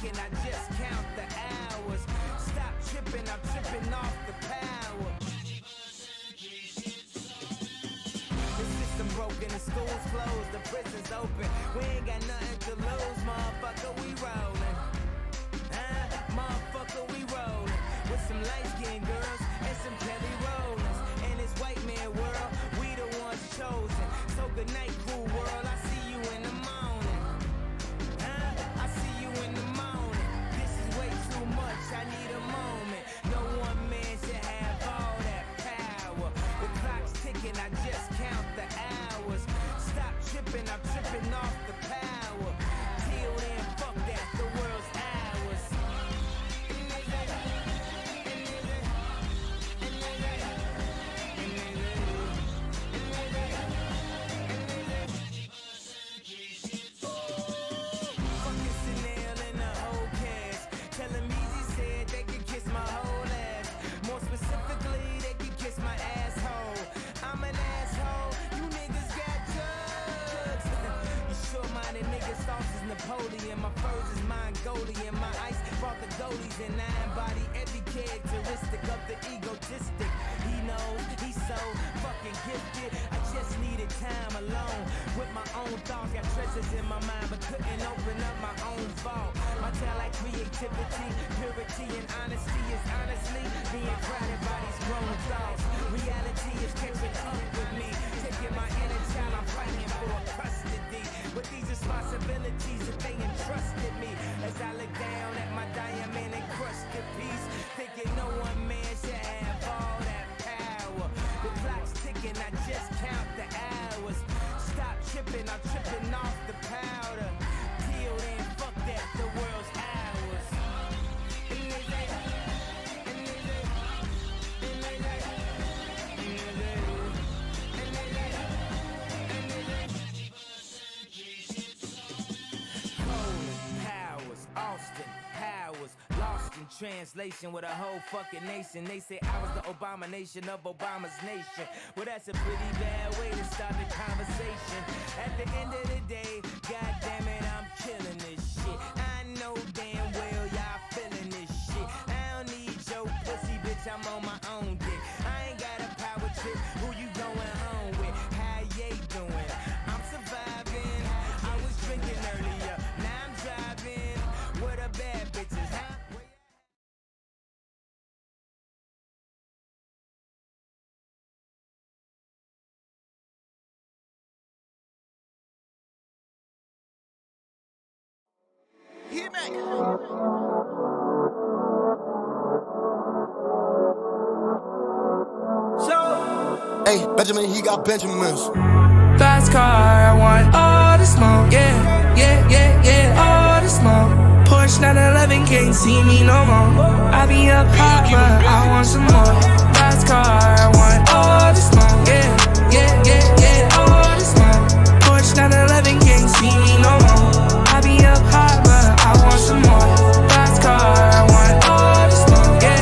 ticking, I just count the hours. Stop tripping, I'm tripping off the power. The system broken, the school's closed, the prison's open. We ain't got nothing to lose, motherfucker, we rollin'. Motherfucker, we rollin'. With some light-skinned girls and some Kelly Rollins. In this white man world, we the ones chosen. So good night, cool world, I see you in the morning. I see you in the morning. This is way too much, I need a moment. No one man should have all that power. The clock's ticking, I just count the hours. Stop tripping, I'm tripping off the power. Till then, fuck that, the world's ours. Napoleon, my furs is Mongolian, my ice brought the goalies and I embody every characteristic of the egotistic. He knows he's so fucking gifted. I just needed time alone with my own thoughts. Got treasures in my mind but couldn't open up my own vault. My talent, creativity, purity and honesty is honestly being crowded by these grown thoughts. Reality is catching up with me, taking my inner child, I'm fighting for custody. With these responsibilities that they entrusted me, as I look down at my diamond encrusted piece, thinking no one man should have all that power. The clock's ticking, I just count the hours. Stop tripping, I'm tripping off the powder. Till then, fuck that, the world's ours. Translation with a whole fucking nation. They say I was the abomination of Obama's nation. Well, that's a pretty bad way to start the conversation. At the end of the day, god damn it, I'm killing this shit. I know damn well y'all feeling this shit. I don't need your pussy, bitch, I'm on my own dick. I ain't got a power trip, who you going home with? How you doing? I'm surviving. I was drinking earlier, now I'm driving. What a bad bitches, huh? Hey, Benjamin, he got Benjamins. Fast car, I want all the smoke, yeah, yeah, yeah, yeah, all the smoke. Porsche 911 can't see me no more. I be up high, but I want some more. Fast car, I want all the smoke, yeah, yeah, yeah, yeah, all the smoke. Porsche 911 can't see me no more. I be up high, but I want some more. Fast car, I want all the smoke, yeah,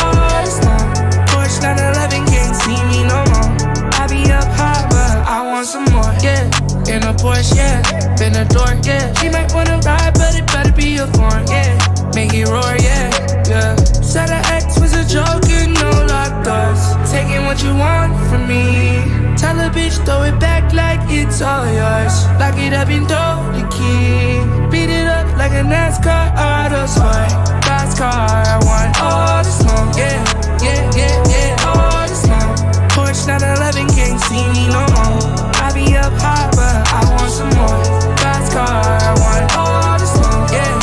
all the smoke. Porsche 911 can't see me no more. I be up high, but I want some more, yeah. In a Porsche, yeah, been a door, yeah. She might wanna ride, but it better be a foreign, yeah. Make it roar, yeah, yeah. Said her ex was a joke, you know, locked doors. Taking what you want from me. Tell a bitch, throw it back like it's all yours. Lock it up and throw the key. Beat it up like a NASCAR auto sport. Fast car, I want all the smoke, yeah, yeah, yeah, yeah, all the smoke. Porsche 911 can't see me no more. I be up high, but I want some more. Fast car, I want all the smoke, yeah,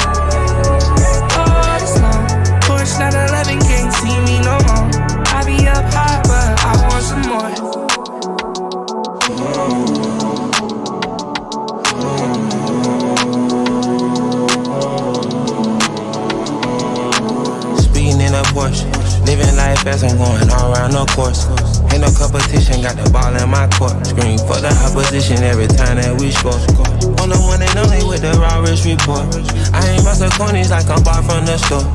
all the smoke. Porsche 911 can't see me no more. I be up high, but I want some more. Speeding in a Porsche, living life fast, I'm going all around the course. Ain't no competition, got the ball in my court. Scream for the opposition every time that we score. On the one and only with the raw rich report. I ain't muscle cornies like I'm bought from the store.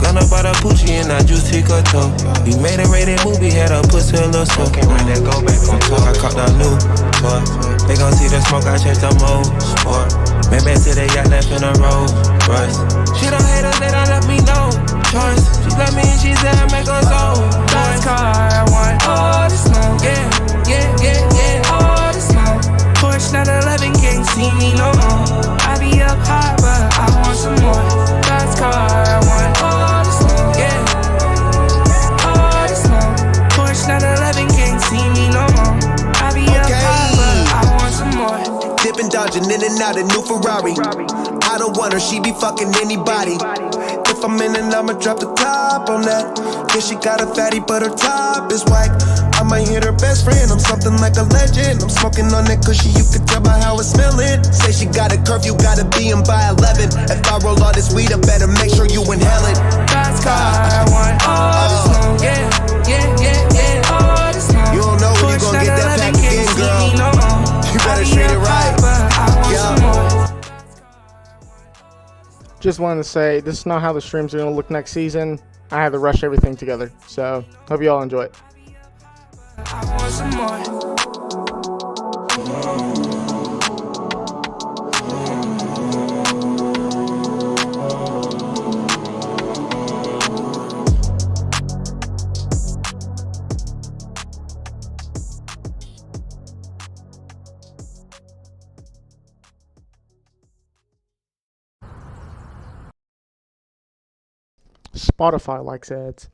Gonna buy the Poochie and I juice Ticoto. We made a rated movie, had a pussy a little smoke. Can't wait to go back on tour. I caught the new toy. They gon' see the smoke, I changed the mode. Sport. Man, back to the yacht left in the road. price. She don't hate us, they don't let me know choice. She love me and she said I make her so Fast car, I want all the smoke. Yeah, yeah, yeah, yeah, all the smoke. Porsche 911 can't see me no more. I be up high, but I want some more. Fast car, I want all the smoke. Yeah, all the smoke. Porsche 911 can't see me no more. I be up high, but I want some more. Dipping, dodging in and out a new Ferrari. I don't want her, she be fucking anybody. If I'm in and I'ma drop the top on that. Yeah, she got a fatty, but her top is whack. I might hit her best friend, I'm something like a legend. I'm smoking on that cushy, you can tell by how it's smelling. Say she got a curfew, gotta be in by 11. If I roll all this weed, I better make sure you inhale it. Fast car, I want all the smoke. Yeah, yeah, yeah, yeah, all the smoke. You don't know when you gon' get that pack again, girl. You better treat it right. Yeah. Just wanted to say, this is not how the streams are going to look next season. I had to rush everything together. So, hope you all enjoy it. I want some more. Spotify likes ads.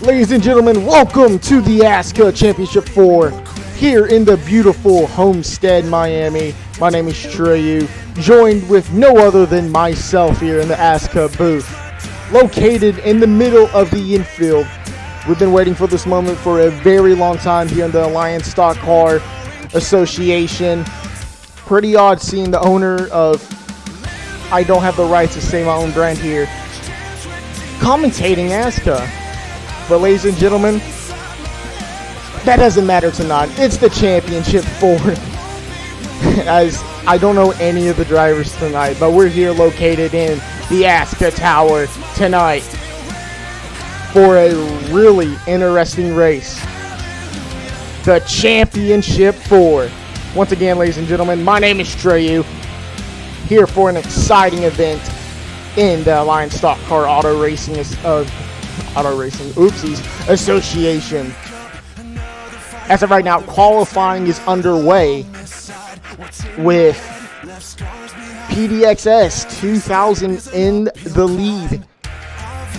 Ladies and gentlemen, welcome to the ASCA Championship 4 here in the beautiful Homestead, Miami. My name is Treyu, joined with no other than myself here in the ASCA booth, located in the middle of the infield. We've been waiting for this moment for a very long time here in the Alliance Stock Car Association. Pretty odd seeing the owner of, I don't have the right to say my own brand here, commentating ASCA. But ladies and gentlemen, that doesn't matter tonight. It's the Championship 4. As I don't know any of the drivers tonight, but we're here located in the ASCA Tower tonight for a really interesting race. The Championship 4. Once again, ladies and gentlemen, my name is Treyu, here for an exciting event in the Alliance Stock Car Auto Racing Association. As of right now, qualifying is underway with PDXS 2000 in the lead.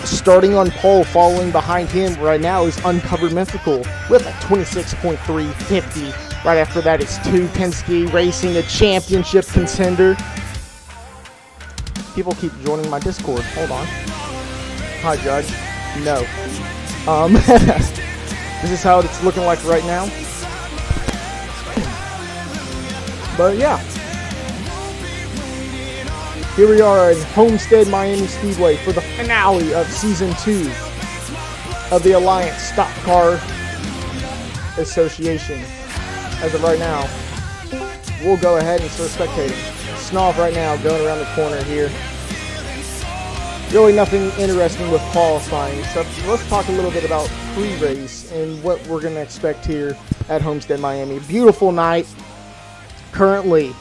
Starting on pole, following behind him right now is Uncovered Mythical with a 26.350. Right after that, it's 2 Penske Racing, a championship contender. People keep joining my Discord. Hold on. Hi, Judge. No. This is how it's looking like right now. But yeah. Here we are in Homestead, Miami Speedway for the finale of Season 2 of the Alliance Stock Car Association. As of right now, we'll go ahead and start spectating. Snob right now going around the corner here. Really nothing interesting with qualifying, so let's talk a little bit about pre-race and what we're going to expect here at Homestead, Miami. Beautiful night. Currently,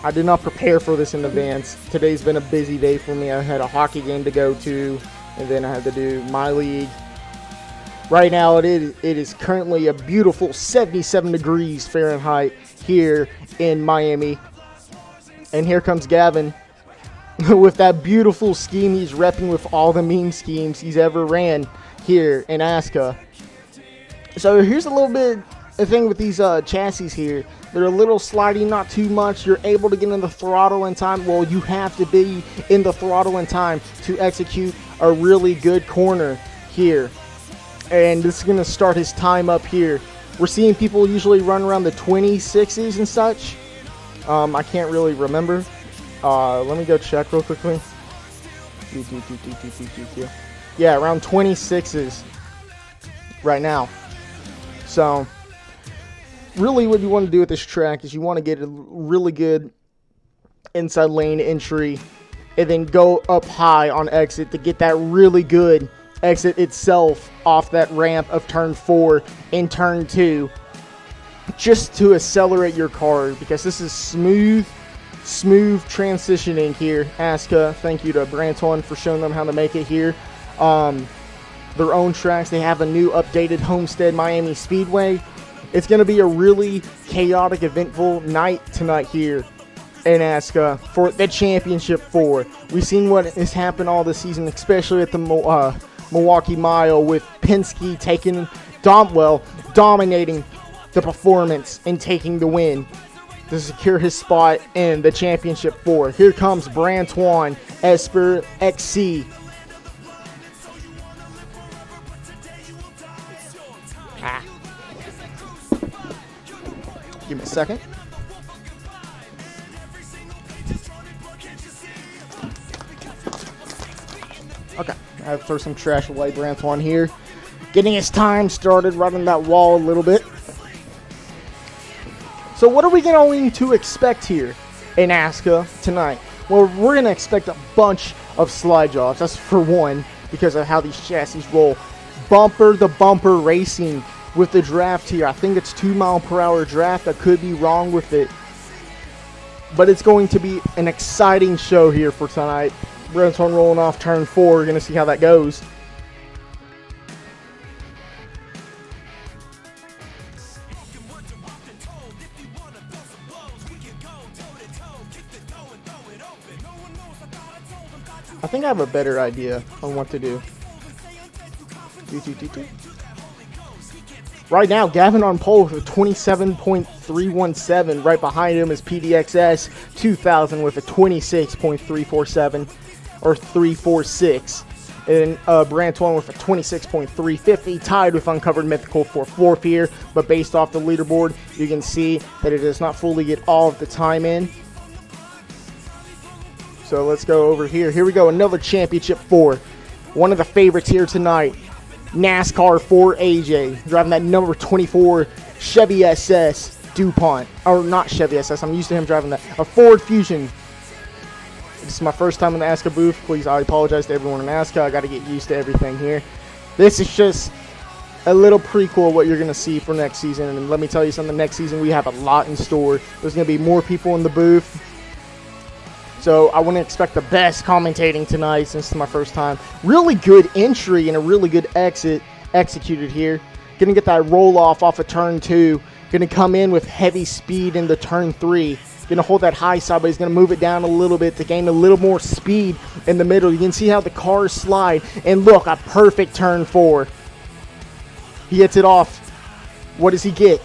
I did not prepare for this in advance. Today's been a busy day for me. I had a hockey game to go to, and then I had to do my league. Right now, it is currently a beautiful 77 degrees Fahrenheit here in Miami. And here comes Gavin with that beautiful scheme he's repping with all the mean schemes he's ever ran here in ASCA. So here's a little bit of thing with these chassis here. They're a little slidey, not too much. You're able to get in the throttle in time. Well, you have to be in the throttle in time to execute a really good corner here. And this is going to start his time up here. We're seeing people usually run around the 26s and such. I can't really remember. Let me go check real quickly. Yeah, around 26s right now. So, really what you want to do with this track is you want to get a really good inside lane entry and then go up high on exit to get that really good exit itself off that ramp of turn 4 in turn 2, just to accelerate your car, because this is smooth transitioning here. ASCA, thank you to Branton for showing them how to make it here. Their own tracks. They have a new updated Homestead Miami Speedway. It's going to be a really chaotic, eventful night tonight here in ASCA for the Championship 4. We've seen what has happened all this season, especially at the Milwaukee Mile, with Penske dominating the performance and taking the win to secure his spot in the Championship 4. Here comes Branton Esper XC. Give me a second. Okay, I have to throw some trash away. Branton here, getting his time started, running that wall a little bit. So what are we going to expect here in ASCA tonight? Well, we're going to expect a bunch of slide jobs. That's for one, because of how these chassis roll. Bumper to bumper racing with the draft here. I think it's 2 mile/hour draft. I could be wrong with it, but it's going to be an exciting show here for tonight. Branton rolling off turn 4. We're going to see how that goes. I think I have a better idea on what to do. Right now, Gavin on pole with a 27.317. Right behind him is PDXS 2000 with a 26.347 or 346. And Branton with a 26.350, tied with Uncovered Mythical for 4th here. But based off the leaderboard, you can see that it does not fully get all of the time in. So let's go over here. Here we go, another Championship 4. One of the favorites here tonight. NASCAR 4 AJ, driving that number 24 Chevy SS DuPont. Or not Chevy SS, I'm used to him driving that. A Ford Fusion. This is my first time in the ASCA booth. Please, I apologize to everyone in ASCA. I got to get used to everything here. This is just a little prequel of what you're going to see for next season. And let me tell you something, next season we have a lot in store. There's going to be more people in the booth. So I wouldn't expect the best commentating tonight since it's my first time. Really good entry and a really good exit executed here. Going to get that roll off of turn 2. Going to come in with heavy speed into turn 3. Going to hold that high side, but he's going to move it down a little bit to gain a little more speed in the middle. You can see how the cars slide. And look, a perfect turn 4. He gets it off. What does he get?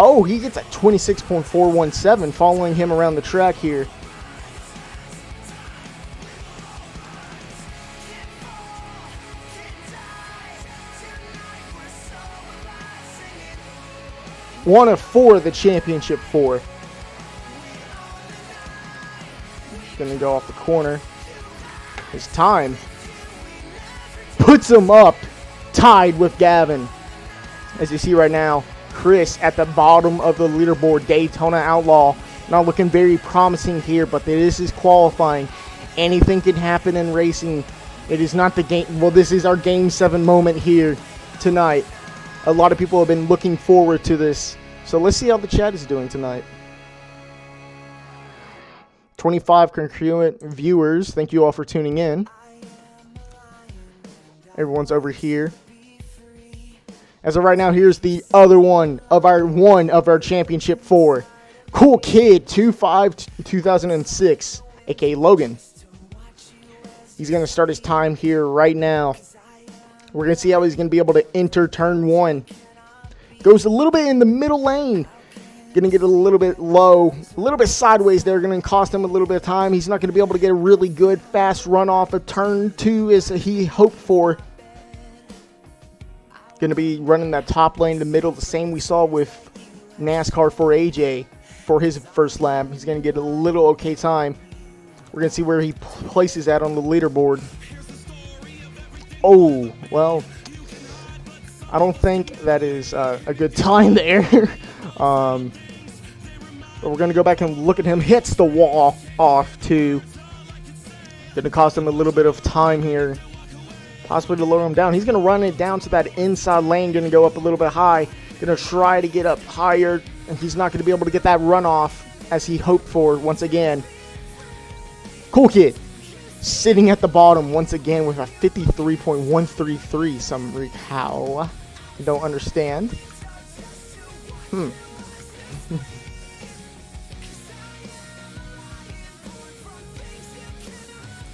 Oh, he gets at 26.417 following him around the track here. One of 4 of the Championship 4. Gonna go off the corner. His time puts him up, tied with Gavin. As you see right now, Chris at the bottom of the leaderboard. Daytona Outlaw not looking very promising here, but this is qualifying. Anything can happen in racing. It is not the game. Well, this is our Game 7 moment here tonight. A lot of people have been looking forward to this. So let's see how the chat is doing tonight. 25 concurrent viewers. Thank you all for tuning in. Everyone's over here. As of right now, here's the other one of our championship 4. Cool Kid 2006, aka Logan. He's going to start his time here right now. We're going to see how he's going to be able to enter turn 1. Goes a little bit in the middle lane. Going to get a little bit low, a little bit sideways there. Going to cost him a little bit of time. He's not going to be able to get a really good fast run off of turn 2 as he hoped for. Going to be running that top lane, the middle, the same we saw with NASCAR for AJ for his first lap. He's going to get a little okay time. We're going to see where he places that on the leaderboard. Oh, well, I don't think that is a good time there. But we're going to go back and look at him. Hits the wall off too. Going to cost him a little bit of time here. Possibly to lower him down. He's going to run it down to that inside lane. Going to go up a little bit high. Going to try to get up higher. And he's not going to be able to get that runoff as he hoped for once again. Cool Kid. Sitting at the bottom once again with a 53.133. Somehow. I don't understand.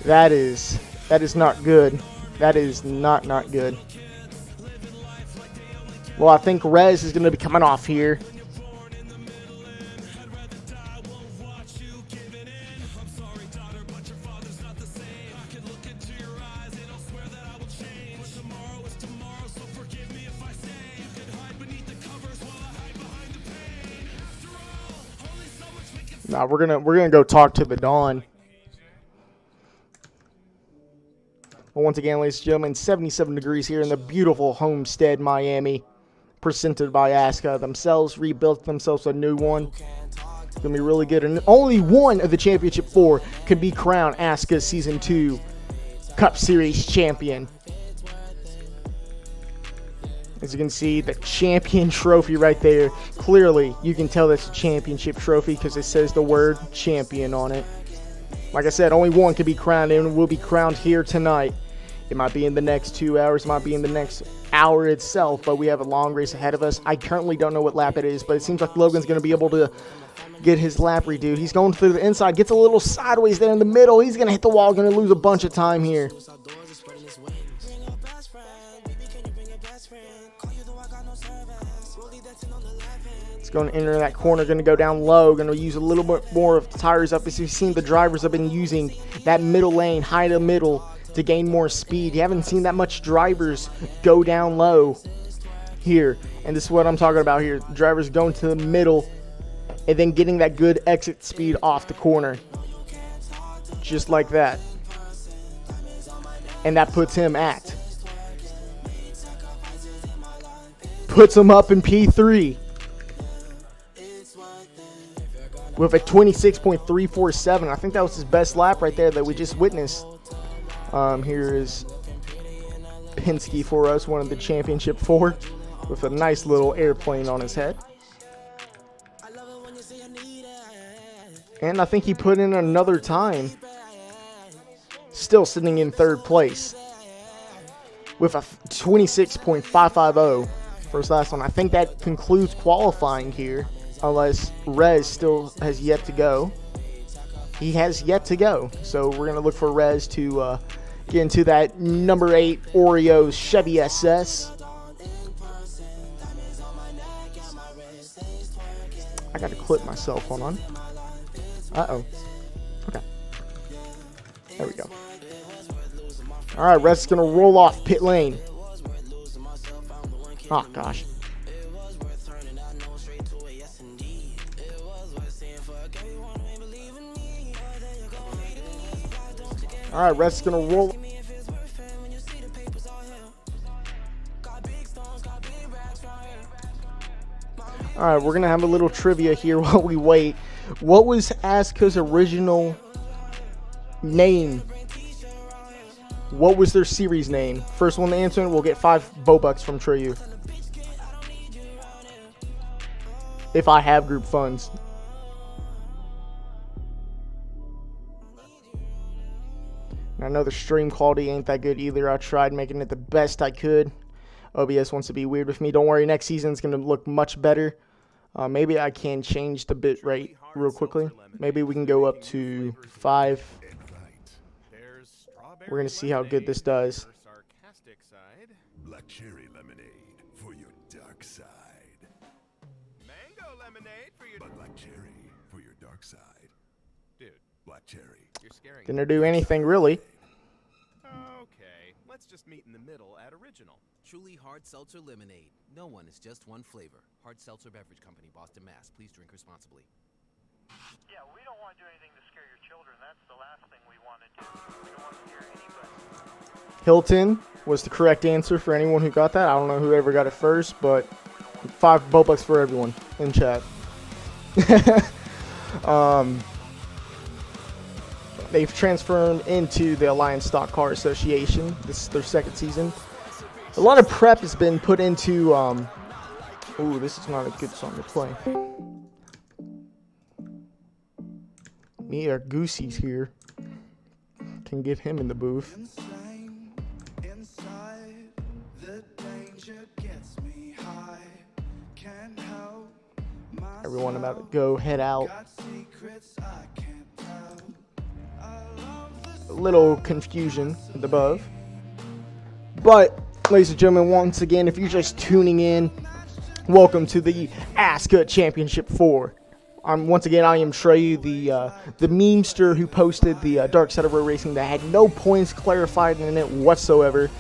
That is not good. That is not good. Well, I think Rez is going to be coming off here. Nah, we're gonna go talk to the Dawn. Well, once again, ladies and gentlemen, 77 degrees here in the beautiful Homestead, Miami. Presented by ASCA themselves. Rebuilt themselves a new one. It's going to be really good. And only one of the Championship 4 could be crowned ASCA Season 2 Cup Series champion. As you can see, the champion trophy right there. Clearly, you can tell that's a championship trophy because it says the word champion on it. Like I said, only one can be crowned, and will be crowned here tonight. It might be in the next 2 hours, it might be in the next hour itself, but we have a long race ahead of us. I currently don't know what lap it is, but it seems like Logan's going to be able to get his lap redo. He's going through the inside, gets a little sideways there in the middle. He's going to hit the wall, going to lose a bunch of time here. It's going to enter that corner, going to go down low, going to use a little bit more of the tires up. As you've seen, the drivers have been using that middle lane, high to middle, to gain more speed. You haven't seen that much drivers go down low here. And this is what I'm talking about here. Drivers going to the middle and then getting that good exit speed off the corner. Just like that. And that puts him at. Puts him up in P3. With a 26.347. I think that was his best lap right there that we just witnessed. Here is Penske for us, one of the Championship 4, with a nice little airplane on his head. And I think he put in another time. Still sitting in third place. With a 26.550 for his last one. I think that concludes qualifying here. Unless Rez still has yet to go. He has yet to go. So we're going to look for Rez to get into that number 8 Oreo Chevy SS. I got to clip myself. Hold on. Uh-oh. Okay. There we go. All right, Rez is going to roll off pit lane. Oh, gosh. All right, rest is gonna roll. All right, we're gonna have a little trivia here while we wait. What was ASCA's original name? What was their series name? First one to answer it will get 5 Bobucks from Treyu. If I have group funds. I know the stream quality ain't that good either. I tried making it the best I could. OBS wants to be weird with me. Don't worry, next season's going to look much better. Maybe I can change the bit rate real quickly. Maybe we can go up to 5. We're going to see how good this does. Black cherry lemonade for your dark side. Mango lemonade for your Black cherry for your dark side. dude. Black cherry. You're scaring Didn't do anything really. Okay, let's just meet in the middle at original. Truly hard seltzer lemonade. No one is just one flavor. Hard Seltzer Beverage Company, Boston, Mass. Please drink responsibly. Yeah, we don't want to do anything to scare your children. That's the last thing we want to do. We don't want to scare anybody. Hilton was the correct answer for anyone who got that. I don't know whoever got it first, but 5 Bobucks for everyone in chat. They've transformed into the Alliance Stock Car Association. This is their 2nd season. A lot of prep has been put into. Ooh, this is not a good song to play. Me or Goosey's here. Can get him in the booth. Everyone about to go head out. A little confusion above. But, ladies and gentlemen, once again, if you're just tuning in, welcome to the ASCA Championship 4. Once again, I am Treyu, the memester who posted the Dark Side of Road Racing that had no points clarified in it whatsoever.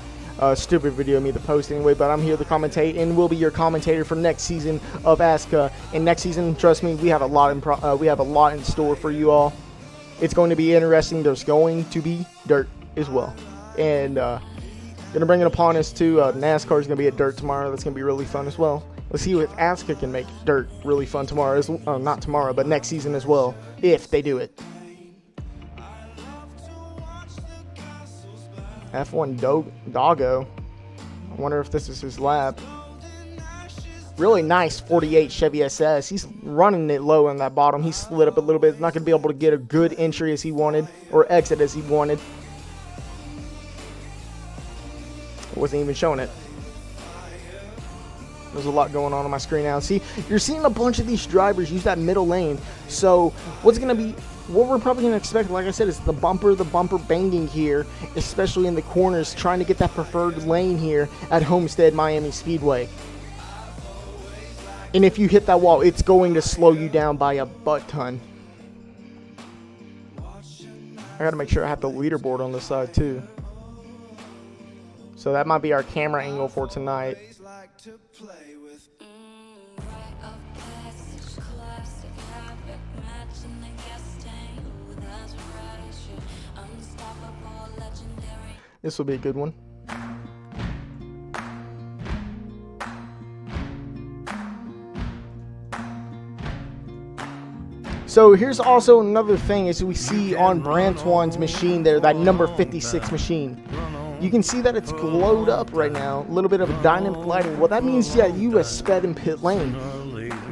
Stupid video of me to post anyway, but I'm here to commentate and will be your commentator for next season of ASCA. And next season, trust me, we have a lot in store for you all. It's going to be interesting. There's going to be dirt as well, and gonna bring it upon us too. NASCAR is gonna be at dirt tomorrow. That's gonna be really fun as well. Let's see if ASCA can make dirt really fun tomorrow. Not tomorrow, but next season as well, if they do it. F1 Doggo. I wonder if this is his lap. Really nice 48 Chevy SS. He's running it low on that bottom. He slid up a little bit. Not going to be able to get a good entry as he wanted, or exit as he wanted. Wasn't even showing it. There's a lot going on my screen now. See, you're seeing a bunch of these drivers use that middle lane. So what we're probably going to expect, like I said, is the bumper banging here, especially in the corners, trying to get that preferred lane here at Homestead Miami Speedway. And if you hit that wall, it's going to slow you down by a butt ton. I got to make sure I have the leaderboard on this side too. So that might be our camera angle for tonight. This will be a good one. So here's also another thing, as we see on Brantoine's machine there, that number 56 machine. You can see that it's glowed up right now, a little bit of a dynamic lighting. Well, that means, yeah, you have sped in pit lane.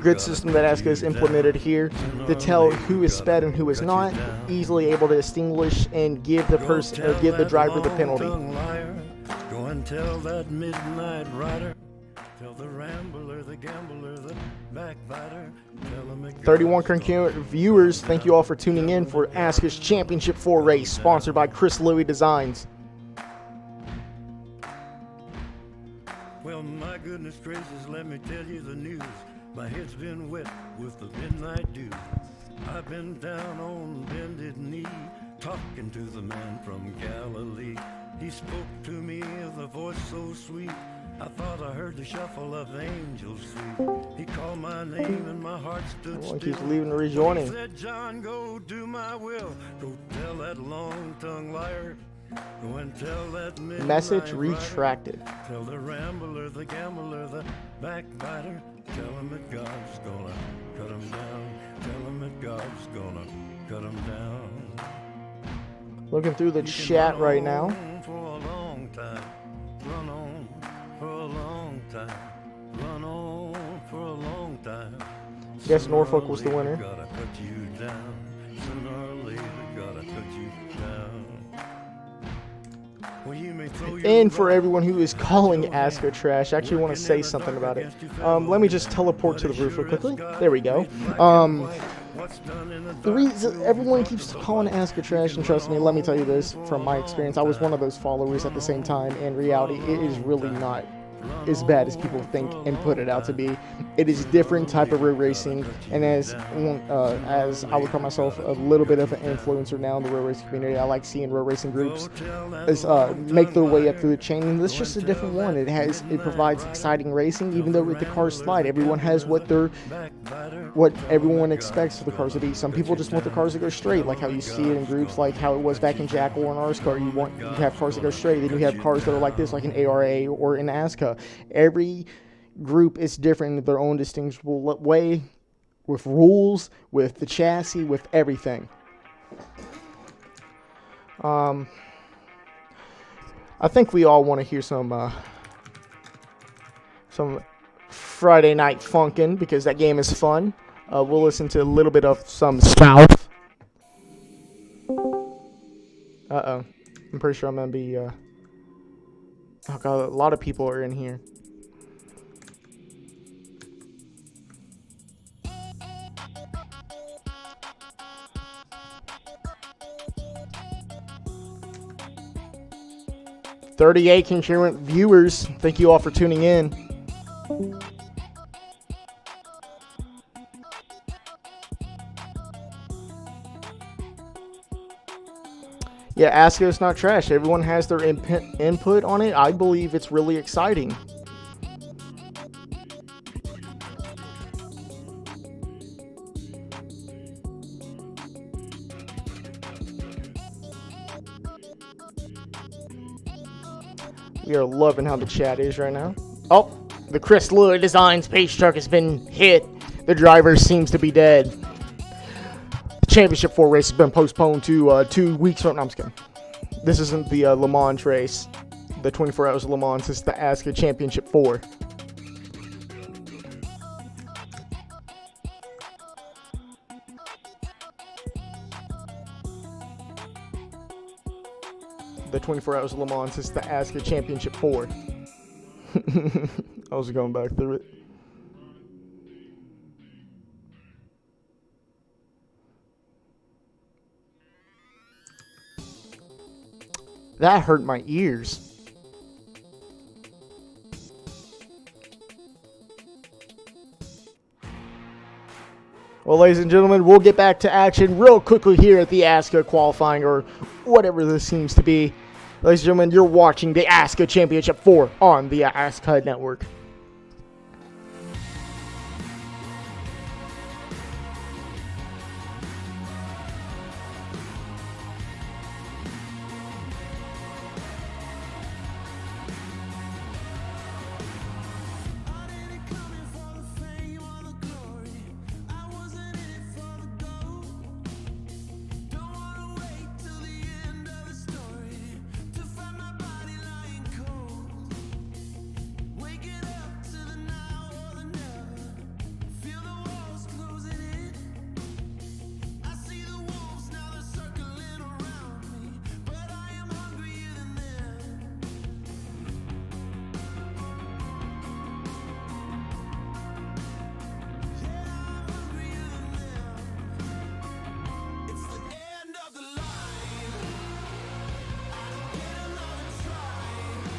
Grid system that ASCA has implemented here to tell who is sped and who is not, easily able to distinguish and give the person or give the driver the penalty. Go and tell that midnight rider, tell the rambler, the gambler, the backbiter, tell him 31 concurrent viewers, thank you all for tuning in for ASCA's Championship 4 race, sponsored by Chris Louie Designs. Well, my goodness gracious, let me tell you the news. My head's been wet with the midnight dew. I've been down on bended knee, talking to the man from Galilee. He spoke to me with a voice so sweet, I thought I heard the shuffle of angels sweet. He called my name and my heart stood Everyone still. keeps leaving and rejoining. He said, John, go do my will. Go tell that long-tongued liar. Go and tell that Message midnight retracted. rider. Tell the rambler, the gambler, the backbiter. Tell him that God's gonna cut him down. Tell him that God's gonna cut him down. Looking through the chat right now. For a long time. Run on for a long time. Run on for a long time. Guess Norfolk was the winner. Gotta cut you down. Sooner or later, gotta cut you down. Well, you may throw your And for everyone who is calling ASCA trash, I actually want to say something about it. Let me just teleport to the roof real quickly. There we go. The reason everyone keeps calling ASCA trash, and trust me, let me tell you this from my experience, I was one of those followers at the same time. In reality, it is really not as bad as people think and put it out to be. It is different type of road racing, and as I would call myself a little bit of an influencer now in the road racing community, I like seeing road racing groups make their way up through the chain, and this is just a different one. It provides exciting racing, even though with the cars slide, everyone has what everyone expects for the cars to be. Some people just want the cars to go straight, like how you see it in groups, like how it was back in Jackal and ASCA. You have cars that go straight, then you have cars that are like this, like an ARA or an ASCA. Every group is different in their own distinguishable way, with rules, with the chassis, with everything. I think we all want to hear some Friday Night Funkin', because that game is fun. We'll listen to a little bit of some South. I'm pretty sure I'm gonna be. Oh god, a lot of people are in here. $38 concurrent viewers. Thank you all for tuning in. Yeah, ASCA is not trash. Everyone has their input on it. I believe it's really exciting. We are loving how the chat is right now. Oh, the Chris Lure Design space truck has been hit. The driver seems to be dead. The Championship 4 race has been postponed to 2 weeks from now. I'm just kidding. This isn't the Le Mans race. The 24 Hours of Le Mans. It's the ASCA Championship 4. The 24 Hours of Le Mans is the ASCA Championship 4. I was going back through it. That hurt my ears. Well, ladies and gentlemen, we'll get back to action real quickly here at the ASCA qualifying, or whatever this seems to be. Ladies and gentlemen, you're watching the ASCA Championship 4 on the ASCA Network.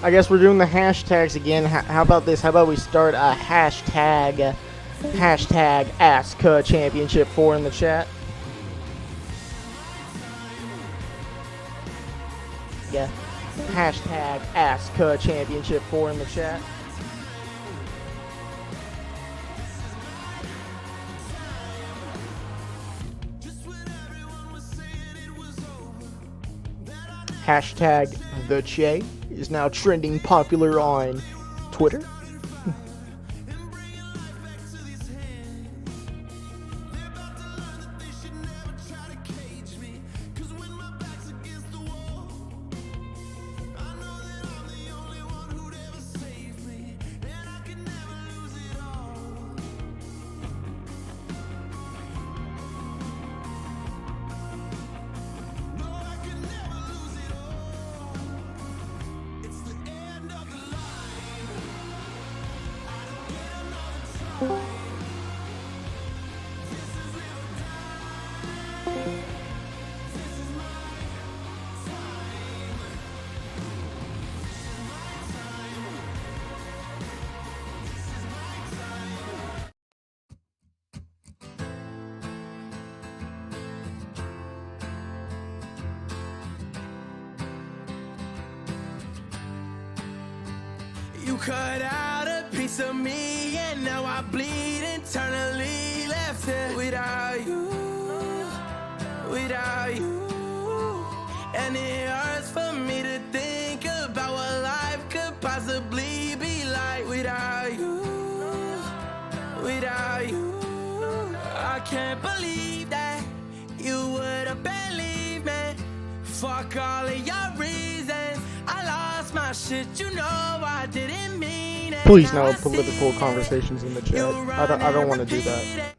I guess we're doing the hashtags again. How about this? How about we start a hashtag ASCA Championship 4 in the chat? Yeah. Hashtag ASCA Championship 4 in the chat. Hashtag the Che is now trending popular on Twitter. You cut out a piece of me, and now I bleed internally. Left here without you, without you. And it hurts for me to think about what life could possibly be like without you, without you. I can't believe that you would have believed me. Fuck all of your reasons. I lost my shit, you know I didn't mean it. Please no political conversations in the chat. I don't want to do that.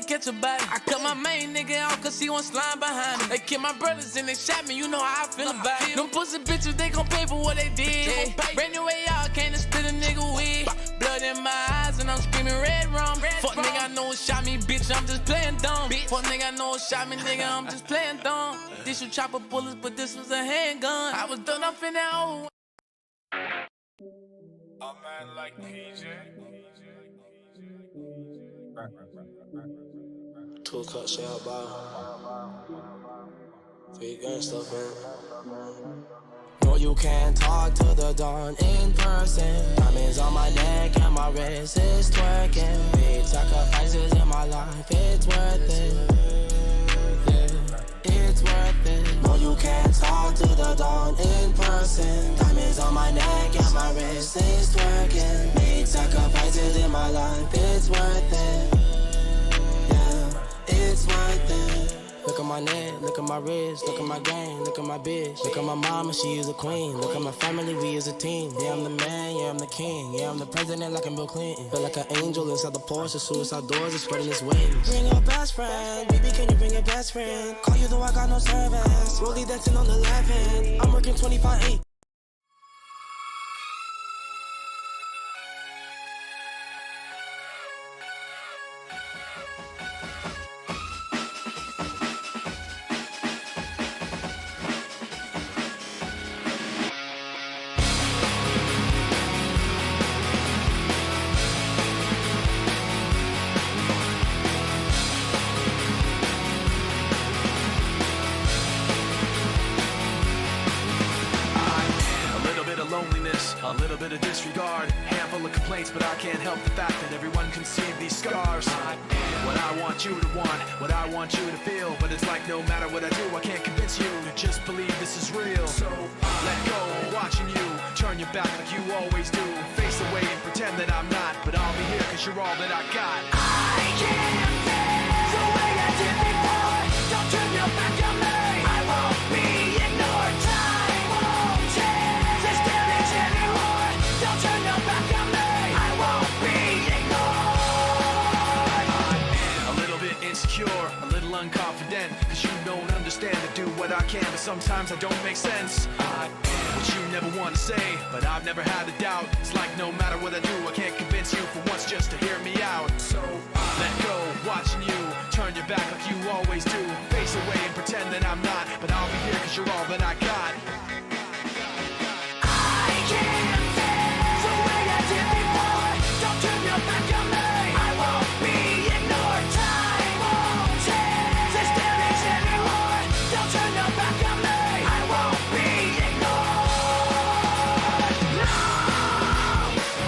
Catch a body. I cut my main nigga out cause he won't slime behind me. They killed my brothers and they shot me, you know how I feel about it. Them pussy bitches, they gon' pay for what they did. Brand new way out, can't split a nigga with. Blood in my eyes and I'm screaming red rum. Fuck nigga, I know it shot me, bitch, I'm just playing dumb. Fuck nigga, I know it shot me, nigga, I'm just playing dumb. This should chopper bullets, but this was a handgun. I was done up in that old. A man like PJ. 2 cup shell bar. 3 gangsta fan. No, you can't talk to the dawn in person. Diamonds on my neck and my wrist is twerking. Big sacrifices in my life, it's worth it. Yeah, it's worth it. No, you can't talk to the dawn in person. Diamonds on my neck and my wrist is twerking. Big sacrifices in my life, it's worth it. It's worth it. Look at my neck, look at my wrist, look at my game, look at my bitch. Look at my mama, she is a queen. Look at my family, we is a team. Yeah, I'm the man, yeah, I'm the king. Yeah, I'm the president like I'm Bill Clinton. Feel like an angel inside the Porsche, suicide doors is spreading its wings. Bring your best friend, baby, can you bring your best friend? Call you though I got no service. Rollie dancing on the left hand. I'm working 25/8. A little bit of disregard, handful of complaints, but I can't help the fact that everyone can see these scars. What I want you to want, what I want you to feel, but it's like no matter what I do, I can't convince you to just believe this is real. So let go, watching you turn your back like you always do. Face away and pretend that I'm not, but I'll be here cause you're all that I got. I can't feel the way I did before. Don't turn your back on me. I won't be ignored. Time won't change this damage anymore. Don't turn your back on me. I won't be ignored. A little bit insecure, a little unconfident, cause you don't understand to do what I can but sometimes I don't make sense. I am what you never want to say, but I've never had a doubt. It's like no matter what I do, I can't convince you for once just to hear me out. So I let go, watching you turn your back like you always do. Face away and pretend that I'm not, but I'll be here cause you're all that I got. I can't feel the way I did before. Don't turn your back on me. I won't be ignored. Time won't change this damage anymore. Don't turn your back on me. I won't be ignored. No,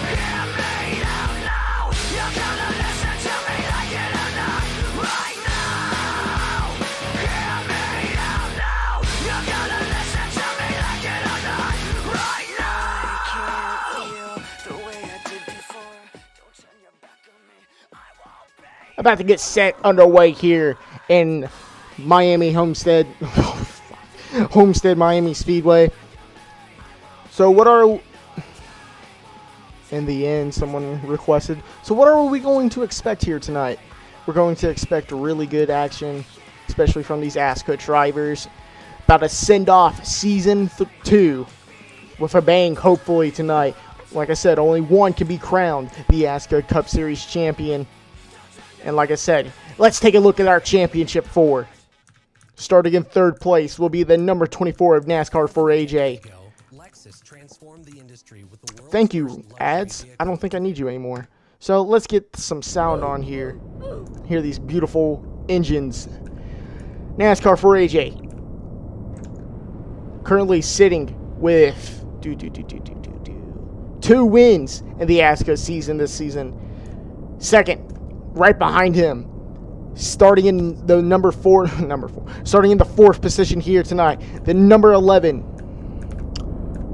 hear me out now. You're gonna listen to me like it or not. Right now, hear me out now. You're gonna listen to me like it or not. Right now. I can't feel the way I did before. Don't turn your back on me. I won't be. About to get set underway here in Miami Homestead. Homestead Miami Speedway. So what are... In the end, someone requested. So what are we going to expect here tonight? We're going to expect really good action, especially from these ASCA drivers. About to send off Season 2 with a bang, hopefully, tonight. Like I said, only one can be crowned the ASCA Cup Series champion. And like I said, let's take a look at our Championship 4. Starting in third place will be the number 24 of NASCAR for AJ. Thank you, ads. I don't think I need you anymore. So let's get some sound on here. Hear these beautiful engines. NASCAR for AJ. Currently sitting with 2 wins in the ASCA season this season. Second, right behind him, starting in the starting in the 4th position here tonight, the number 11,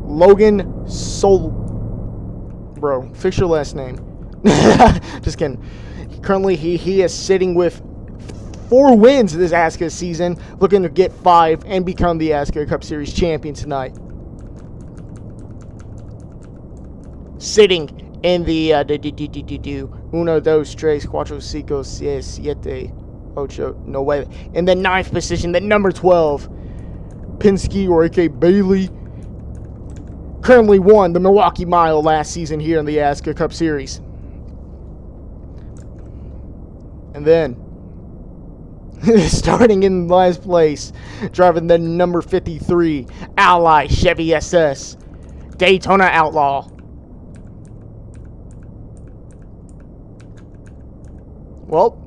Logan Bro, fix your last name. Just kidding. Currently, he is sitting with 4 wins this ASCA season, looking to get 5 and become the ASCA Cup Series champion tonight. Sitting in the 1, 2, 3, 4, 5, 6, 7, 8, 9. In the 9th position, the number 12, Penske, or A.K. Bailey, currently won the Milwaukee Mile last season here in the ASCA Cup Series. And then, starting in last place, driving the number 53 Ally Chevy SS, Daytona Outlaw. Well,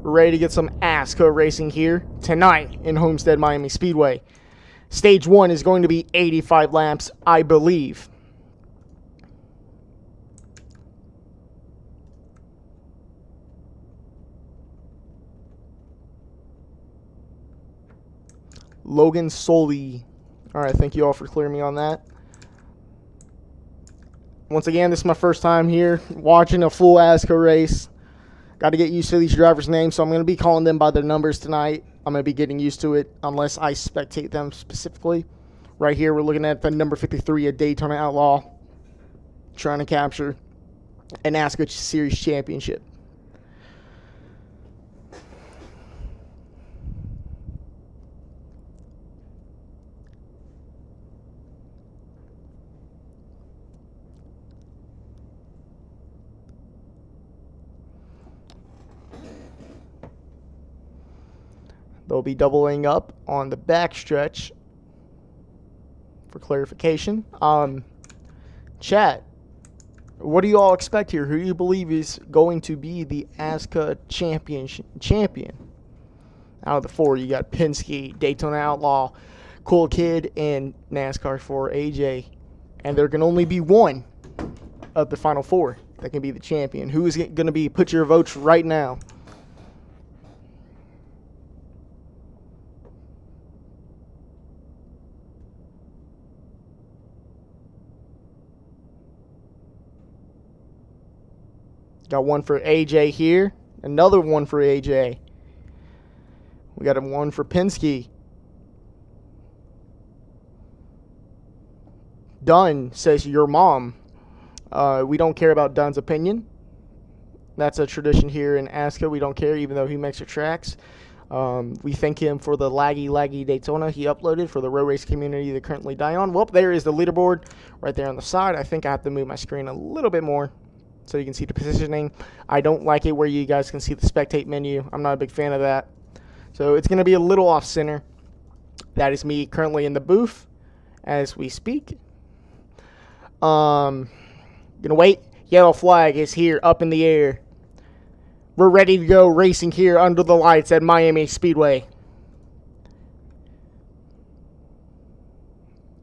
we're ready to get some ASCA racing here tonight in Homestead Miami Speedway. Stage 1 is going to be 85 laps, I believe. Logan Soley. Alright, thank you all for clearing me on that. Once again, this is my first time here watching a full ASCA race. Got to get used to these drivers' names, so I'm going to be calling them by their numbers tonight. I'm going to be getting used to it unless I spectate them specifically. Right here, we're looking at the number 53, a Daytona Outlaw, trying to capture an ASCA Series championship. They'll be doubling up on the backstretch for clarification. Chat, what do you all expect here? Who do you believe is going to be the ASCA champion? Out of the 4, you got Penske, Daytona Outlaw, Cool Kid, and NASCAR for AJ. And there can only be one of the final 4 that can be the champion. Who is it going to be? Put your votes right now. Got one for AJ here. Another one for AJ. We got a one for Penske. Dunn says your mom. We don't care about Dunn's opinion. That's a tradition here in ASCA. We don't care, even though he makes the tracks. We thank him for the laggy Daytona he uploaded for the road race community to currently die on. Well, there is the leaderboard right there on the side. I think I have to move my screen a little bit more so you can see the positioning. I don't like it where you guys can see the spectate menu. I'm not a big fan of that. So it's going to be a little off center. That is me currently in the booth as we speak. Gonna wait. Yellow flag is here up in the air. We're ready to go racing here under the lights at Miami Speedway.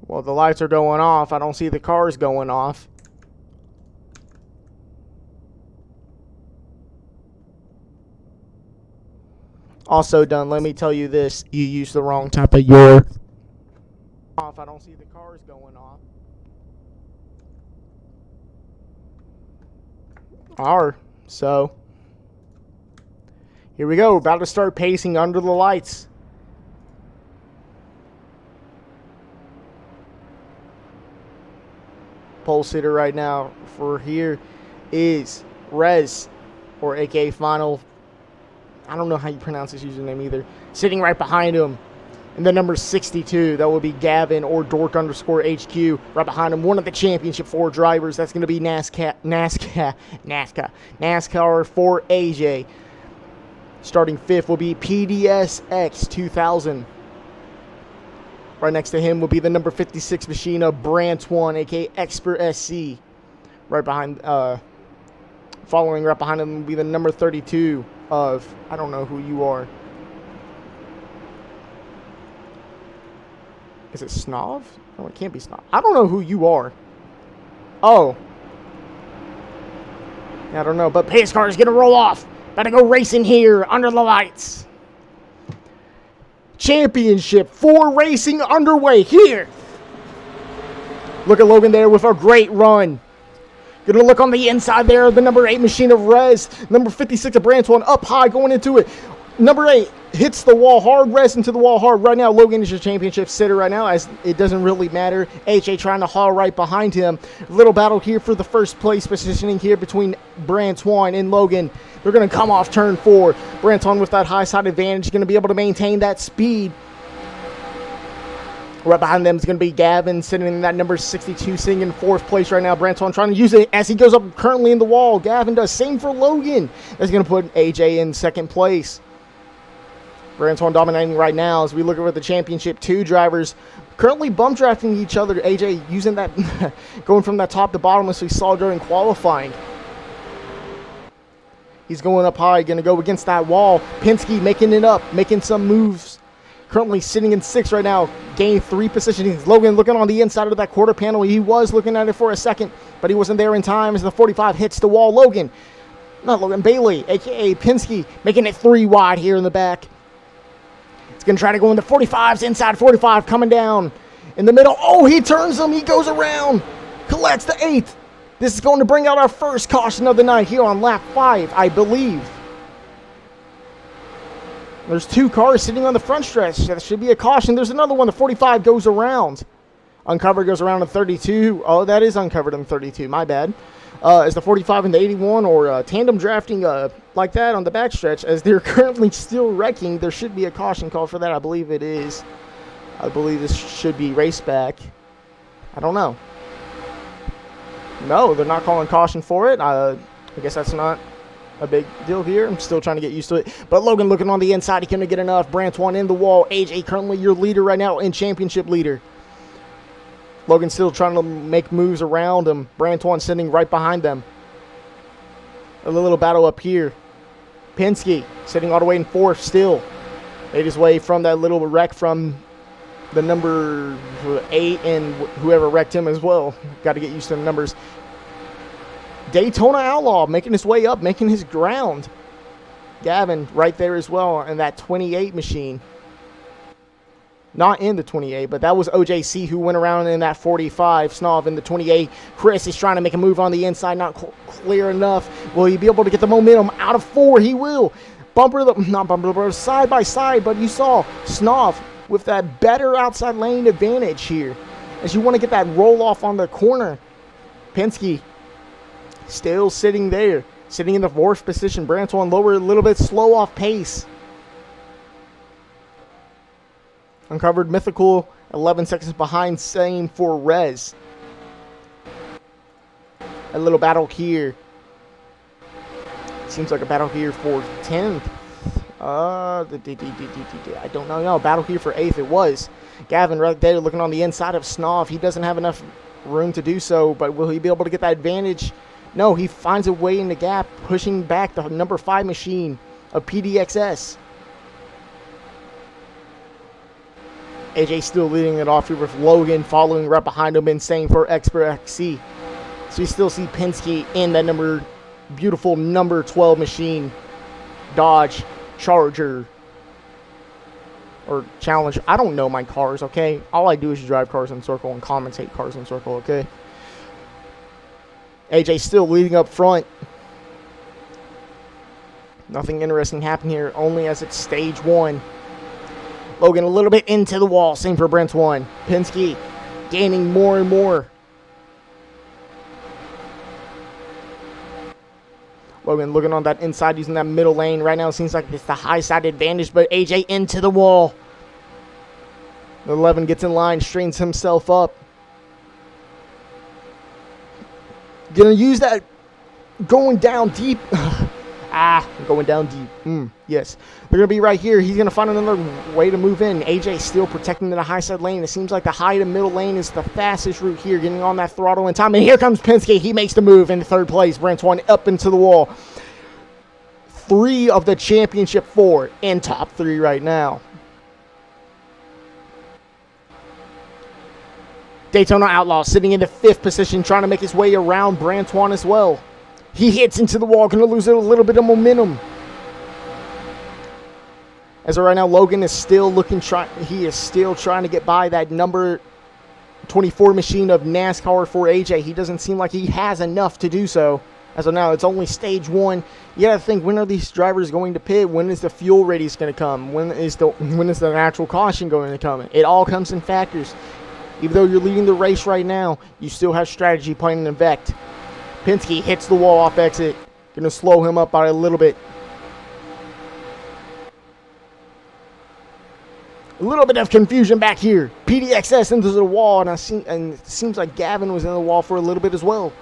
Well, the lights are going off. I don't see the cars going off. Also done, let me tell you this. You used the wrong type of your. Off. I don't see the cars going off. So here we go. We're about to start pacing under the lights. Pole sitter right now for here is Rez, or aka Final. I don't know how you pronounce his username either. Sitting right behind him in the number 62, that will be Gavin or Dork_HQ. Right behind him, one of the Championship 4 drivers. That's going to be NASCAR for AJ. Starting 5th will be PDSX 2000. Right next to him will be the number 56 machine of Brant1, aka Expert SC. Right behind, following right behind him will be the number 32 of, I don't know who you are. Is it Snov? No, it can't be Snov. I don't know who you are. Oh. I don't know, but pace car is going to roll off. Better go racing here under the lights. Championship 4 racing underway here. Look at Logan there with a great run. Gonna look on the inside there, the number 8 machine of Rez. Number 56 of Brant1 up high going into it. Number 8 hits the wall hard, Rez into the wall hard. Right now, Logan is your championship sitter right now, as it doesn't really matter. HA trying to haul right behind him. Little battle here for the first place positioning here between Brant1 and Logan. They're going to come off turn 4. Brant1 with that high side advantage, going to be able to maintain that speed. Right behind them is going to be Gavin, sitting in that number 62, sitting in 4th place right now. Brant1 trying to use it as he goes up currently in the wall. Gavin does same for Logan. That's going to put AJ in 2nd place. Brant1 dominating right now as we look over the championship 2 drivers. Currently bump drafting each other. AJ using that, going from that top to bottom as we saw during qualifying. He's going up high, going to go against that wall. Penske making it up, making some moves. Currently sitting in 6th right now, gained 3 positions. Logan looking on the inside of that quarter panel. He was looking at it for a second, but he wasn't there in time as the 45 hits the wall. Bailey, a.k.a. Penske, making it 3 wide here in the back. It's going to try to go in the 45s, inside 45, coming down in the middle. Oh, he turns him. He goes around, collects the 8th. This is going to bring out our first caution of the night here on lap 5, I believe. There's 2 cars sitting on the front stretch. That should be a caution. There's another one. The 45 goes around. Uncovered goes around in 32. Oh, that is uncovered in 32. My bad. Is the 45 and the 81 or tandem drafting like that on the backstretch as they're currently still wrecking. There should be a caution call for that. I believe it is. I believe this should be race back. I don't know. No, they're not calling caution for it. I guess that's not a big deal here. I'm still trying to get used to it. But Logan looking on the inside. He couldn't get enough. Brant1 in the wall. AJ currently your leader right now and championship leader. Logan still trying to make moves around him. Brant1 sitting right behind them. A little battle up here. Penske sitting all the way in 4th still. Made his way from that little wreck from the number 8 and whoever wrecked him as well. Got to get used to the numbers. Daytona Outlaw making his way up, making his ground. Gavin right there as well in that 28 machine. Not in the 28, but that was OJC who went around in that 45. Snov in the 28. Chris is trying to make a move on the inside, not clear enough. Will he be able to get the momentum out of 4? He will. Side by side, but you saw Snov with that better outside lane advantage here as you want to get that roll off on the corner. Penske still sitting there, sitting in the 4th position. Brant1 lower a little bit, slow off pace. Uncovered Mythical, 11 seconds behind. Same for Rez. A little battle here. Seems like a battle here for 10th. I don't know. No, battle here for 8th. It was. Gavin right there looking on the inside of Snov. He doesn't have enough room to do so, but will he be able to get that advantage? No, he finds a way in the gap, pushing back the number 5 machine of PDXS. AJ still leading it off here with Logan following right behind him and saying for Expert XC. So you still see Penske in that beautiful number 12 machine. Dodge Charger or Challenger. I don't know my cars, okay? All I do is drive cars in circle and commentate cars in circle, okay? AJ still leading up front. Nothing interesting happened here, only as it's stage 1. Logan a little bit into the wall. Same for Brent 1. Penske gaining more and more. Logan looking on that inside, using that middle lane. Right now it seems like it's the high side advantage, but AJ into the wall. The 11 gets in line, straightens himself up. Gonna use that going down deep. Going down deep. Yes. They're going to be right here. He's going to find another way to move in. AJ still protecting the high side lane. It seems like the high to middle lane is the fastest route here, getting on that throttle in time. And here comes Penske. He makes the move in 3rd place. Brent 1 up into the wall. 3 of the championship 4 in top 3 right now. Daytona Outlaw sitting in the 5th position, trying to make his way around Brantuan as well. He hits into the wall, going to lose a little bit of momentum. As of right now, Logan is still he is still trying to get by that number 24 machine of NASCAR for AJ. He doesn't seem like he has enough to do so. As of now, it's only stage 1. You got to think, when are these drivers going to pit? When is the fuel radius going to come? When is the actual caution going to come? It all comes in factors. Even though you're leading the race right now, you still have strategy playing in effect. Penske hits the wall off exit. Going to slow him up by a little bit. A little bit of confusion back here. PDXS into the wall, and it seems like Gavin was in the wall for a little bit as well.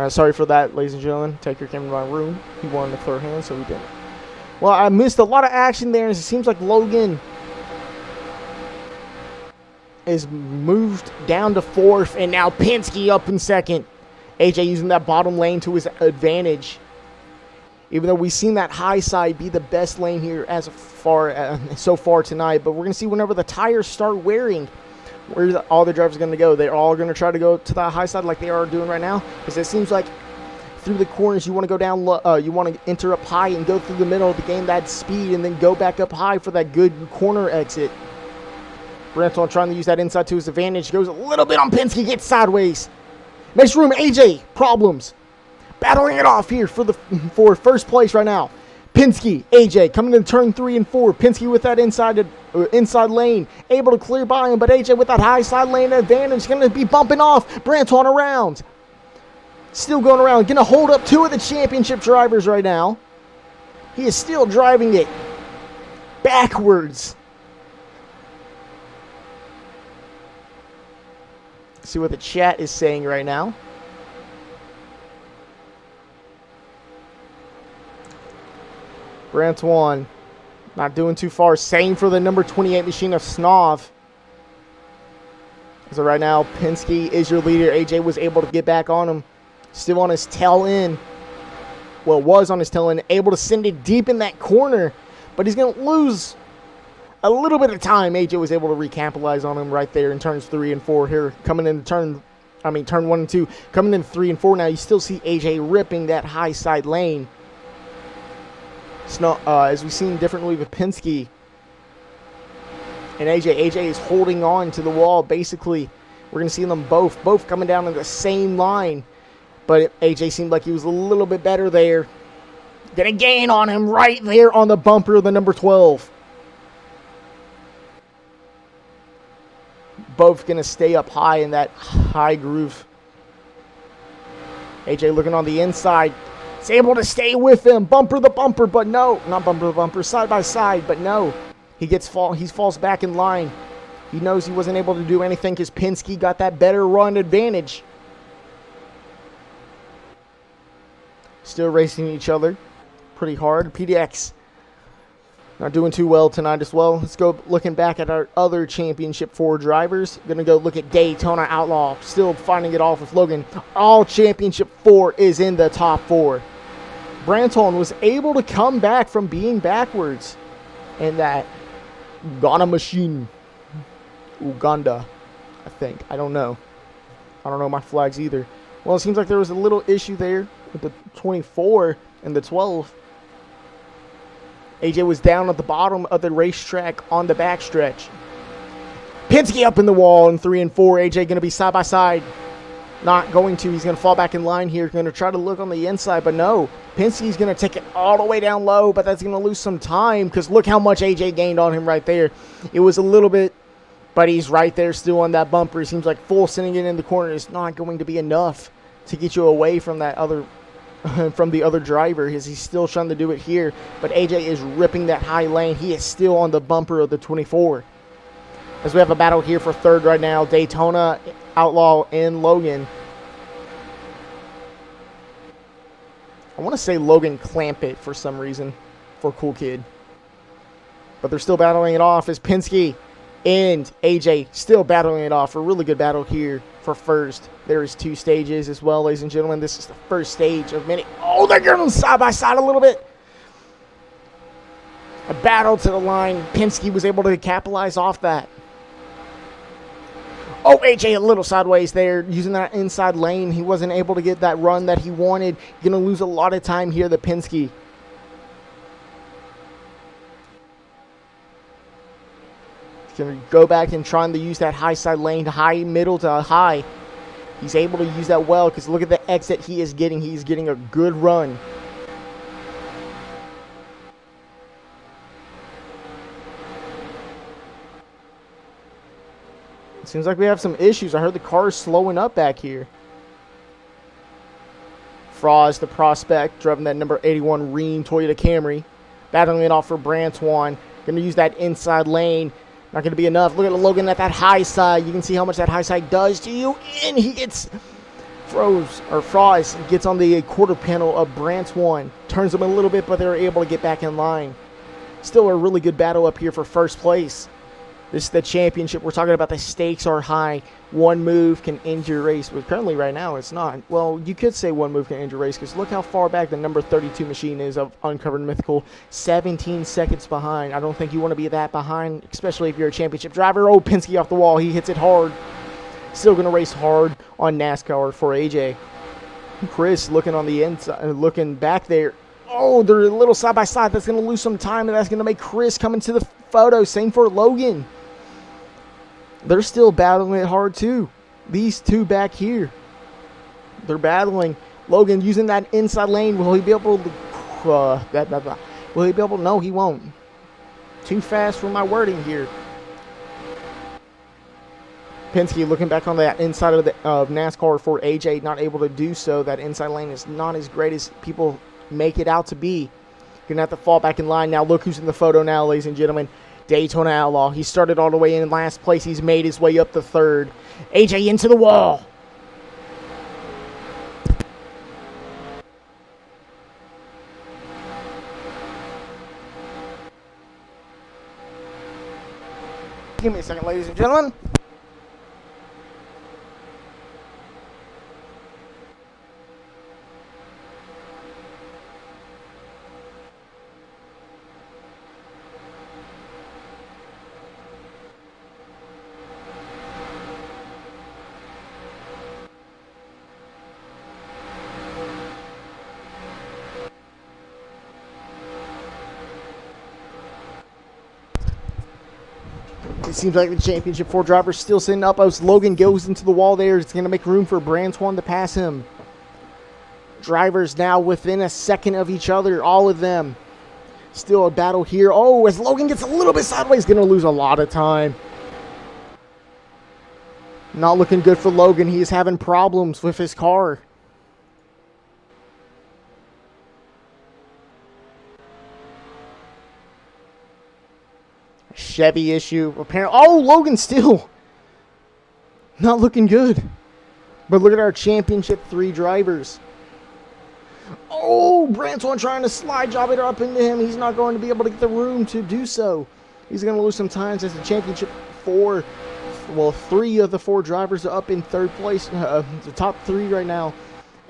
Sorry for that, ladies and gentlemen. Taker came to my room. He wanted to throw hands, so we didn't. Well, I missed a lot of action there, and it seems like Logan is moved down to 4th, and now Penske up in 2nd. AJ using that bottom lane to his advantage. Even though we've seen that high side be the best lane here so far tonight, but we're going to see whenever the tires start wearing, where all the drivers are going to go. They're all going to try to go to the high side like they are doing right now, because it seems like through the corners you want to go down low, you want to enter up high and go through the middle to gain that speed, and then go back up high for that good corner exit. Branton trying to use that inside to his advantage, goes a little bit on Penske, gets sideways, makes room. AJ problems, battling it off here for 1st place right now. Penske, AJ coming in turn 3 and 4. Penske with that inside lane, able to clear by him, but AJ with that high side lane advantage, going to be bumping off Branton around. Still going around, going to hold up 2 of the championship drivers right now. He is still driving it backwards. See what the chat is saying right now. Brantuan not doing too far. Same for the number 28 machine of Snov. So right now, Penske is your leader. AJ was able to get back on him. Still on his tail end. Well, was on his tail end. Able to send it deep in that corner. But he's going to lose a little bit of time. AJ was able to recapitalize on him right there in turns 3 and 4 here. Coming into turn 1 and 2. Coming in 3 and 4 now. You still see AJ ripping that high side lane. As we've seen differently with Penske, and AJ is holding on to the wall. Basically, we're going to see them both coming down in the same line. But AJ seemed like he was a little bit better there. Gonna gain on him right there on the bumper of the number 12. Both gonna stay up high in that high groove. AJ looking on the inside. He's able to stay with him. Bumper the bumper, but no. Not bumper the bumper. Side by side, but no. He falls back in line. He knows he wasn't able to do anything because Penske got that better run advantage. Still racing each other pretty hard. PDX not doing too well tonight as well. Let's go looking back at our other Championship 4 drivers. Going to go look at Daytona Outlaw. Still finding it off with Logan. All Championship 4 is in the top 4. Branton was able to come back from being backwards in that Ghana machine. Uganda, I think. I don't know. I don't know my flags either. Well, it seems like there was a little issue there with the 24 and the 12. AJ was down at the bottom of the racetrack on the backstretch. Penske up in the wall in 3 and 4. AJ going to be side by side. Not going to. He's going to fall back in line here. Going to try to look on the inside, but no. Penske's going to take it all the way down low, but that's going to lose some time because look how much AJ gained on him right there. It was a little bit, but he's right there still on that bumper. It seems like full sending it in the corner is not going to be enough to get you away from that other from the other driver, as he's still trying to do it here. But AJ is ripping that high lane. He is still on the bumper of the 24. As we have a battle here for third right now, Daytona Outlaw and Logan. I want to say Logan Clampett for some reason for Cool Kid. But they're still battling it off as Penske and AJ still battling it off. A really good battle here for first. There is 2 stages as well, ladies and gentlemen. This is the first stage of many. Oh, they're going side by side a little bit. A battle to the line. Penske was able to capitalize off that. Oh, AJ a little sideways there, using that inside lane. He wasn't able to get that run that he wanted. Going to lose a lot of time here, the Penske. Going to go back and trying to use that high side lane, high, middle to high. He's able to use that well because look at the exit he is getting. He's getting a good run. It seems like we have some issues. I heard the car is slowing up back here. Froz, the prospect, driving that number 81 Rheem Toyota Camry. Battling it off for Brantuan. Going to use that inside lane. Not going to be enough. Look at Logan at that high side. You can see how much that high side does to you. And he gets Froz gets on the quarter panel of Brantuan. Turns him a little bit, but they're able to get back in line. Still a really good battle up here for first place. This is the championship. We're talking about the stakes are high. One move can end your race. But currently right now it's not. Well, you could say one move can end your race because look how far back the number 32 machine is of Uncovered Mythical. 17 seconds behind. I don't think you want to be that behind, especially if you're a championship driver. Oh, Penske off the wall. He hits it hard. Still going to race hard on NASCAR for AJ. Chris looking on the inside, looking back there. Oh, they're a little side by side. That's going to lose some time, and that's going to make Chris come into the photo. Same for Logan. They're still battling it hard too. These two back here, they're battling. Logan using that inside lane. Will he be able to? Will he be able to? No, he won't. Too fast for my wording here. Penske looking back on that inside of NASCAR for AJ, not able to do so. That inside lane is not as great as people make it out to be. Gonna have to fall back in line now. Look who's in the photo now, ladies and gentlemen. Daytona Outlaw. He started all the way in last place. He's made his way up to third. AJ into the wall. Give me a second, ladies and gentlemen. It seems like the championship 4 driver is still sitting up as Logan goes into the wall there. It's going to make room for Brantoine to pass him. Drivers now within a second of each other, all of them. Still a battle here. Oh, as Logan gets a little bit sideways, going to lose a lot of time. Not looking good for Logan. He is having problems with his car. Chevy issue. Apparently, oh, Logan still not looking good. But look at our championship 3 drivers. Oh, Brantoine trying to slide job it up into him. He's not going to be able to get the room to do so. He's going to lose some times as the championship 4. Well, 3 of the 4 drivers are up in 3rd place. The top 3 right now.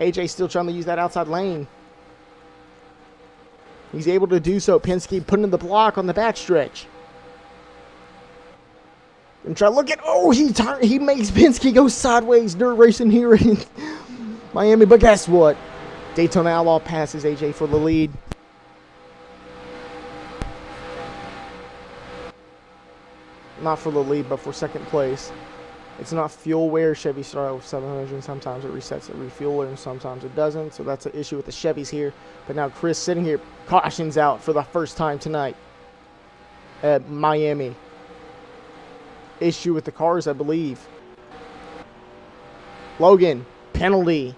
AJ still trying to use that outside lane. He's able to do so. Penske putting in the block on the backstretch. And try to look at, oh, he makes Penske go sideways. Dirt racing here in Miami. But guess what? Daytona Outlaw passes AJ for the lead. Not for the lead, but for 2nd place. It's not fuel wear. Chevy start out with 700, and sometimes it resets at refueler, and sometimes it doesn't. So that's an issue with the Chevys here. But now Chris sitting here, cautions out for the first time tonight at Miami. Issue with the cars, I believe. Logan, penalty.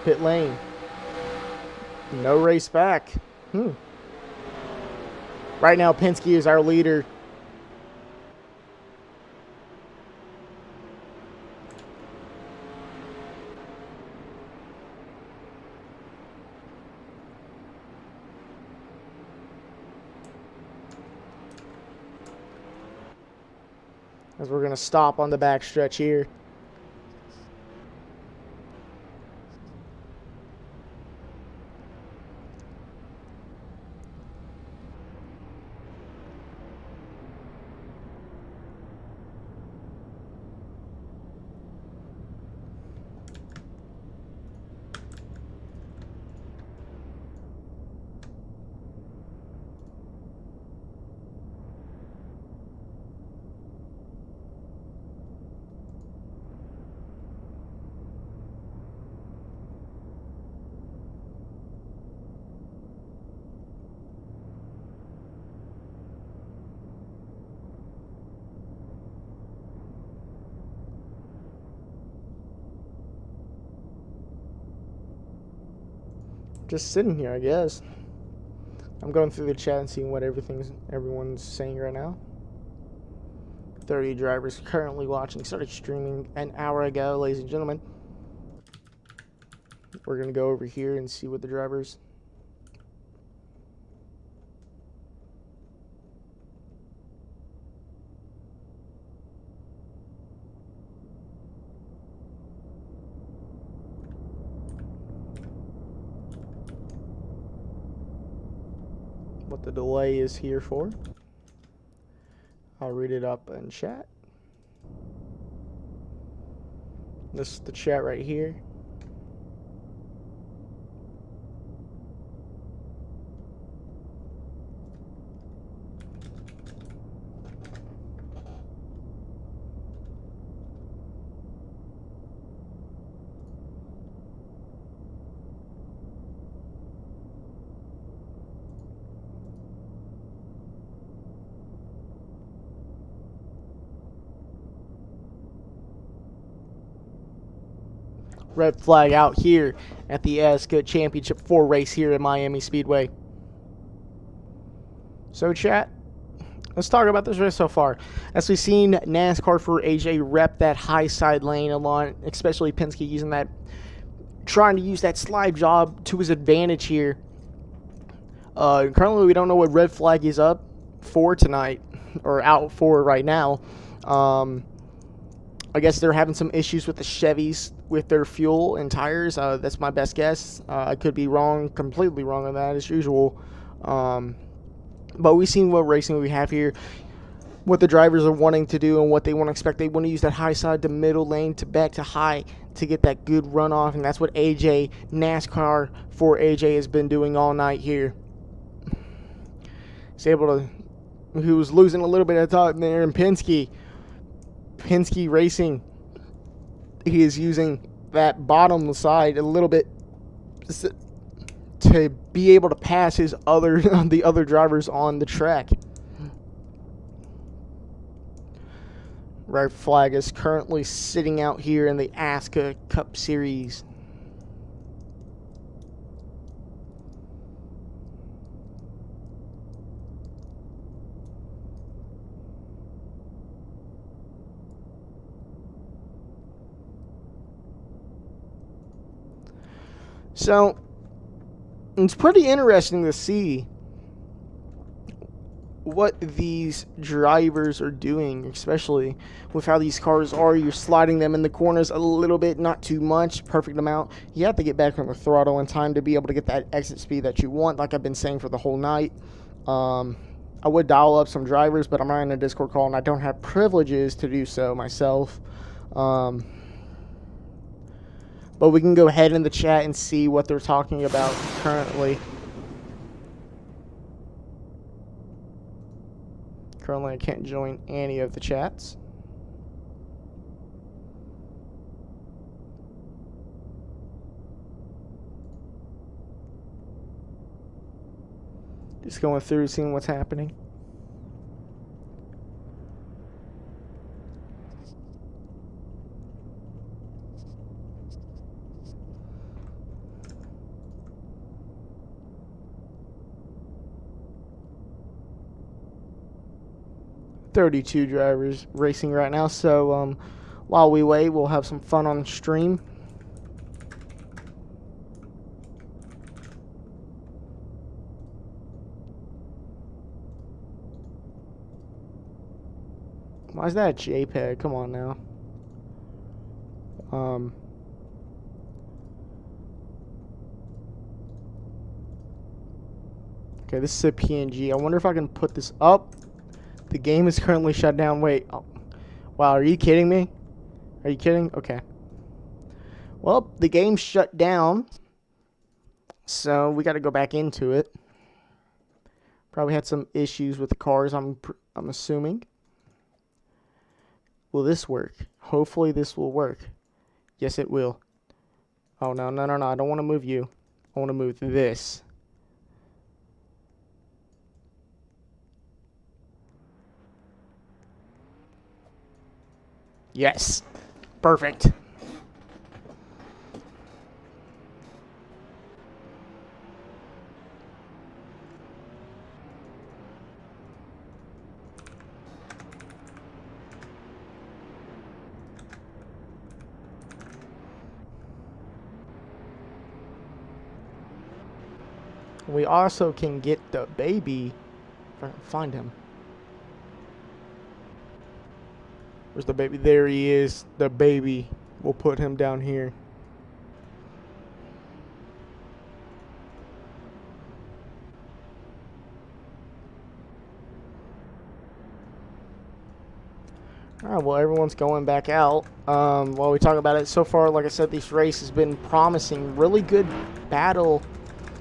Pit lane. No race back. Right now, Penske is our leader. As we're going to stop on the backstretch here. Just sitting here, I guess. I'm going through the chat and seeing what everyone's saying right now. 30 drivers currently watching. Started streaming an hour ago, ladies and gentlemen. We're going to go over here and see what the drivers... what the delay is here for. I'll read it up in chat. This is the chat right here. Red flag out here at the ASCA Championship 4 race here at Miami Speedway. So chat, let's talk about this race so far. As we've seen NASCAR for AJ rep that high side lane a lot, especially Penske using that, trying to use that slide job to his advantage here. Currently we don't know what red flag is up for tonight, or out for right now. I guess they're having some issues with the Chevys with their fuel and tires. That's my best guess. I could be wrong, completely wrong on that as usual. But we've seen what racing we have here, what the drivers are wanting to do and what they want to expect. They want to use that high side to middle lane to back to high to get that good runoff, and that's what AJ, NASCAR for AJ, has been doing all night here. He's able to who was losing a little bit of time there, and Penske Racing, he is using that bottom side a little bit to be able to pass the other drivers on the track. Red flag is currently sitting out here in the ASCA Cup Series. So, it's pretty interesting to see what these drivers are doing, especially with how these cars are. You're sliding them in the corners a little bit, not too much, perfect amount. You have to get back on the throttle in time to be able to get that exit speed that you want, like I've been saying for the whole night. I would dial up some drivers, but I'm not in a Discord call, and I don't have privileges to do so myself. But we can go ahead in the chat and see what they're talking about currently. Currently, I can't join any of the chats. Just going through, seeing what's happening. "32 drivers racing right now, so while we wait, we'll have some fun on stream." Why is that a JPEG? Come on now. Okay, this is a PNG. I wonder if I can put this up. The game is currently shut down. Wait. Oh. Wow, are you kidding me? Are you kidding? Okay. Well, the game's shut down, so we got to go back into it. Probably had some issues with the cars, I'm assuming. Will this work? Hopefully this will work. Yes, it will. Oh, no. I don't want to move you. I want to move this. Yes. Perfect. We also can get the baby. If I can find him. Where's the baby? There he is. The baby. We'll put him down here. Alright, well, everyone's going back out. While we talk about it, so far, like I said, this race has been promising. Really good battle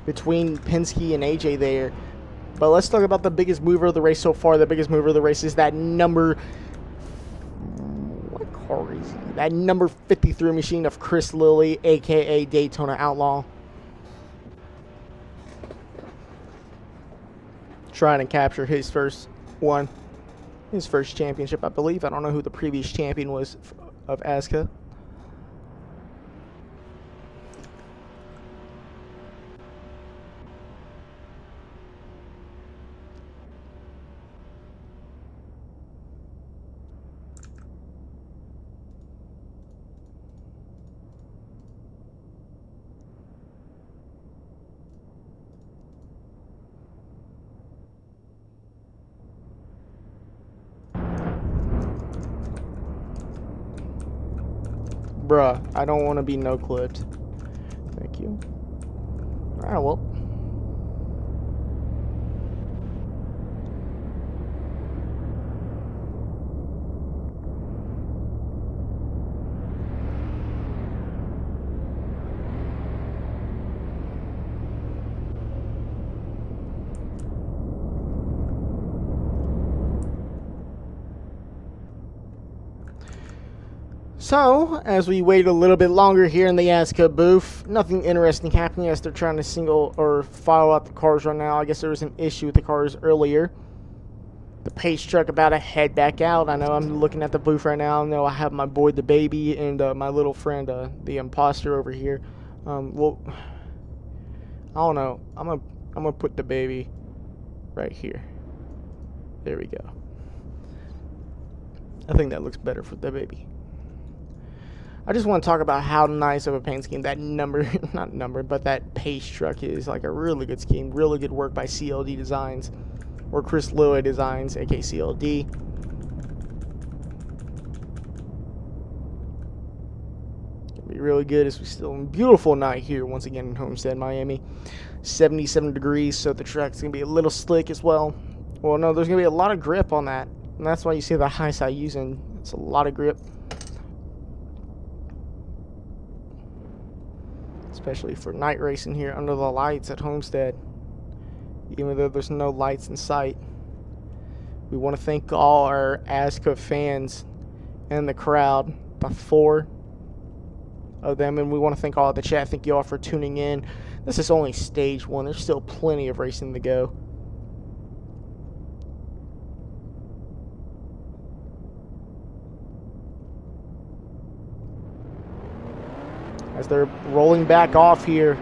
between Penske and AJ there. But let's talk about the biggest mover of the race so far. The biggest mover of the race is that number... What car is he? That number 53 machine of Chris Lilly, a.k.a. Daytona Outlaw. Trying to capture his first one. His first championship, I believe. I don't know who the previous champion was of ASCA. Bruh, I don't want to be no-clipped. Thank you. Alright, well. So, as we wait a little bit longer here in the ASCA booth, nothing interesting happening as they're trying to single or file out the cars right now. I guess there was an issue with the cars earlier. The pace truck about to head back out. I know I'm looking at the booth right now. I know I have my boy, the baby, and my little friend, the imposter over here. Well, I don't know. I'm gonna put the baby right here. There we go. I think that looks better for the baby. I just want to talk about how nice of a paint scheme that but that pace truck is. Like a really good scheme, really good work by CLD Designs, or Chris Lilley Designs, aka CLD. Gonna be really good as we still in a beautiful night here once again in Homestead, Miami. 77 degrees, so the track's gonna be a little slick as well. Well, no, there's gonna be a lot of grip on that, and that's why you see the high side using. It's a lot of grip. Especially for night racing here under the lights at Homestead. Even though there's no lights in sight. We want to thank all our ASCA fans and the crowd, the 4 of them, and we want to thank all of the chat. Thank you all for tuning in. This is only stage 1. There's still plenty of racing to go. As they're rolling back off here.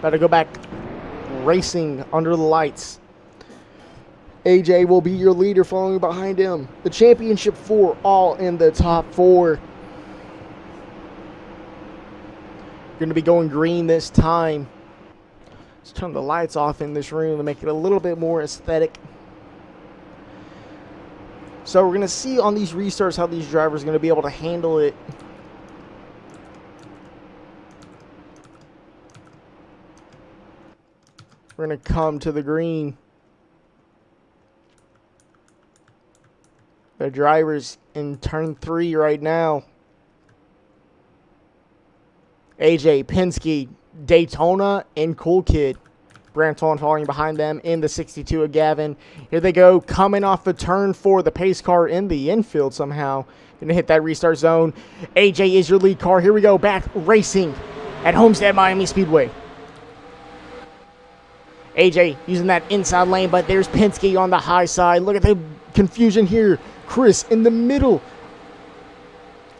About to go back racing under the lights. AJ will be your leader, following behind him. The championship 4 all in the top 4. Going to be going green this time. Let's turn the lights off in this room to make it a little bit more aesthetic. So we're going to see on these restarts how these drivers are going to be able to handle it. We're going to come to the green. The drivers in turn 3 right now. AJ, Penske, Daytona, and Cool Kid. Branton falling behind them in the 62 of Gavin. Here they go, coming off the turn 4, the pace car in the infield somehow. Gonna hit that restart zone. AJ is your lead car. Here we go, back racing at Homestead Miami Speedway. AJ using that inside lane, but there's Penske on the high side. Look at the confusion here. Chris in the middle.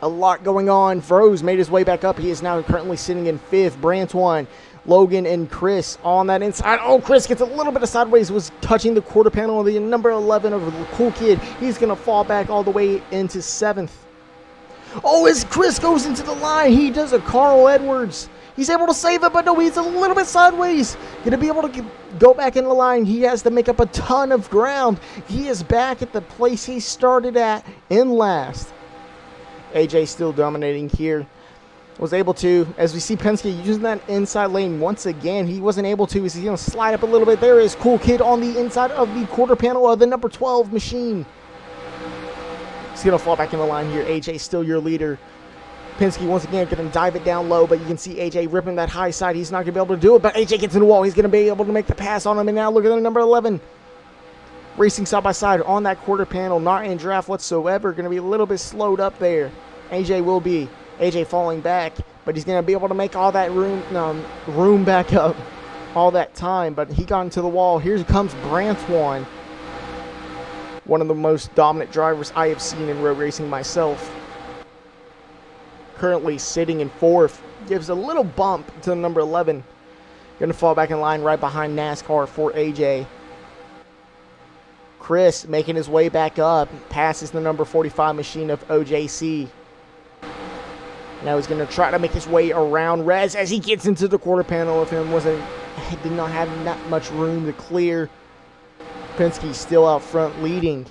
A lot going on. Froze made his way back up. He is now currently sitting in 5th. Branton, Logan, and Chris on that inside. Oh, Chris gets a little bit of sideways, was touching the quarter panel of the number 11 of the Cool Kid. He's going to fall back all the way into 7th. Oh, as Chris goes into the line, he does a Carl Edwards. He's able to save it, but no, he's a little bit sideways. Going to be able to go back in the line. He has to make up a ton of ground. He is back at the place he started at in last. AJ still dominating here. Was able to, as we see Penske using that inside lane once again. He wasn't able to. He's going to slide up a little bit. There is Cool Kid on the inside of the quarter panel of the number 12 machine. He's going to fall back in the line here. AJ still your leader. Penske once again going to dive it down low, but you can see AJ ripping that high side. He's not going to be able to do it, but AJ gets in the wall. He's going to be able to make the pass on him, and now look at the number 11. Racing side by side on that quarter panel. Not in draft whatsoever. Going to be a little bit slowed up there. AJ will be. AJ falling back, but he's going to be able to make all that room back up all that time, but he got into the wall. Here comes Branton, one of the most dominant drivers I have seen in road racing myself. Currently sitting in 4th, gives a little bump to the number 11. Going to fall back in line right behind NASCAR for AJ. Chris making his way back up, passes the number 45 machine of OJC. Now he's going to try to make his way around Rez as he gets into the quarter panel of him. Did not have that much room to clear. Penske still out front leading.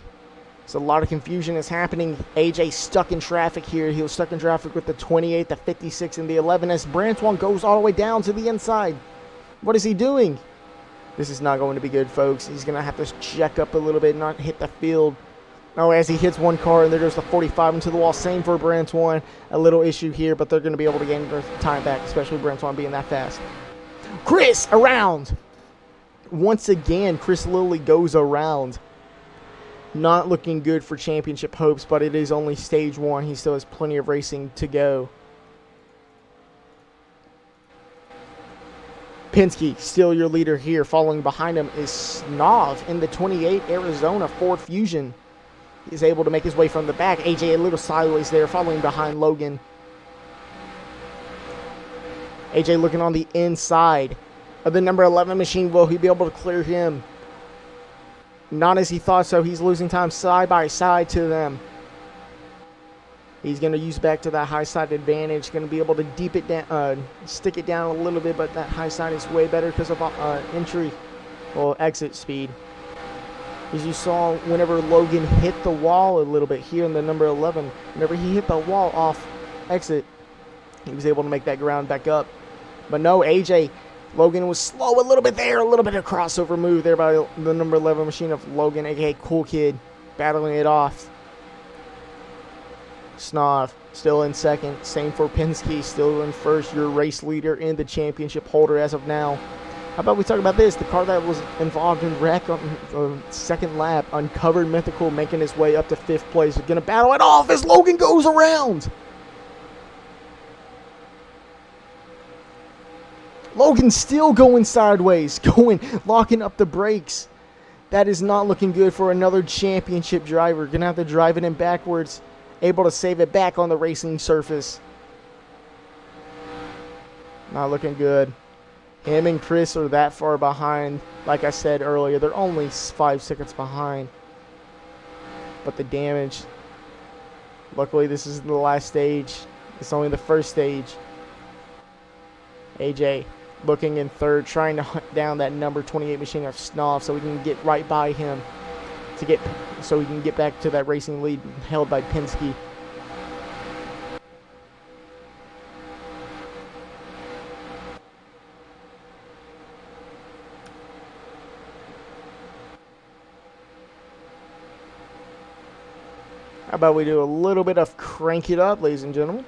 So a lot of confusion is happening. AJ stuck in traffic here. He was stuck in traffic with the 28, the 56, and the 11 as Branton goes all the way down to the inside. What is he doing? This is not going to be good, folks. He's going to have to check up a little bit, not hit the field. Oh, as he hits one car, and there goes the 45 into the wall. Same for Branton. A little issue here, but they're going to be able to gain their time back, especially Branton being that fast. Chris around. Once again, Chris Lilley goes around. Not looking good for championship hopes, but it is only stage 1. He still has plenty of racing to go. Penske, still your leader here. Following behind him is Snov in the 28 Arizona Ford Fusion. He's able to make his way from the back. AJ a little sideways there, following behind Logan. AJ looking on the inside of the number 11 machine. Will he be able to clear him? Not as he thought so. He's losing time side by side to them. He's going to use back to that high side advantage. Going to be able to deep it down, stick it down a little bit, but that high side is way better because of exit speed. As you saw, whenever Logan hit the wall a little bit here in the number 11, whenever he hit the wall off exit, he was able to make that ground back up. But no, AJ, Logan was slow a little bit there, a little bit of crossover move there by the number 11 machine of Logan, aka Cool Kid, battling it off. Snov still in second. Same for Penske, still in first. Your race leader and the championship holder as of now. How about we talk about this? The car that was involved in wreck on the second lap, Uncovered Mythical, making his way up to 5th place. We're going to battle it off as Logan goes around. Logan still going sideways, locking up the brakes. That is not looking good for another championship driver. Going to have to drive it in backwards. Able to save it back on the racing surface. Not looking good. Him and Chris are that far behind. Like I said earlier, they're only 5 seconds behind. But the damage. Luckily, this is the last stage. It's only the first stage. AJ looking in third, trying to hunt down that number 28 machine of Snov so we can get right by him. So we can get back to that racing lead held by Penske. How about we do a little bit of crank it up, ladies and gentlemen?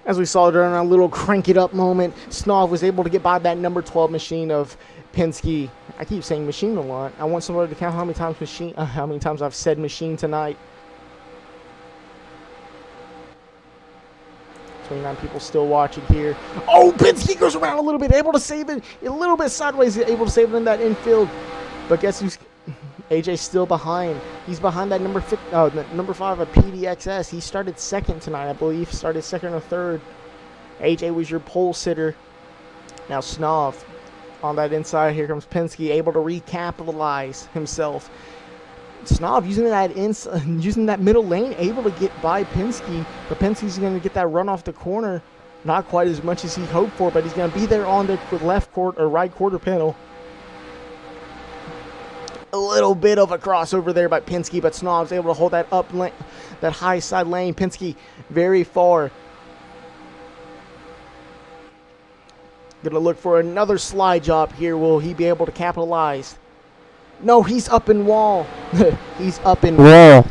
As we saw during our little crank it up moment, Snov was able to get by that number 12 machine of Penske. I keep saying machine a lot. I want somebody to count how many times I've said machine tonight. 29 people still watching here. Oh, Penske goes around a little bit, able to save it a little bit sideways, able to save it in that infield. But guess who's AJ's still behind. He's behind that number 5 of PDXS. He started second tonight, I believe. Started second or third. AJ was your pole sitter. Now Snov on that inside. Here comes Penske, able to recapitalize himself. Snov using that middle lane, able to get by Penske, but Penske's going to get that run off the corner. Not quite as much as he hoped for, but he's going to be there on the right quarter panel. A little bit of a crossover there by Penske, but Snov's able to hold that that high side lane. Penske very far. Gonna look for another slide job here. Will he be able to capitalize? No, he's up in wall. He's up in wall.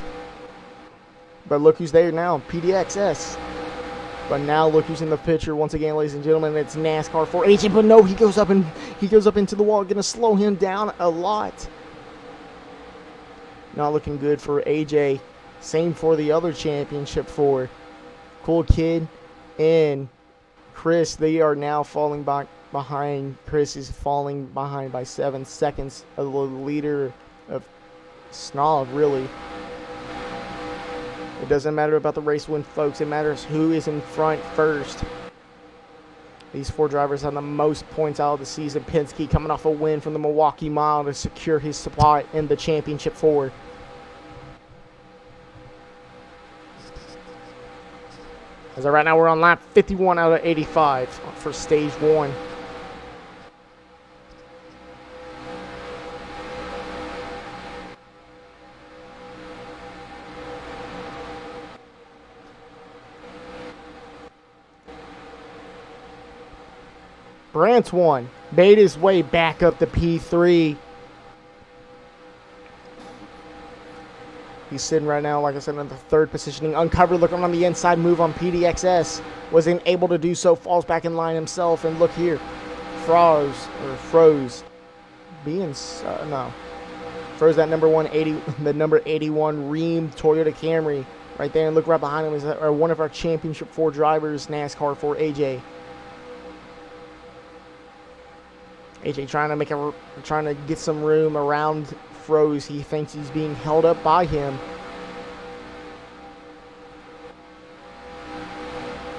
But look who's there now, PDXS. But now look who's in the picture once again, ladies and gentlemen. It's NASCAR 4 agent. But no, he goes up into the wall. Gonna slow him down a lot. Not looking good for AJ. Same for the other championship for Cool Kid and Chris. They are now falling behind. Chris is falling behind by 7 seconds of the leader of Snov, really. It doesn't matter about the race win, folks. It matters who is in front first. These 4 drivers have the most points out of the season. Penske coming off a win from the Milwaukee Mile to secure his spot in the championship 4. As of right now, we're on lap 51 out of 85 for stage 1. Brantwan made his way back up to P3. He's sitting right now, like I said, in the 3rd positioning. Uncovered, looking on the inside, move on PDXS. Wasn't able to do so, falls back in line himself. And look here, froze that number 180, the number 81 Ream Toyota Camry right there. And look right behind him is one of our Championship 4 drivers, NASCAR 4 AJ. AJ trying to get some room around Froze. He thinks he's being held up by him.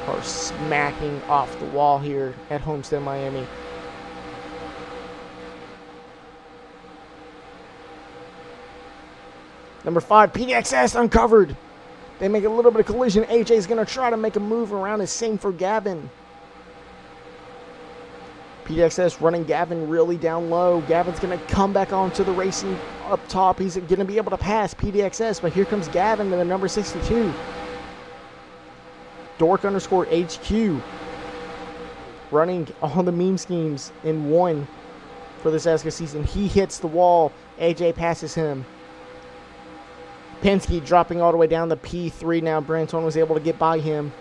Or smacking off the wall here at Homestead, Miami. Number 5, PDXS uncovered. They make a little bit of collision. AJ's going to try to make a move around. The same for Gavin. PDXS running Gavin really down low. Gavin's going to come back onto the racing up top. He's going to be able to pass PDXS, but here comes Gavin to the number 62. Dork_HQ running on the meme schemes in 1 for this ASCA season. He hits the wall. AJ passes him. Penske dropping all the way down to P3 now. Branton was able to get by him.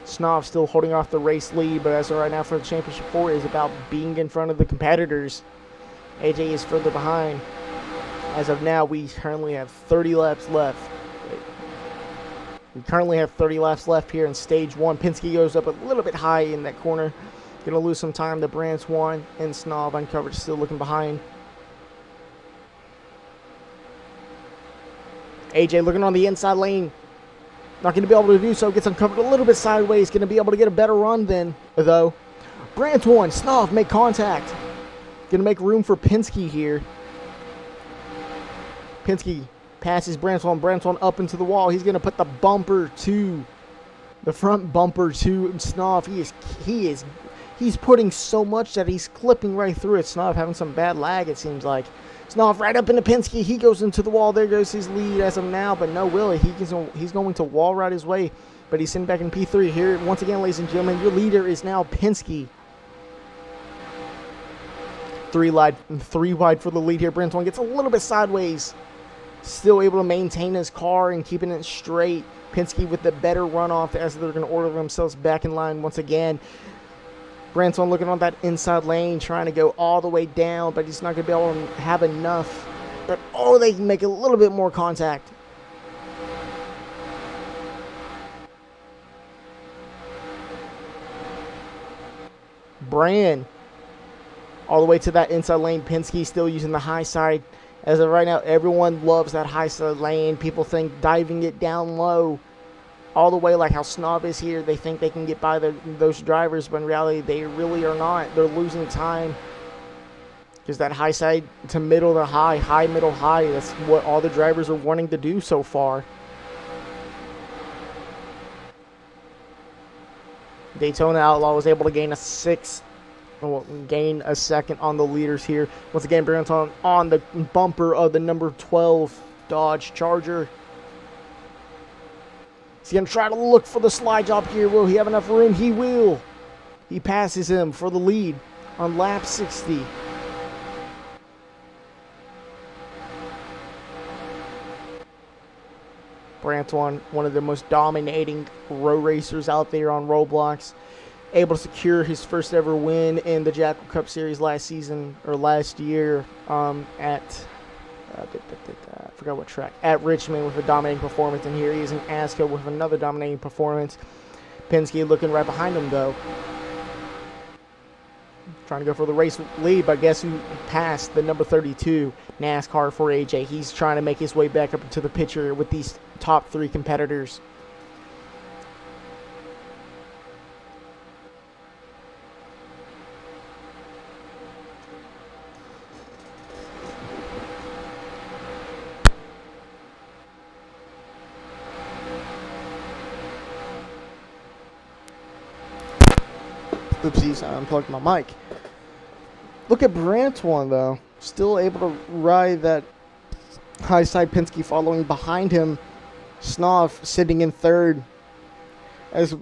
Snov still holding off the race lead, but as of right now for the Championship 4 is about being in front of the competitors. AJ is further behind. As of now, we currently have 30 laps left. We currently have 30 laps left here in stage 1. Penske goes up a little bit high in that corner. Going to lose some time. The Branton and Snov uncovered, still looking behind. AJ looking on the inside lane. Not going to be able to do so. Gets uncovered a little bit sideways. Going to be able to get a better run then, though. Branton, Snov make contact. Going to make room for Penske here. Penske passes Branton. Branton up into the wall. He's going to put the front bumper to Snov. He's putting so much that he's clipping right through it. Snov having some bad lag, it seems like. Snov right up into Penske. He goes into the wall. There goes his lead as of now. But no, Willie, he's going to wall right his way. But he's sitting back in P3 here. Once again, ladies and gentlemen, your leader is now Penske. 3 wide for the lead here. Branton gets a little bit sideways. Still able to maintain his car and keeping it straight. Penske with the better runoff as they're going to order themselves back in line once again. Branton looking on that inside lane, trying to go all the way down, but he's not going to be able to have enough. But, they can make a little bit more contact. Bran, all the way to that inside lane. Penske still using the high side. As of right now, everyone loves that high side lane. People think diving it down low all the way like how Snov is here, they think they can get by those drivers, but in reality, they really are not. They're losing time because that high side to middle to high, middle, high, that's what all the drivers are wanting to do so far. Daytona Outlaw was able to gain gain a second on the leaders here. Once again, Branton on the bumper of the number 12 Dodge Charger. He's going to try to look for the slide job here. Will he have enough room? He will. He passes him for the lead on lap 60. Branton, one of the most dominating road racers out there on roadblocks, able to secure his first ever win in the Jackal Cup Series last year at I forgot what track, at Richmond with a dominating performance, and here he is in ASCA with another dominating performance. Penske looking right behind him though, trying to go for the race lead, but guess who passed? The number 32 NASCAR 4 AJ. He's trying to make his way back up into the picture with these top 3 competitors. Oopsies, I unplugged my mic. Look at Brantoine, though. Still able to ride that high side. Penske following behind him. Snov sitting in third. As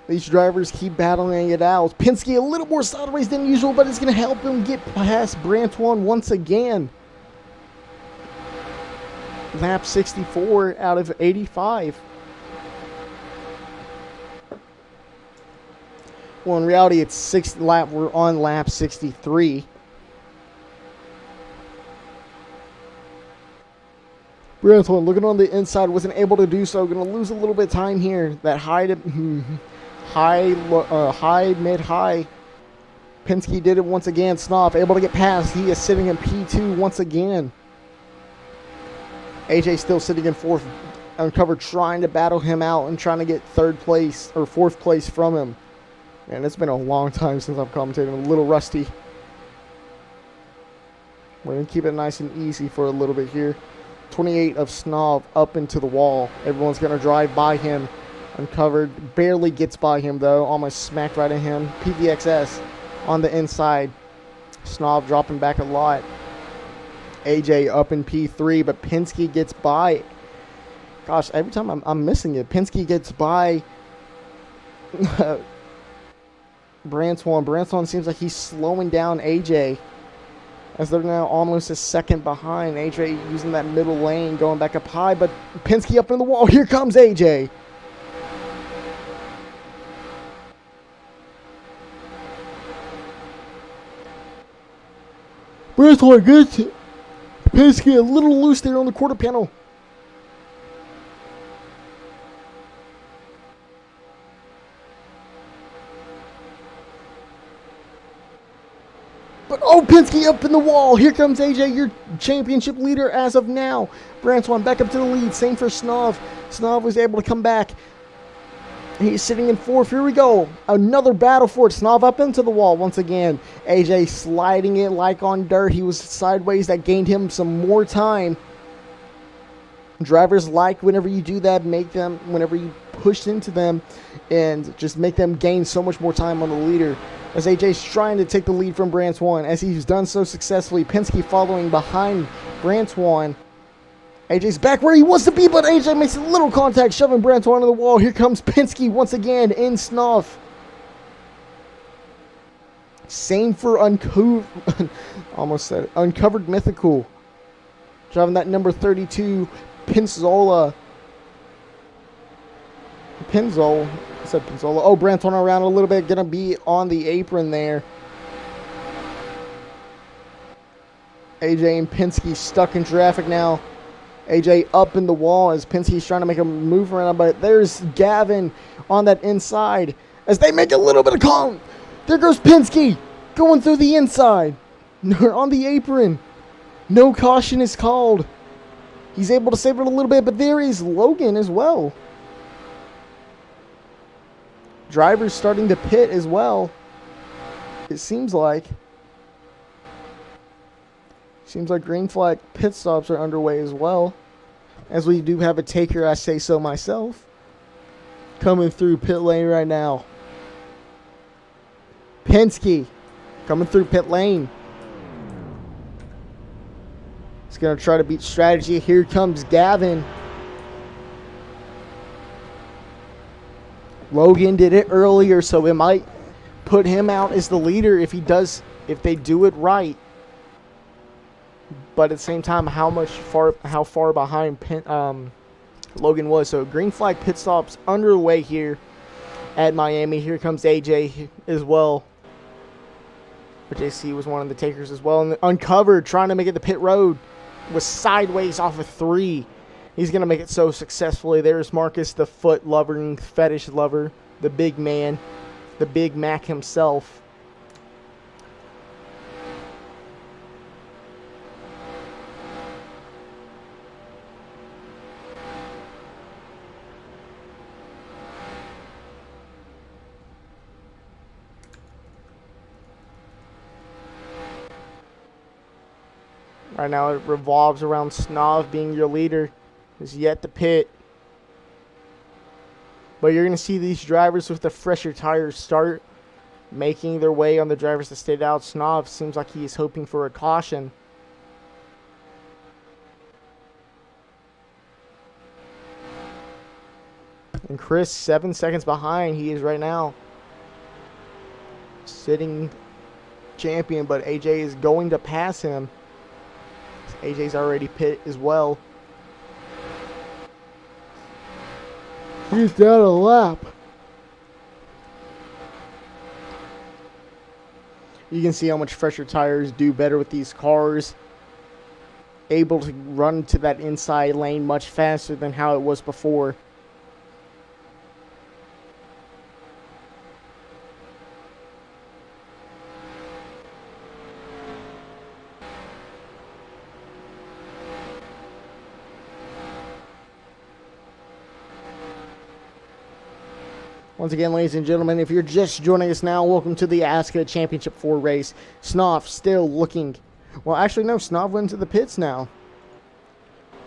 these drivers keep battling it out. Penske a little more sideways than usual, but it's going to help him get past Brantoine once again. Lap 64 out of 85. Well, in reality, it's we're on lap 63. Brantoine looking on the inside, wasn't able to do so. Going to lose a little bit of time here. That high mid-high. Penske did it once again. Snov able to get past. He is sitting in P2 once again. AJ still sitting in fourth. Uncovered trying to battle him out and trying to get third place or fourth place from him. Man, it's been a long time since I've commentated. I'm a little rusty. We're going to keep it nice and easy for a little bit here. 28 of Snov up into the wall. Everyone's going to drive by him. Uncovered. Barely gets by him, though. Almost smacked right at him. PVXS on the inside. Snov dropping back a lot. AJ up in P3, but Penske gets by. Gosh, every time I'm missing it. Penske gets by Brantoine. Brantoine seems like he's slowing down AJ, as they're now almost a second behind. AJ using that middle lane, going back up high, but Penske up in the wall. Here comes AJ. Brantoine gets it. Penske a little loose there on the quarter panel. But oh, Penske up in the wall. Here comes AJ, your championship leader as of now. Brantoine back up to the lead. Same for Snov. Snov was able to come back. He's sitting in fourth. Here we go. Another battle for it. Snov up into the wall once again. AJ sliding it like on dirt. He was sideways. That gained him some more time. Drivers like whenever you do that, whenever you push into them and just make them gain so much more time on the leader. As AJ's trying to take the lead from Brantoine, as he's done so successfully. Penske following behind Brantoine. AJ's back where he wants to be, but AJ makes a little contact, shoving Brantoine on the wall. Here comes Penske once again in Snov. Same for Uncovered Mythical. Driving that number 32, Pinzola. I said Pinzola. Oh, Brantoine around a little bit. Going to be on the apron there. AJ and Penske stuck in traffic now. AJ up in the wall as Penske's trying to make a move around, but there's Gavin on that inside as they make a little bit of cone. There goes Penske going through the inside. On the apron. No caution is called. He's able to save it a little bit, but there is Logan as well. Drivers starting to pit as well. It seems like. Seems like green flag pit stops are underway as well. As we do have a taker, I say so myself. Coming through pit lane right now. Penske coming through pit lane. He's going to try to beat strategy. Here comes Gavin. Logan did it earlier, so it might put him out as the leader if they do it right. But at the same time, how far behind Logan was. So green flag pit stops underway here at Miami. Here comes AJ as well. But JC was one of the takers as well. And Uncovered, trying to make it the pit road, was sideways off of 3. He's going to make it so successfully. There's Marcus, the foot lover and fetish lover, the big man, the Big Mac himself. Right now it revolves around Snov being your leader. Is yet to pit. But you're going to see these drivers with the fresher tires start making their way on the drivers that stayed out. Snov seems like he is hoping for a caution. And Chris, 7 seconds behind. He is right now sitting champion, but AJ is going to pass him. AJ's already pit as well. He's down a lap. You can see how much fresher tires do better with these cars. Able to run to that inside lane much faster than how it was before. Once again, ladies and gentlemen, if you're just joining us now, welcome to the ASCA Championship 4 race. Snov still looking... Well, actually, no. Snov went to the pits now.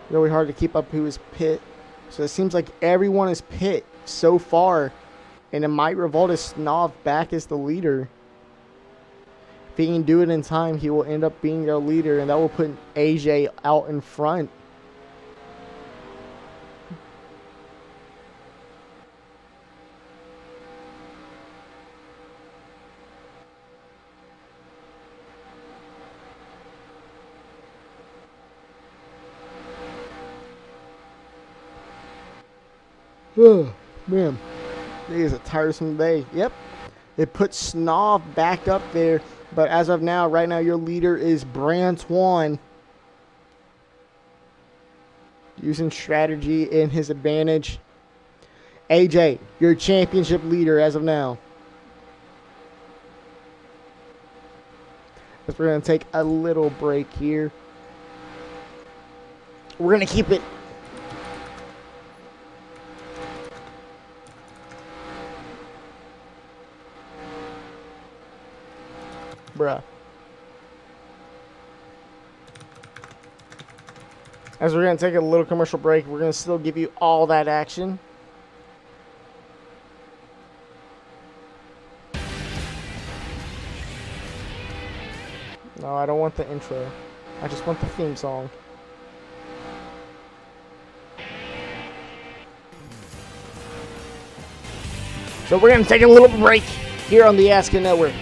Really hard to keep up who is pit. So it seems like everyone is pit so far. And it might revolt as Snov back as the leader. If he can do it in time, he will end up being their leader. And that will put AJ out in front. Oh, man. It is a tiresome day. Yep. It puts Snov back up there. But as of now, right now, your leader is Brantuan. Using strategy in his advantage. AJ, your championship leader as of now. We're going to take a little break here. We're going to keep it. Bruh. As we're going to take a little commercial break, we're going to still give you all that action. No, I don't want the intro. I just want the theme song. So we're going to take a little break here on the ASCA Network.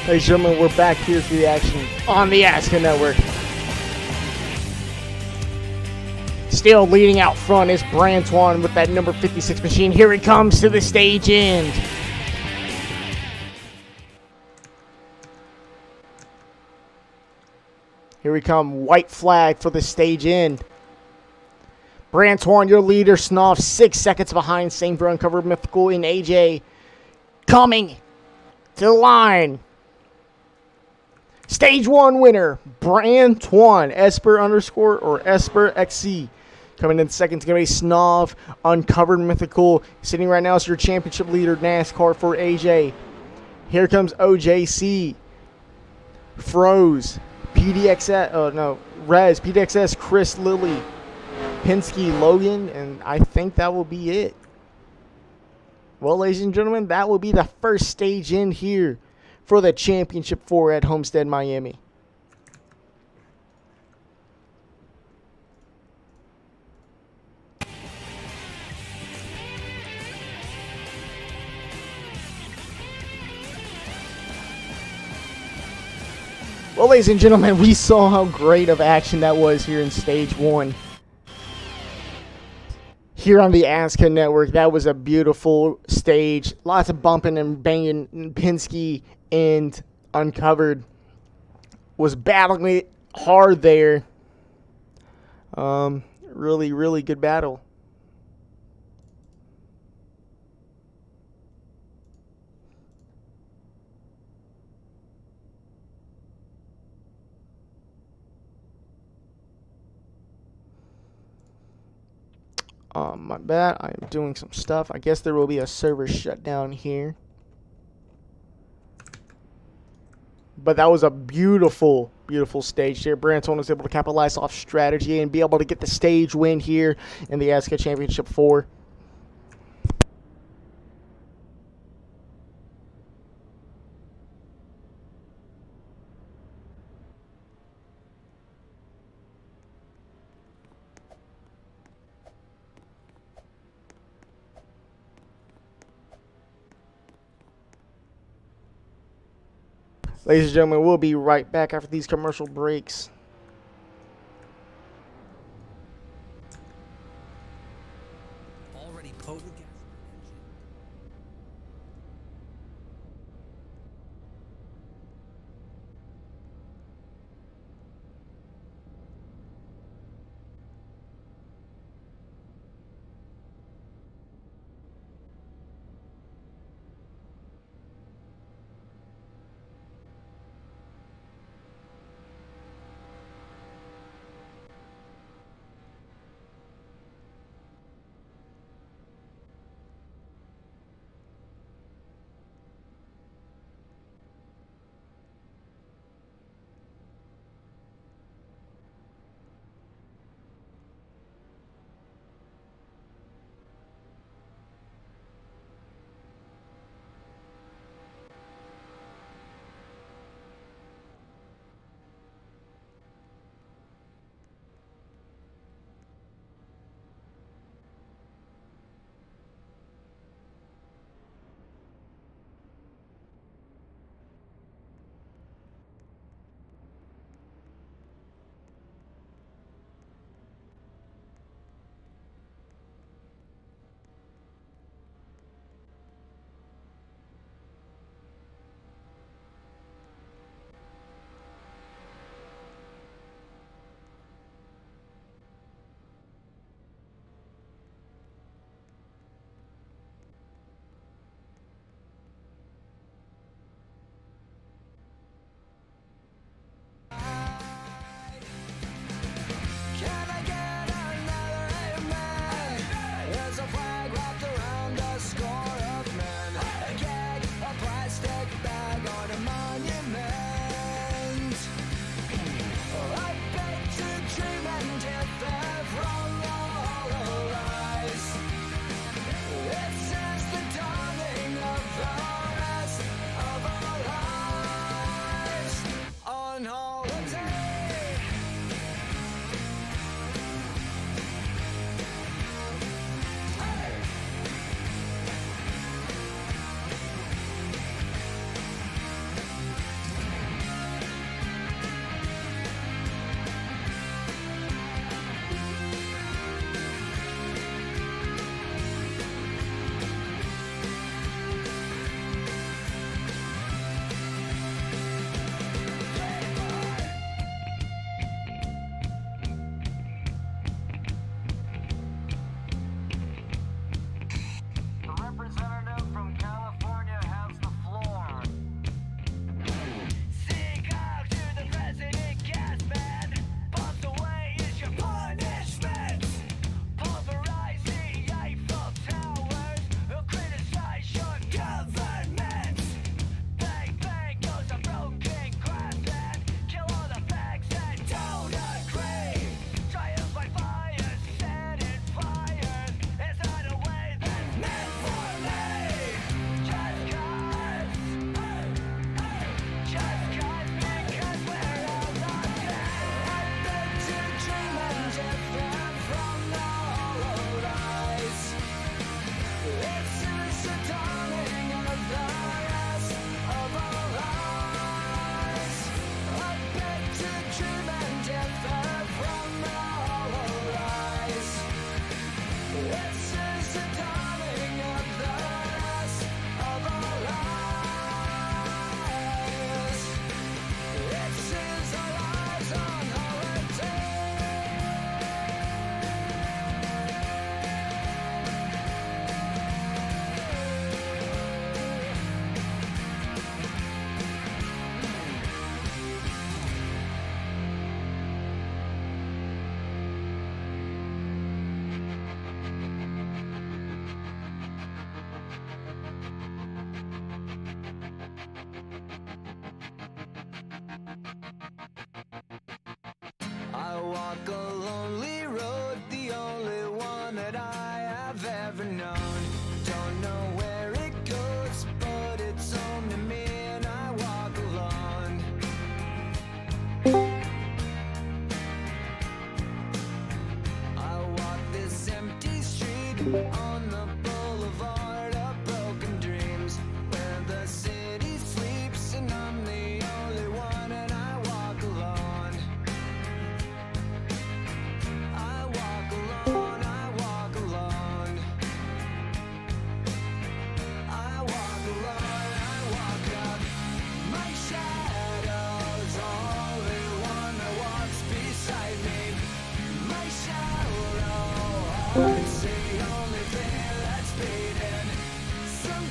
Ladies and gentlemen, we're back here for the action on the ASCA Network. Still leading out front is Brantuan with that number 56 machine. Here he comes to the stage end. Here we come, white flag for the stage end. Brantuan, your leader, Snoff, 6 seconds behind. Same for Uncovered Mythical in AJ. Coming to the line. Stage 1 winner, Brantuan, Esper underscore or Esper XC. Coming in second is going to be Snov, Uncovered Mythical. Sitting right now is your championship leader, NASCAR for AJ. Here comes OJC. Froze. Rez, PDXS, Chris Lilly, Penske, Logan, and I think that will be it. Well, ladies and gentlemen, that will be the first stage in here for the Championship 4 at Homestead, Miami. Well, ladies and gentlemen, we saw how great of action that was here in Stage 1. Here on the ASCA Network, that was a beautiful stage. Lots of bumping and banging. Penske and Uncovered was battling it hard there. Really, really good battle. My bad, I am doing some stuff. I guess there will be a server shutdown here. But that was a beautiful, beautiful stage here. Branton was able to capitalize off strategy and be able to get the stage win here in the ASCA Championship 4. Ladies and gentlemen, we'll be right back after these commercial breaks. Already potent gas.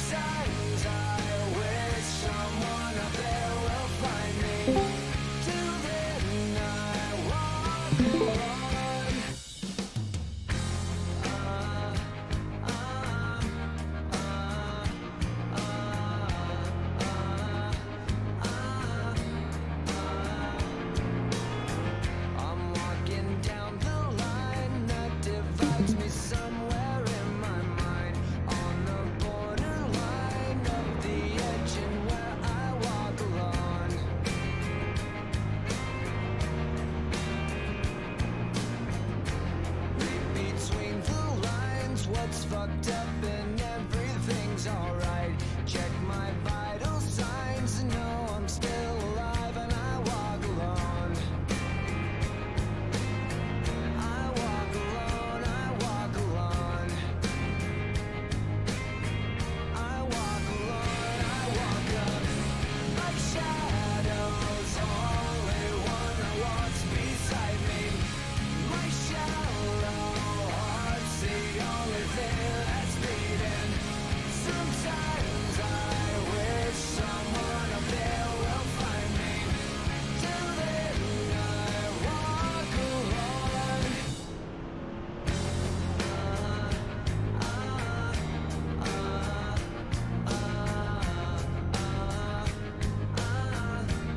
Sometimes I wish someone up there will find me. Till then I walk alone. I'm walking down the line that divides me somewhere in my mind, on the borderline of the edge and where I walk alone. Read between the lines, what's fucked up and everything's alright. Check my vital signs and know I'm still alive and I walk alone. I walk alone, I walk alone. I walk alone, I walk up. My shadow's only one that walks beside me. My shallow heart's the only thing that's beating. Sometimes I wish someone up there will find me. Till then I walk alone.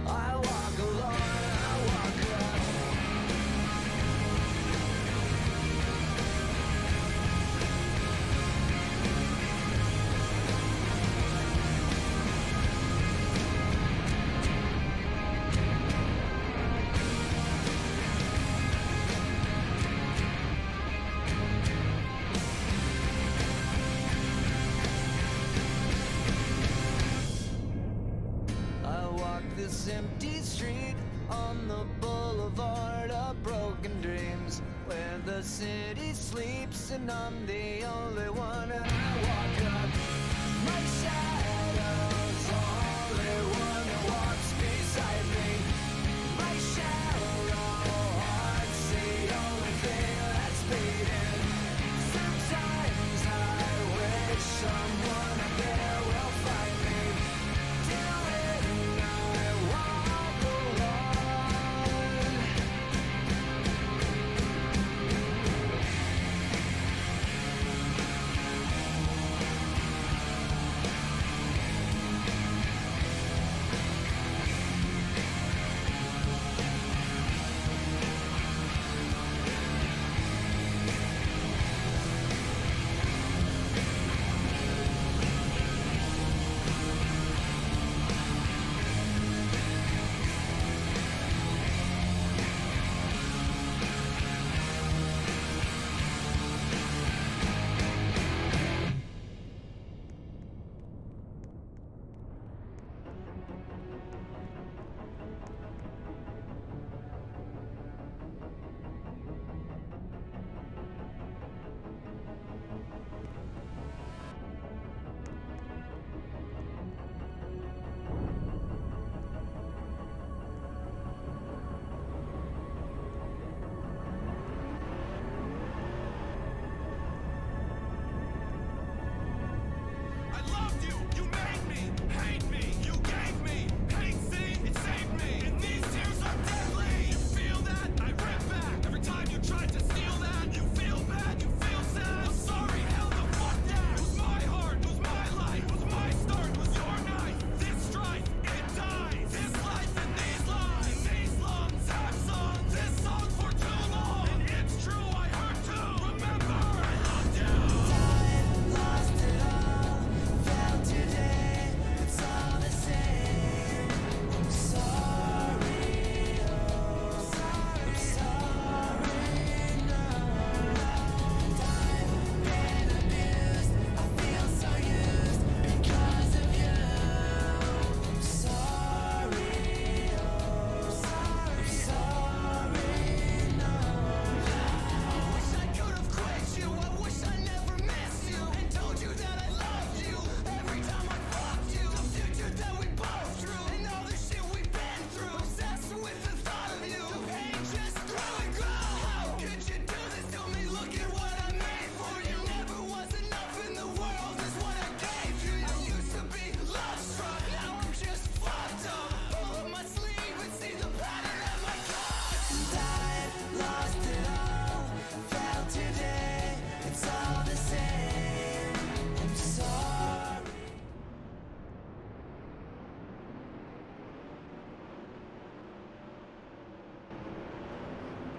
I walk alone, I walk up. I walk this empty street on the boulevard of broken dreams, where the city sleeps and I'm the only one, and I walk up. My shadow's only one that walks beside me. My shallow heart's the only thing that's beating. Sometimes I wish someone up there will find me. Till then I walk alone.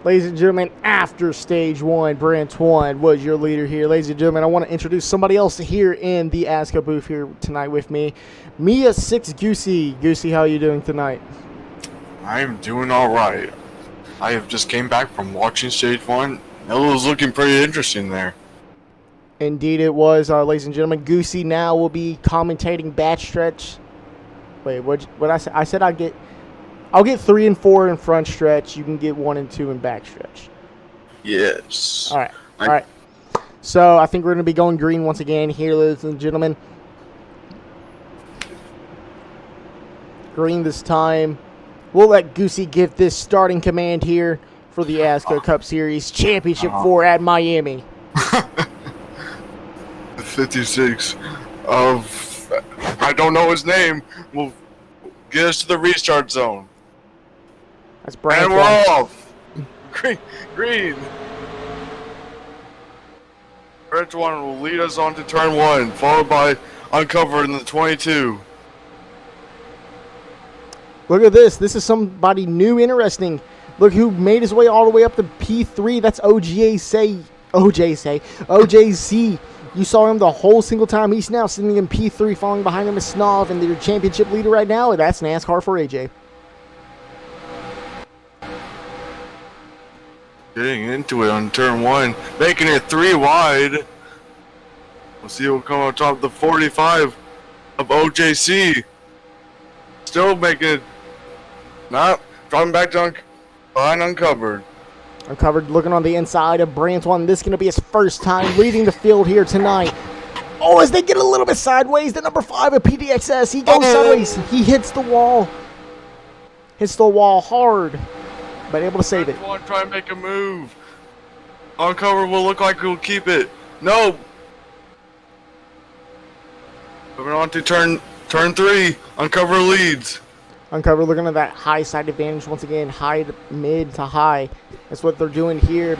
Ladies and gentlemen, after stage 1, Brent 1 was your leader here. Ladies and gentlemen, I want to introduce somebody else here in the ASCA booth here tonight with me. Mia 6 Goosey. Goosey, how are you doing tonight? I'm doing alright. I have just came back from watching stage 1. It was looking pretty interesting there. Indeed it was, ladies and gentlemen. Goosey now will be commentating backstretch. Wait, what I said? I said I'll get 3 and 4 in front stretch. You can get 1 and 2 in back stretch. Yes. All right. So I think we're going to be going green once again here, ladies and gentlemen. Green this time. We'll let Goosey give this starting command here for the ASCA Cup Series Championship 4 at Miami. 56 of, I don't know his name, will get us to the restart zone. That's Brand. And we're off. Green. Red one will lead us on to turn 1, followed by Uncovered in the 22. Look at this. This is somebody new, interesting. Look who made his way all the way up to P3. That's OJC. You saw him the whole single time. He's now sitting in P3, falling behind him is Snov, and their championship leader right now. That's NASCAR for AJ. Getting into it on turn 1, making it 3 wide. We'll see who'll come on top of the 45 of OJC. Still making it, not dropping back down behind Uncovered. Uncovered looking on the inside of Brantoine. This is going to be his first time leading the field here tonight. Oh, as they get a little bit sideways, the number 5 of PDXS, he goes sideways. He hits the wall. Hits the wall hard, but able to save it. Try and make a move. Uncovered will look like he'll keep it. No. Moving on to turn 3. Uncover leads. Uncover looking at that high side advantage once again, high to mid to high. That's what they're doing here.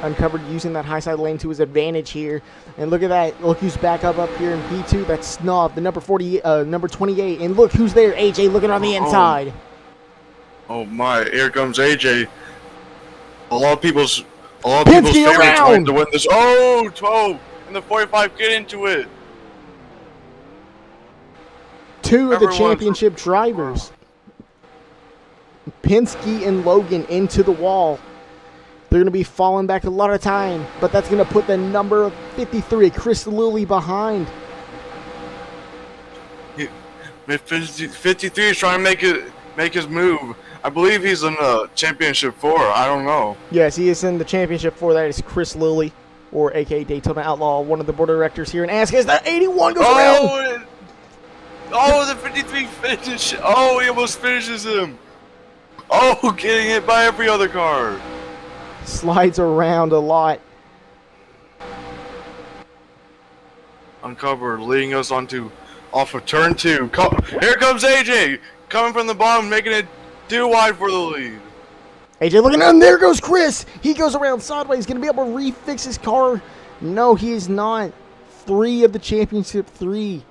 Uncovered using that high side lane to his advantage here. And look at that. Look who's back up here in P2. That's Snub, the number 28. And look who's there. AJ looking on the inside. Oh my! Here comes AJ. A lot of people's favorites wanting to win this. Oh, 12 and the 45 get into it. 2 of the championship drivers, Penske and Logan, into the wall. They're going to be falling back a lot of time, but that's going to put the number of 53, Chris Lilly, behind. 53 is trying to make his move. I believe he's in the championship 4. I don't know. Yes, he is in the championship 4. That is Chris Lilly, or aka Daytona Outlaw, one of the board of directors here in ASCA. As that 81 goes around. Oh, the 53 finish. Oh, he almost finishes him. Oh, getting hit by every other car. Slides around a lot. Uncovered, leading us off of turn 2. Here comes AJ, coming from the bottom, making it 2 wide for the lead. AJ looking down, there goes Chris. He goes around sideways, going to be able to refix his car. No, he is not. 3 of the championship 3.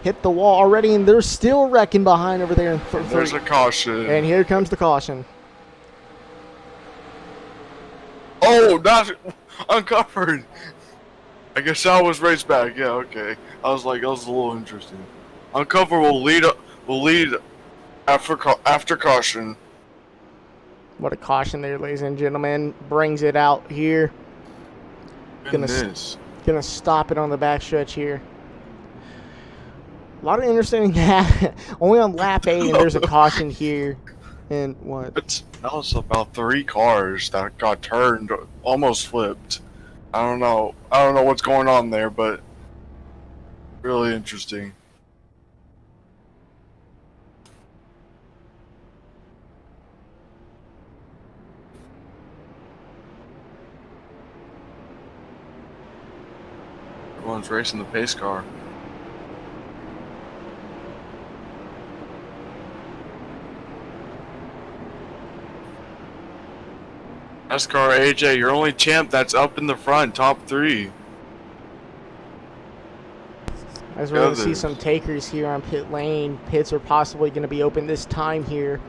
Hit the wall already, and they're still wrecking behind over there. There's a caution. And here comes the caution. Oh, not Uncovered. I guess I was raced back. Yeah, okay. I was like, that was a little interesting. Uncovered will lead after caution. What a caution there, ladies and gentlemen. Brings it out here. Gonna stop it on the backstretch here. A lot of interesting that only on lap 8, and there's a caution here. And what? That was about 3 cars that got turned, almost flipped. I don't know what's going on there, but really interesting. Everyone's racing the pace car. NASCAR AJ, you're only champ that's up in the front, top 3. As we're going to see some takers here on pit lane. Pits are possibly going to be open this time here.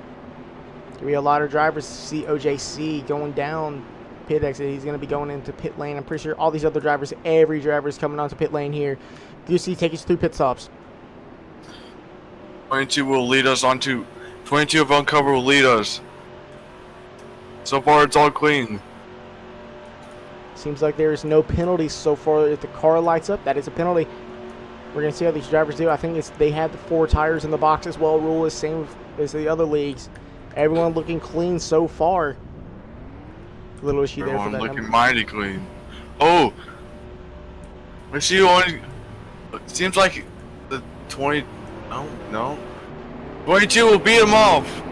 be a lot of drivers. See OJC going down pit exit. He's going to be going into pit lane. I'm pretty sure all these other drivers, every driver is coming onto pit lane here. UC, take us through pit stops. 22 will lead us onto 22 of Uncover will lead us. So far, it's all clean. Seems like there is no penalties so far. If the car lights up, that is a penalty. We're going to see how these drivers do. I think they have the 4 tires in the box as well. Rule is same as the other leagues. Everyone looking clean so far. Little issue there for that looking number. mighty clean. Oh, I see you only. It seems like the 20. No. 22 will beat him off.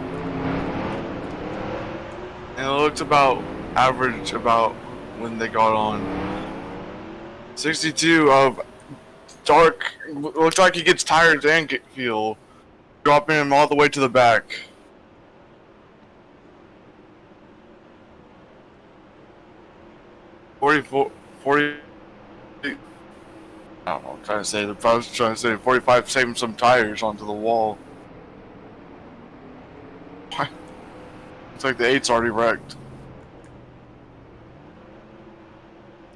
And it looks about average about when they got on. 62 of Dark. Looks like he gets tires and get fuel, dropping him all the way to the back. I don't know, I'm trying to say, I was trying to say 45 saving some tires onto the wall. It's like the 8's already wrecked.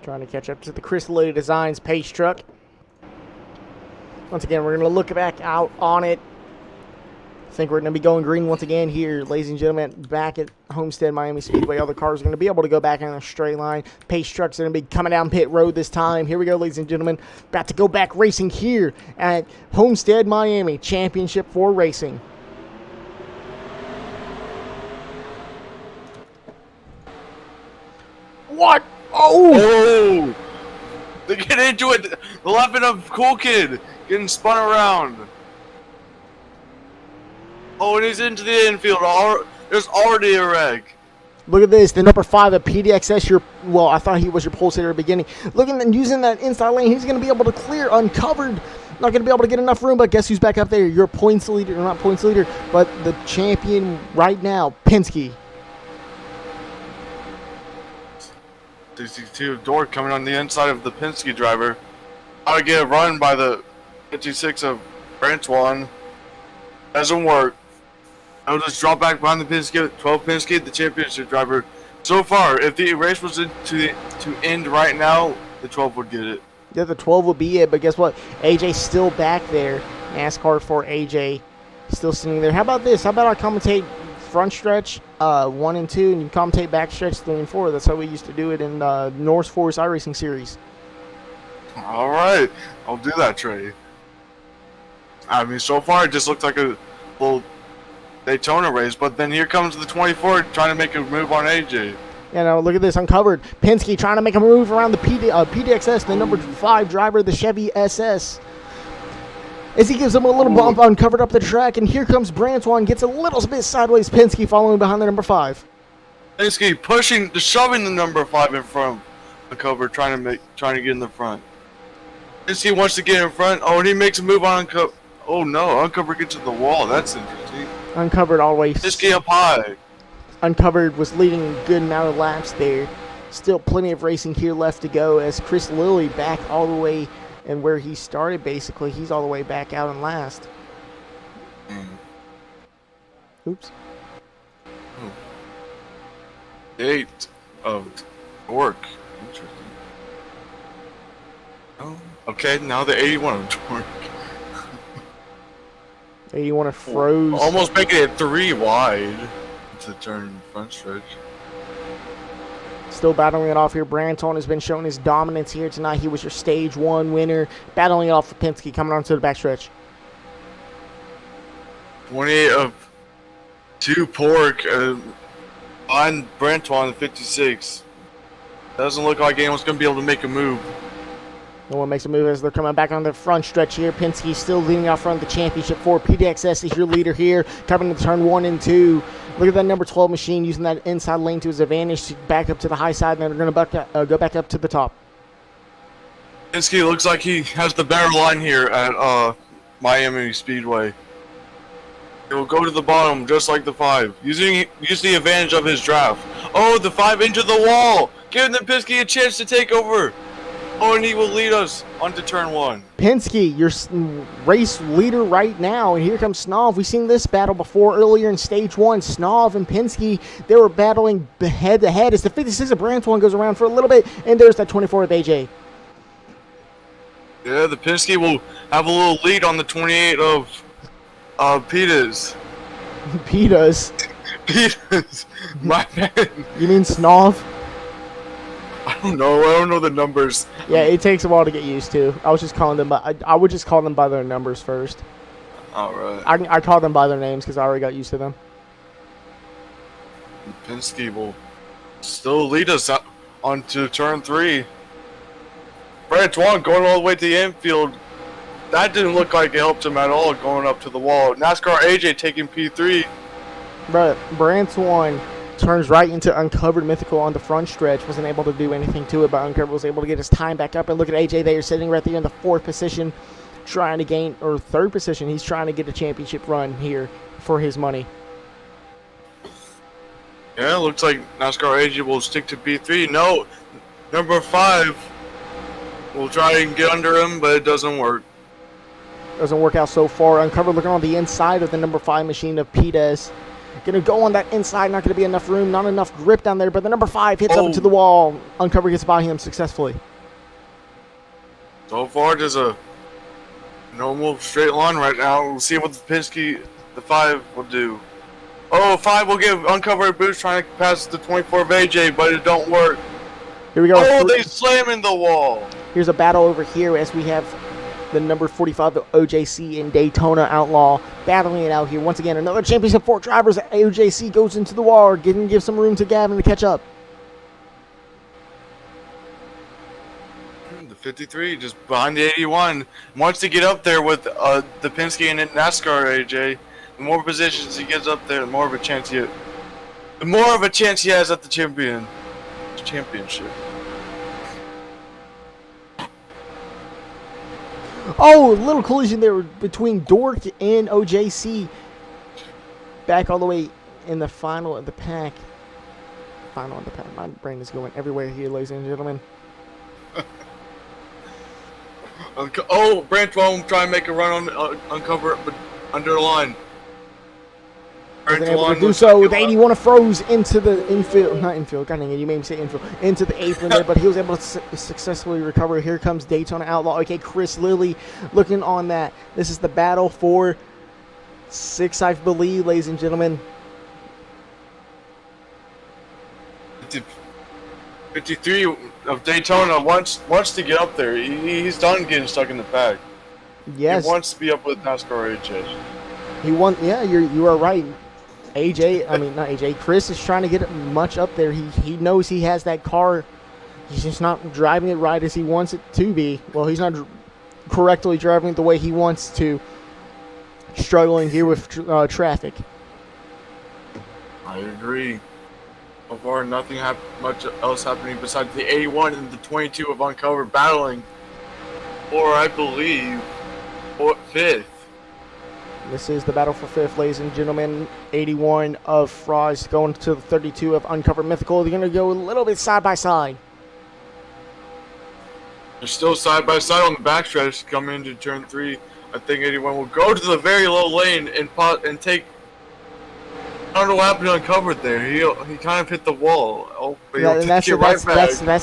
Trying to catch up to the Chrysalid Designs pace truck. Once again, we're going to look back out on it. I think we're going to be going green once again here, ladies and gentlemen, back at Homestead Miami Speedway. All the cars are going to be able to go back in a straight line. Pace trucks are going to be coming down pit road this time. Here we go, ladies and gentlemen. About to go back racing here at Homestead Miami Championship 4 Racing. What? Oh! They get into it. The left of Cool Kid getting spun around. Oh, and he's into the infield. There's already a wreck. Look at this. The number 5 at PDXS. Well, I thought he was your pole sitter at the beginning. Looking and using that inside lane, he's going to be able to clear uncovered. Not going to be able to get enough room, but guess who's back up there? Your points leader, not points leader, but the champion right now, Penske. 62 Dork coming on the inside of the Penske driver. How to get a run by the 56 of Branch1. Doesn't work. I'll just drop back behind the Penske. 12 Penske, the championship driver. So far, if the race was to end right now, the 12 would get it. Yeah, the 12 will be it, but guess what? AJ's still back there. NASCAR for AJ. Still sitting there. How about this? How about I commentate front stretch 1 and 2, and you commentate back stretch 3 and 4. That's how we used to do it in North Forest iRacing Series. All right. I'll do that, Trey. I mean, so far it just looks like a little Daytona race, but then here comes the 24 trying to make a move on AJ. You know, look at this, uncovered. Penske trying to make a move around the PDXS, the number 5 driver, the Chevy SS. As he gives him a little bump, uncovered up the track, and here comes Branch1, gets a little bit sideways. Penske following behind the number 5. Penske shoving the number 5 in front of the cover, trying to get in the front. Penske wants to get in front. Oh, and he makes a move on Uncover. Oh no, Uncover gets to the wall. That's interesting. Uncovered always. Penske up high. Uncovered was leading a good amount of laps there. Still plenty of racing here left to go as Chris Lilly back all the way and where he started basically. He's all the way back out in last. Oops. 8 of work. Interesting. Oh, okay, now the 81 of torque. 81 of froze. Almost making it 3 wide to turn front stretch. Still battling it off here. Branton has been showing his dominance here tonight. He was your stage 1 winner. Battling it off for Penske coming onto the backstretch. 28 of 2 pork on Branton 56. Doesn't look like anyone's going to be able to make a move. No one makes a move as they're coming back on the front stretch here. Penske still leading out front of the championship 4. PDXS is your leader here, coming to turn 1 and 2. Look at that number 12 machine using that inside lane to his advantage to back up to the high side, and then they're going to go back up to the top. Penske looks like he has the better line here at Miami Speedway. He will go to the bottom just like the 5, using the advantage of his draft. Oh, the 5 into the wall, giving the Penske a chance to take over. Oh, and he will lead us onto turn 1. Penske, your race leader right now, and here comes Snov. We've seen this battle before earlier in stage 1. Snov and Penske, they were battling head to head as the 56 of Brantoine goes around for a little bit, and there's that 24 of AJ. Yeah, the Penske will have a little lead on the 28 of Pitas. Pitas? Pitas. My man. You mean Snov? I don't know the numbers. Yeah, it takes a while to get used to. I was just calling them I would just call them by their numbers first. Alright. I call them by their names because I already got used to them. Penske will still lead us onto turn 3. Brantoine going all the way to the infield. That didn't look like it helped him at all going up to the wall. NASCAR AJ taking P3. But Brantoine turns right into Uncovered Mythical on the front stretch. Wasn't able to do anything to it, but Uncovered was able to get his time back up. And look at AJ there sitting right there in the 4th position, trying to gain, or 3rd position. He's trying to get a championship run here for his money. Yeah, looks like NASCAR AJ will stick to P3. No, number 5 will try and get under him, but it doesn't work. Doesn't work out so far. Uncovered looking on the inside of the number 5 machine of Pitas. Going to go on that inside, not going to be enough room, not enough grip down there, but the number 5 hits up to the wall. Uncovered gets by him successfully. So far, there's a normal straight line right now. We'll see what the Penske, the 5, will do. Oh, 5 will give Uncovered a boost trying to pass the 24 of AJ, but it don't work. Here we go. Oh, they slam in the wall. Here's a battle over here as we have the number 45 of OJC and Daytona Outlaw battling it out here. Once again, another championship 4 drivers. OJC goes into the wall, give some room to Gavin to catch up. The 53 just behind the 81 wants to get up there with the Penske and NASCAR AJ. The more positions he gets up there, the more of a chance he has at the championship. Oh, a little collision there between Dork and OJC. Back all the way in the final of the pack. Final of the pack. My brain is going everywhere here, ladies and gentlemen. Oh, Brantoine will try and make a run on Uncover, but under the line. Wasn't able to do so. The 81 froze into the infield. Not infield. God dang it, you made me say infield. Into the apron there, but he was able to successfully recover. Here comes Daytona Outlaw. Okay, Chris Lilly looking on that. This is the battle for 6, I believe, ladies and gentlemen. 53 of Daytona wants to get up there. He's done getting stuck in the pack. Yes. He wants to be up with NASCAR AJ. He won. Yeah, you are right. Chris is trying to get it much up there. He knows he has that car. He's just not driving it right as he wants it to be. Well, he's not correctly driving it the way he wants to. Struggling here with traffic. I agree. So far, nothing much else happening besides the 81 and the 22 of Uncovered battling. Or I believe, 5th. This is the battle for 5th, ladies and gentlemen. 81 of Frost going to the 32 of Uncovered Mythical. They're going to go a little bit side by side. They're still side by side on the backstretch coming into turn 3. I think 81 will go to the very low lane and take. I don't know what happened to Uncovered there. He kind of hit the wall. Oh, but yeah, and that's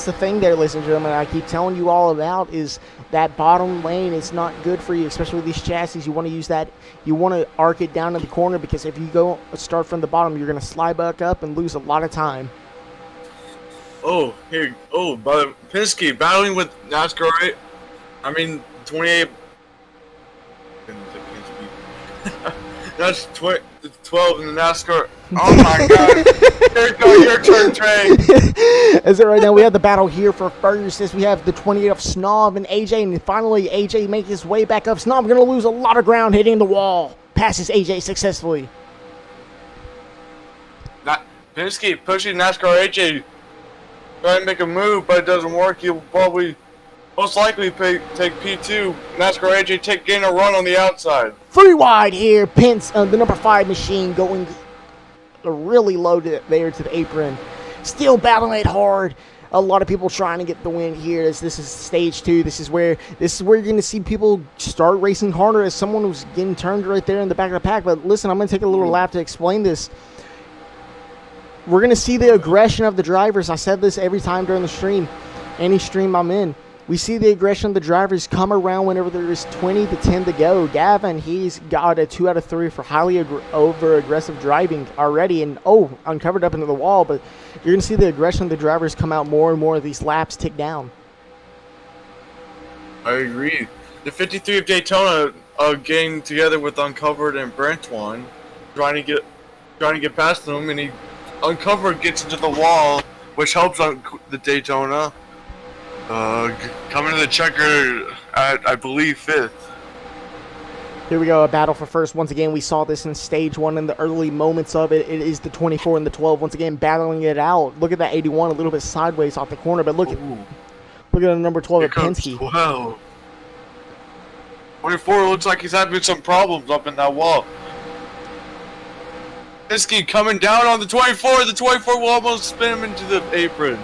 the thing there, ladies and gentlemen. I keep telling you all about is that bottom lane is not good for you, especially with these chassis. You want to use that. You want to arc it down to the corner because if you go start from the bottom, you're going to slide back up and lose a lot of time. Oh, here. Oh, but Penske battling with NASCAR. 28. That's 12 in the NASCAR. Oh my God! There you go, your turn, Trey. As it right now, we have the battle here for first. As we have the 28 of Snob and AJ, and finally AJ makes his way back up. Snob going to lose a lot of ground hitting the wall. Passes AJ successfully. Penske pushing NASCAR AJ, trying to make a move, but it doesn't work. He'll probably, most likely, take P2. NASCAR AJ gain a run on the outside. 3 wide here. Pence, the number 5 machine going really low there to the apron. Still battling it hard. A lot of people trying to get the win here. As this is stage 2. This is where you're going to see people start racing harder. As someone who's getting turned right there in the back of the pack. But listen, I'm going to take a little lap to explain this. We're going to see the aggression of the drivers. I said this every time during the stream, any stream I'm in. We see the aggression of the drivers come around whenever there is 20 to 10 to go. Gavin, he's got a 2 out of 3 for highly over-aggressive driving already. And, uncovered up into the wall. But you're going to see the aggression of the drivers come out more and more as these laps tick down. I agree. The 53 of Daytona getting together with Uncovered and Brentwan, trying to get past them, and Uncovered gets into the wall, which helps on the Daytona. Coming to the checker at, I believe, 5th. Here we go, a battle for first. Once again, we saw this in stage 1 in the early moments of it. It is the 24 and the 12 once again battling it out. Look at that 81 a little bit sideways off the corner, but look at the number 12 at Penske. 12. 24 looks like he's having some problems up in that wall. Penske coming down on the 24. The 24 will almost spin him into the apron.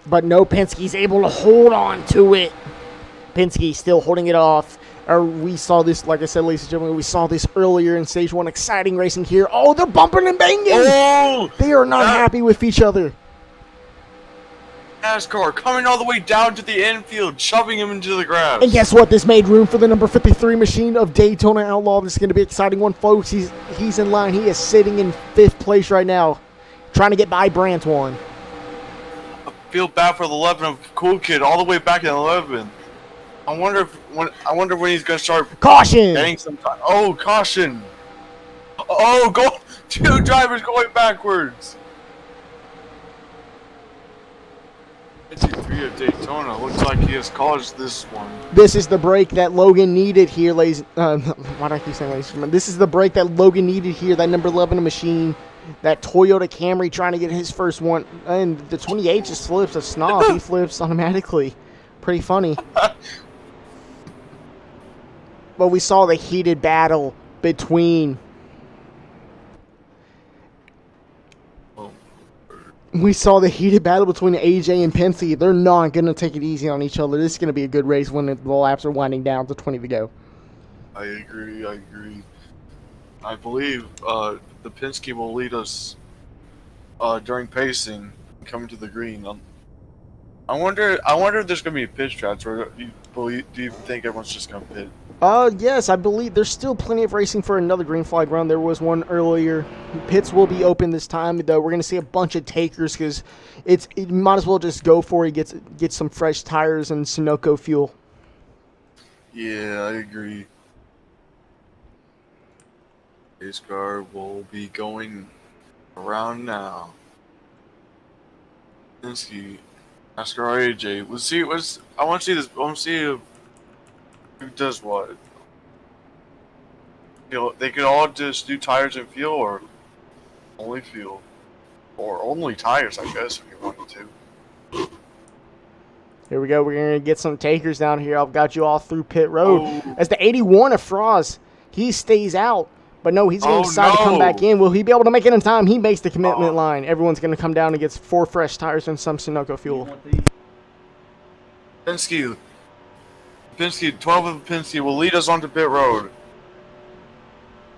But no, Penske's able to hold on to it. Penske still holding it off. We saw this, like I said, ladies and gentlemen, we saw this earlier in stage 1. Exciting racing here. Oh, they're bumping and banging. Oh, they are not happy with each other. NASCAR coming all the way down to the infield, shoving him into the grass. And guess what? This made room for the number 53 machine of Daytona Outlaw. This is going to be an exciting one, folks. He's in line. He is sitting in 5th place right now, trying to get by Brantwan. Feel bad for the 11 of Cool Kid all the way back in 11. I wonder when he's gonna start caution. Getting some time. Oh, caution! Oh, go 2 drivers going backwards. 53 of Daytona looks like he has caused this one. This is the break that Logan needed here, ladies. Why do I keep saying ladies and gentlemen? This is the break that Logan needed here. That number 11 machine. That Toyota Camry trying to get his first one. And the 28 just flips a snob. He flips automatically. Pretty funny. But we saw the heated battle between... AJ and Penske. They're not going to take it easy on each other. This is going to be a good race when the laps are winding down to 20 to go. I agree. I believe the Penske will lead us during pacing, coming to the green. I wonder if there's gonna be a pitch track, or do you think everyone's just gonna pit? Yes, I believe there's still plenty of racing for another green flag run. There was one earlier. Pits will be open this time, though. We're gonna see a bunch of takers because it might as well just go for it. Get some fresh tires and Sunoco fuel. Yeah, I agree. This car will be going around now. Penske, NASCAR AJ. Let's see. I want to see this. I want to see who does what. They could all just do tires and fuel, or only fuel, or only tires. I guess if you wanted to. Here we go. We're gonna get some takers down here. I've got you all through pit road. As the 81 of Frost, he stays out. But no, he's going to decide to come back in. Will he be able to make it in time? He makes the commitment line. Everyone's going to come down and gets 4 fresh tires and some Sunoco fuel. Penske, 12 of Penske will lead us onto pit road.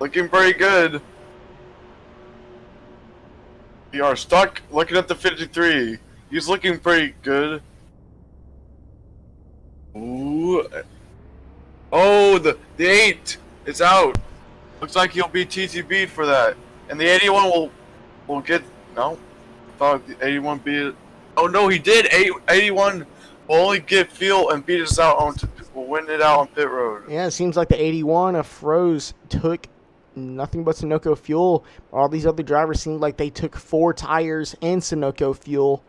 Looking pretty good. We are stuck looking at the 53. He's looking pretty good. Ooh. Oh, the 8 is out. Looks like he'll be TTB'd for that. And the 81 will get... No. I thought the 81 beat it. Oh, no, he did. 81 will only get fuel and beat us out will win it out on pit road. Yeah, it seems like the 81 of Froze took nothing but Sunoco fuel. All these other drivers seemed like they took 4 tires and Sunoco fuel.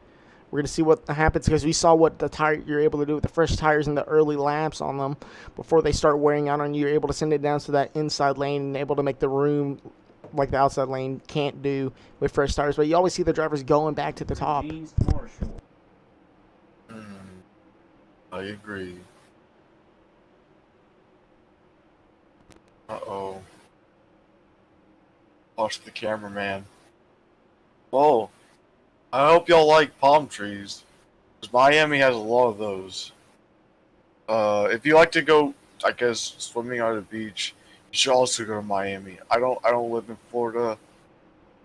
We're going to see what happens because we saw what the tire you're able to do with the fresh tires in the early laps on them before they start wearing out on you. You're able to send it down to that inside lane and able to make the room like the outside lane can't do with fresh tires. But you always see the drivers going back to the top. I agree. Uh-oh. Lost the cameraman. Whoa. I hope y'all like palm trees. 'Cause Miami has a lot of those. If you like to go, I guess, swimming on the beach, you should also go to Miami. I don't live in Florida.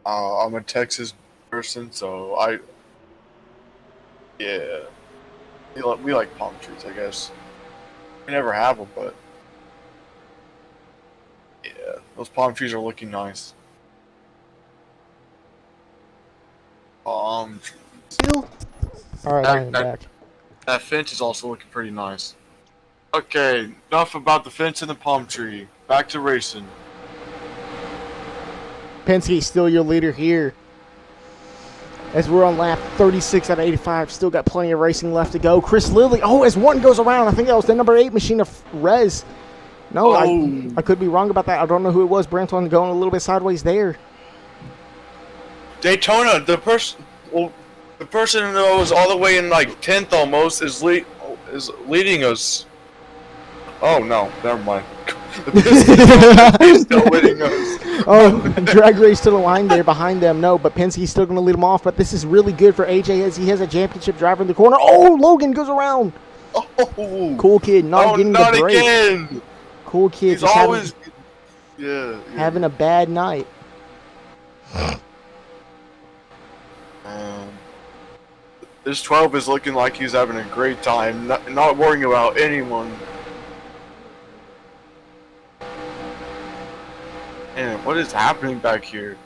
I'm a Texas person, so yeah, we like palm trees, I guess. We never have them, but yeah, those palm trees are looking nice. Palm trees. Alright, I am back. That fence is also looking pretty nice. Okay, enough about the fence and the palm tree. Back to racing. Penske still your leader here. As we're on lap 36 out of 85, still got plenty of racing left to go. Chris Lilly, as one goes around, I think that was the number 8 machine of Rez. No, I could be wrong about that. I don't know who it was. Branton going a little bit sideways there. Daytona, the person that was all the way in like 10th almost is leading us. Oh no, never mind. He's still leading us. Drag race to the line there behind them. No, but Penske's still going to lead them off. But this is really good for AJ as he has a championship driver in the corner. Oh, Logan goes around. Oh, cool kid, not getting the break. Again. Cool kid. He's always having a bad night. This 12 is looking like he's having a great time, not worrying about anyone. Man, what is happening back here?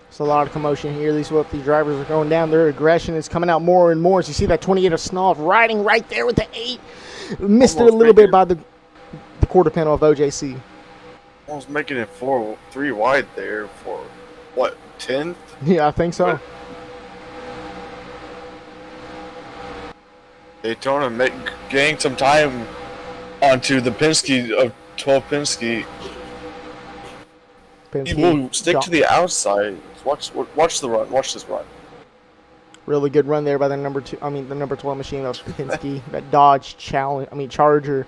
There's a lot of commotion here. These drivers are going down. Their aggression is coming out more and more. As you see that 28 of Snov riding right there with the 8. Missed it a little bit by the quarter panel of OJC. Almost making it 3 wide there for, what, 10th? Yeah, I think so. Daytona gaining some time onto the Penske of 12 Penske. He will stick to the outside. Watch the run. Watch this run. Really good run there by the number 12 machine of Penske. That Dodge Charger.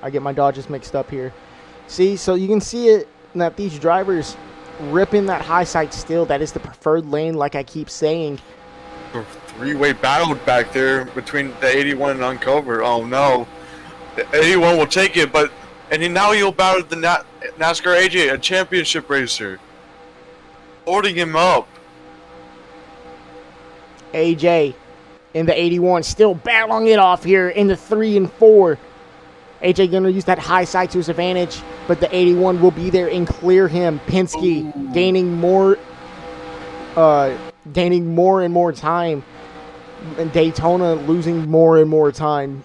I get my Dodges mixed up here. See, so you can see it that these drivers ripping that high side still. That is the preferred lane, like I keep saying. Three-way battle back there between the 81 and Uncovered. Oh no, the 81 will take it, but now he'll battle the NASCAR AJ, a championship racer, holding him up. AJ in the 81 still battling it off here in the 3 and 4. AJ going to use that high side to his advantage, but the 81 will be there and clear him. Penske gaining more and more time, and Daytona losing more and more time.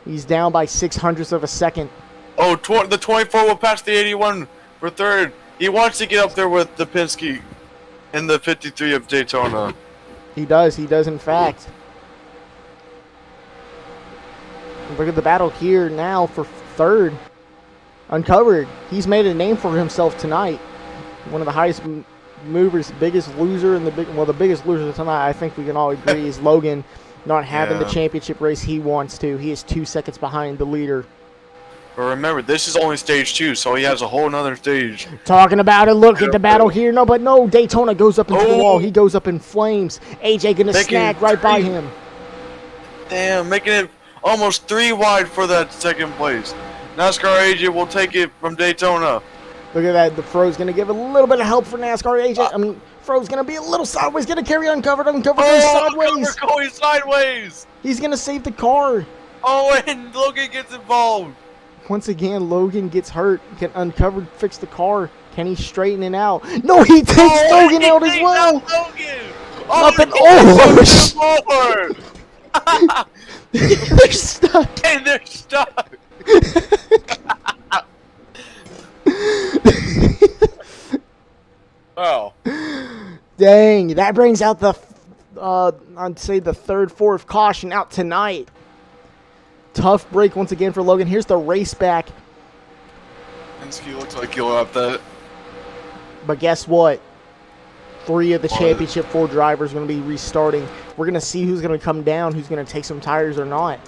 He's down by 0.06 of a second. Oh, the 24 will pass the 81 for third. He wants to get up there with the Penske in the 53 of Daytona. He does in fact. Look at the battle here now for third. Uncovered. He's made a name for himself tonight. One of the highest movers, biggest loser, and the biggest loser tonight, I think we can all agree, is Logan not having the championship race he wants to. He is 2 seconds behind the leader. But remember, this is only stage 2, so he has a whole nother stage. Talking about it, look at the battle here. No, Daytona goes up into the wall. He goes up in flames. AJ gonna snag right by him. Damn, making it almost 3 wide for that second place. NASCAR AJ will take it from Daytona. Look at that. The Fro's going to give a little bit of help for NASCAR AJ. Fro's going to be a little sideways. Going to carry Uncovered. Uncovered goes sideways. Uncovered going sideways. He's going to save the car. Oh, and Logan gets involved. Once again, Logan gets hurt. Can Uncovered fix the car? Can he straighten it out? No, he takes Logan out as well. Nothing. They're stuck. And they're stuck. Oh. Dang, that brings out the, I'd say the third, fourth caution out tonight. Tough break once again for Logan. Here's the race back. Penske looks like he'll have that. But guess what? 3 of the championship 4 drivers are going to be restarting. We're going to see who's going to come down, who's going to take some tires or not.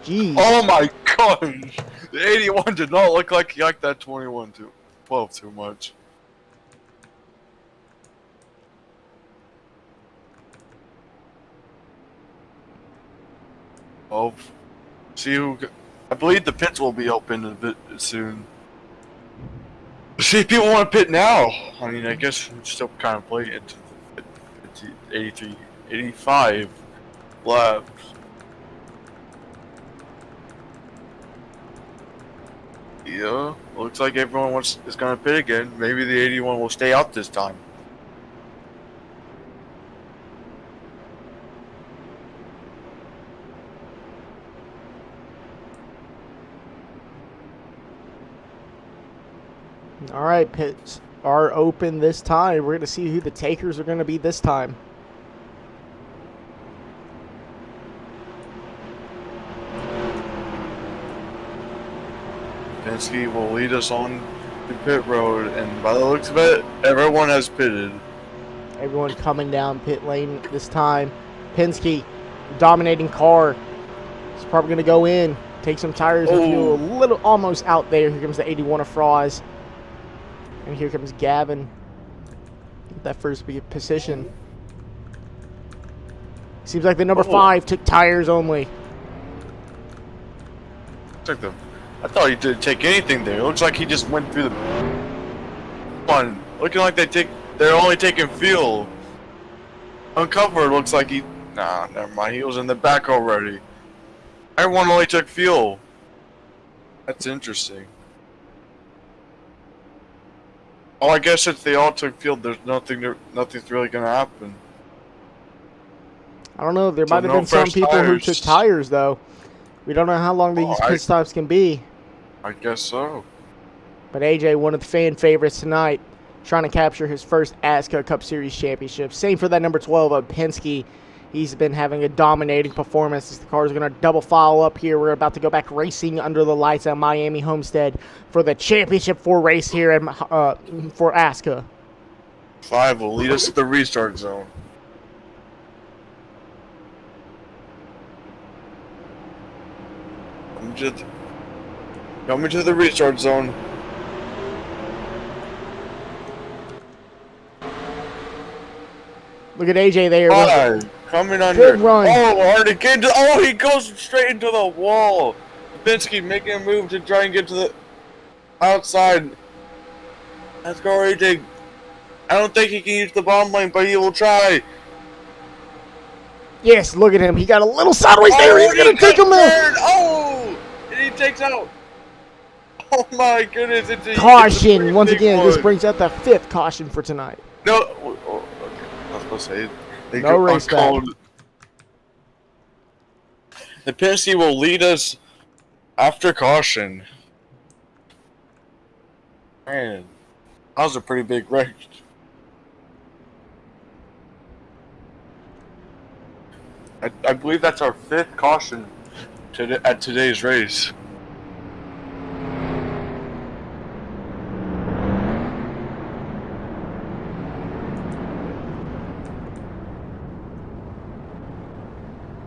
Jeez. Oh my gosh. The 81 did not look like he liked that 12 too much. Oh, see who. I believe the pits will be open a bit soon. See if people want to pit now. I mean, I guess we still kind of play into the 83, 85 laps. Yeah, looks like everyone is going to pit again. Maybe the 81 will stay out this time. All right, pits are open this time. We're going to see who the takers are going to be this time. Penske will lead us on the pit road, and by the looks of it, everyone has pitted. Everyone coming down pit lane this time. Penske, dominating car. He's probably going to go in, take some tires and fuel. A little almost out there. Here comes the 81 of Froz. And here comes Gavin. That first position. Seems like the number 5 took tires only. Took them. I thought he didn't take anything there. It looks like he just went through the one. Looking like they're only taking fuel. Uncovered looks like he. Nah, never mind. He was in the back already. Everyone only took fuel. That's interesting. Oh, I guess if they all took fuel, there's nothing's really gonna happen. I don't know. There might have been some people who took tires though. We don't know how long these pit stops can be. I guess so. But AJ, one of the fan favorites tonight, trying to capture his first ASCA Cup Series championship. Same for that number 12 of Penske. He's been having a dominating performance as the car is going to double file up here. We're about to go back racing under the lights at Miami Homestead for the championship 4 race here for ASCA. 5 will lead us to the restart zone. Coming to the restart zone. Look at AJ there. 5 coming under. Good run. He goes straight into the wall. Penske making a move to try and get to the outside. Let's go, AJ. I don't think he can use the bomb lane, but he will try. Yes, look at him. He got a little sideways there. He's going to take him out. Oh! And he takes out. Oh my goodness. Caution. Once again, this brings out the 5th caution for tonight. No. Okay. I was supposed to say no race back. The Penske will lead us after caution. Man, that was a pretty big wreck. I believe that's our 5th caution at today's race.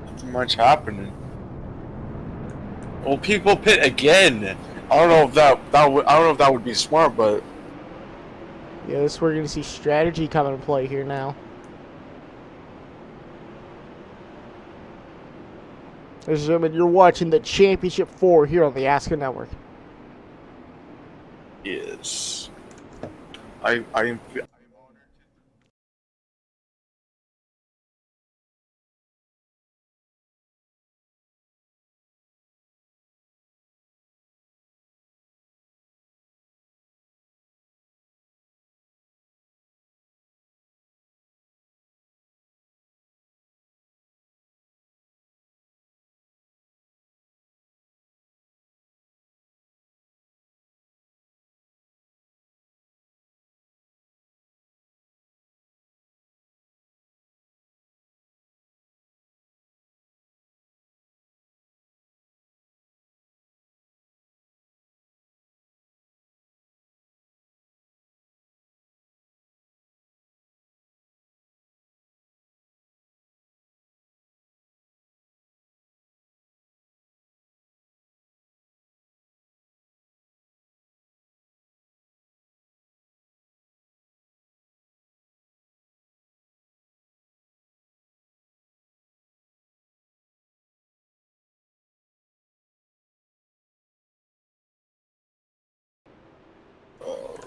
Nothing much happening. Well, people pit again. I don't know if that would be smart, but yeah, this we're gonna see strategy come into play here now. Ladies and gentlemen, you're watching the Championship 4 here on the ASCA Network. yes, I am.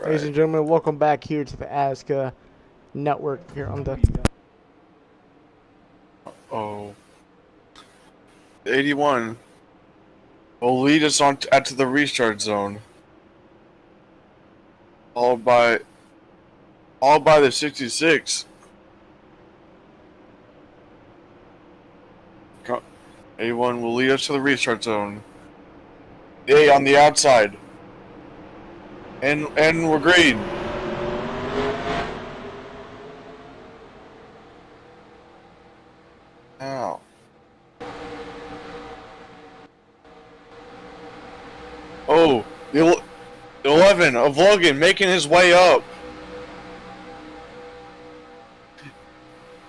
Ladies and gentlemen, welcome back here to the ASCA network here on the. Oh. 81 will lead us on out to the restart zone. All by the 66. 81 will lead us to the restart zone. A on the outside. And we're green. Ow. Oh, the 11 of Logan making his way up.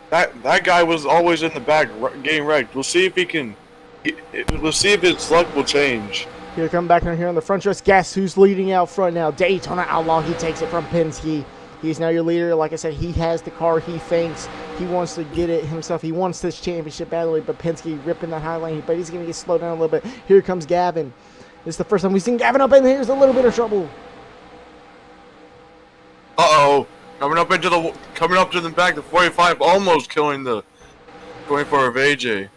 That guy was always in the back getting wrecked. We'll see if he can. We'll see if his luck will change. Here, come back down here on the front stretch. Guess who's leading out front now? Daytona Outlaw. He takes it from Penske. He's now your leader. Like I said, he has the car. He thinks he wants to get it himself. He wants this championship badly, but Penske ripping that high lane. But he's going to get slowed down a little bit. Here comes Gavin. This is the first time we've seen Gavin up in. Here's a little bit of trouble. Uh-oh. Coming up to the back, the 45, almost killing the 24 of AJ.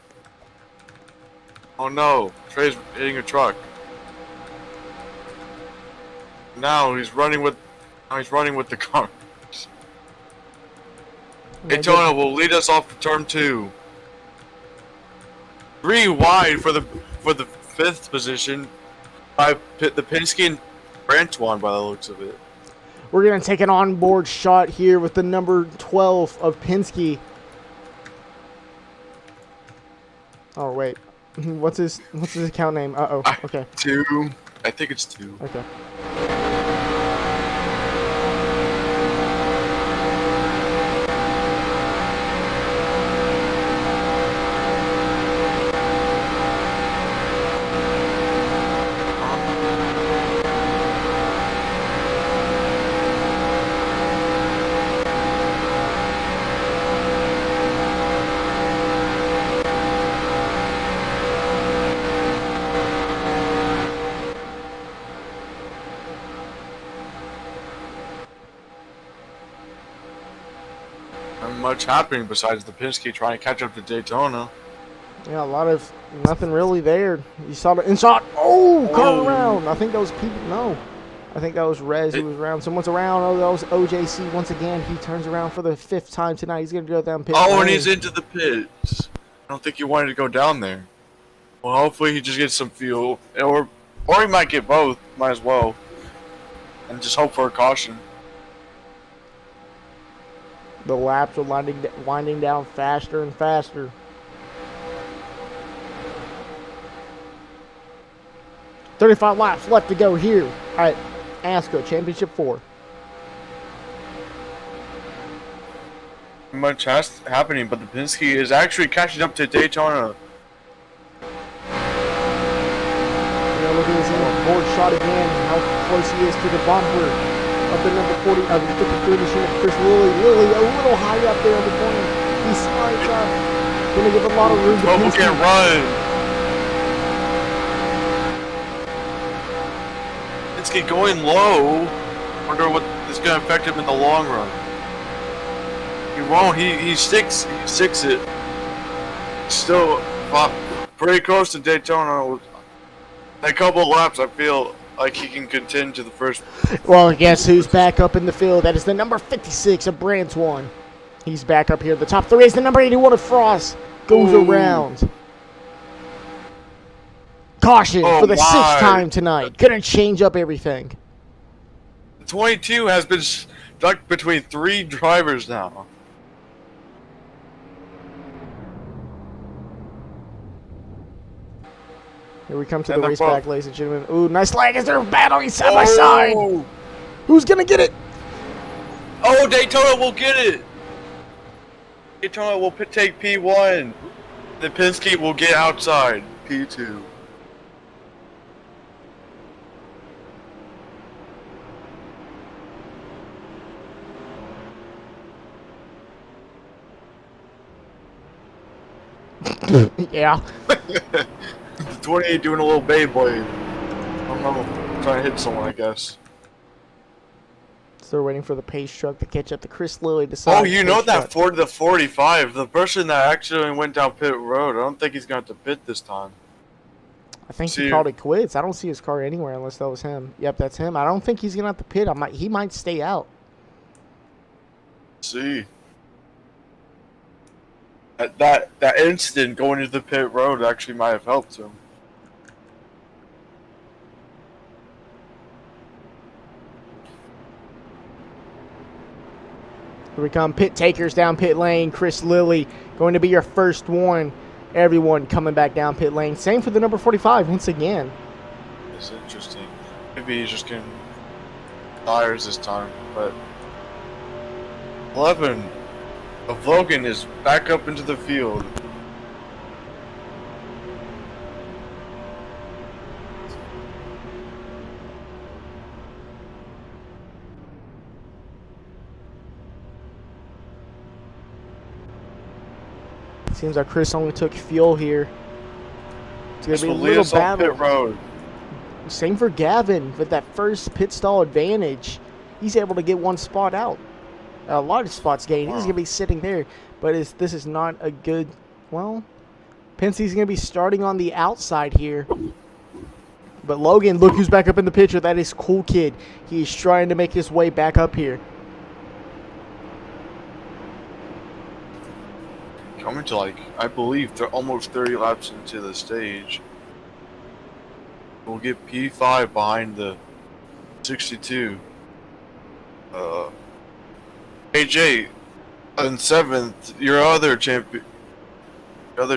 Oh no, Trey's hitting a truck. Now he's running with the car. Daytona will lead us off to turn 2. 3 wide for the 5th position by the Penske and Brantuan by the looks of it. We're going to take an onboard shot here with the number 12 of Penske. Oh, wait. What's his account name? Uh-oh. Okay. 2. I think it's 2. Okay. Much happening besides the Penske trying to catch up to Daytona. Yeah, a lot of nothing really there. You saw the in-shot. Oh, car around. I think that was people. No. I think that was Rez who was around. Someone's around. Oh, that was OJC once again. He turns around for the 5th time tonight. He's going to go down pit lane. And he's into the pits. I don't think he wanted to go down there. Well, hopefully he just gets some fuel. Or he might get both. Might as well. And just hope for a caution. The laps are winding down faster and faster. $35 laps left to go here at ASCA Championship 4. Much has happening, but the Penske is actually catching up to Daytona. Look at this board shot again. How close he is to the bumper. Of the number 40, of the 53 machine, Chris Lilly a little high up there in the corner. He slides up. Gonna give a lot of room to Penske. Can't run. Penske going low. Wonder what is gonna affect him in the long run. He won't. He sticks it. Still pretty close to Daytona. A couple of laps, I feel like he can contend to the first. Well, guess who's back up in the field? That is the number 56 of Brantuan. He's back up here. The top 3 is the number 81 of Frost. Goes around. Caution for the 6th time tonight. Gonna change up everything. 22 has been stuck between 3 drivers now. Here we come to the race back, ladies and gentlemen. Ooh, nice lag as they're battling side by side. Who's going to get it? Oh, Daytona will get it. Daytona will take P1. The Penske will get outside P2. Yeah. The 28 doing a little Beyblade. I don't know, trying to hit someone, I guess. Still waiting for the pace truck to catch up to Chris Lilly. Oh, you know that Ford, the 45, the person that actually went down pit road, I don't think he's going to have to pit this time. I think he called it quits. I don't see his car anywhere unless that was him. Yep, that's him. I don't think he's going to have to pit. He might stay out. See. That incident going into the pit road actually might have helped him. Here we come. Pit takers down pit lane. Chris Lilly going to be your first one. Everyone coming back down pit lane. Same for the number 45 once again. It's interesting. Maybe he's just getting tires this time, but 11 of Logan is back up into the field. Seems like Chris only took fuel here. It's going to be a little battle. Pit road. Same for Gavin with that first pit stall advantage. He's able to get one spot out. A lot of spots gained. He's going to be sitting there. But this is not a good... Well, Penske's going to be starting on the outside here. But Logan, look who's back up in the picture. That is Cool Kid. He's trying to make his way back up here. Coming to, like, I believe they're almost 30 laps into the stage. We'll get P5 behind the 62. AJ in 7th, your other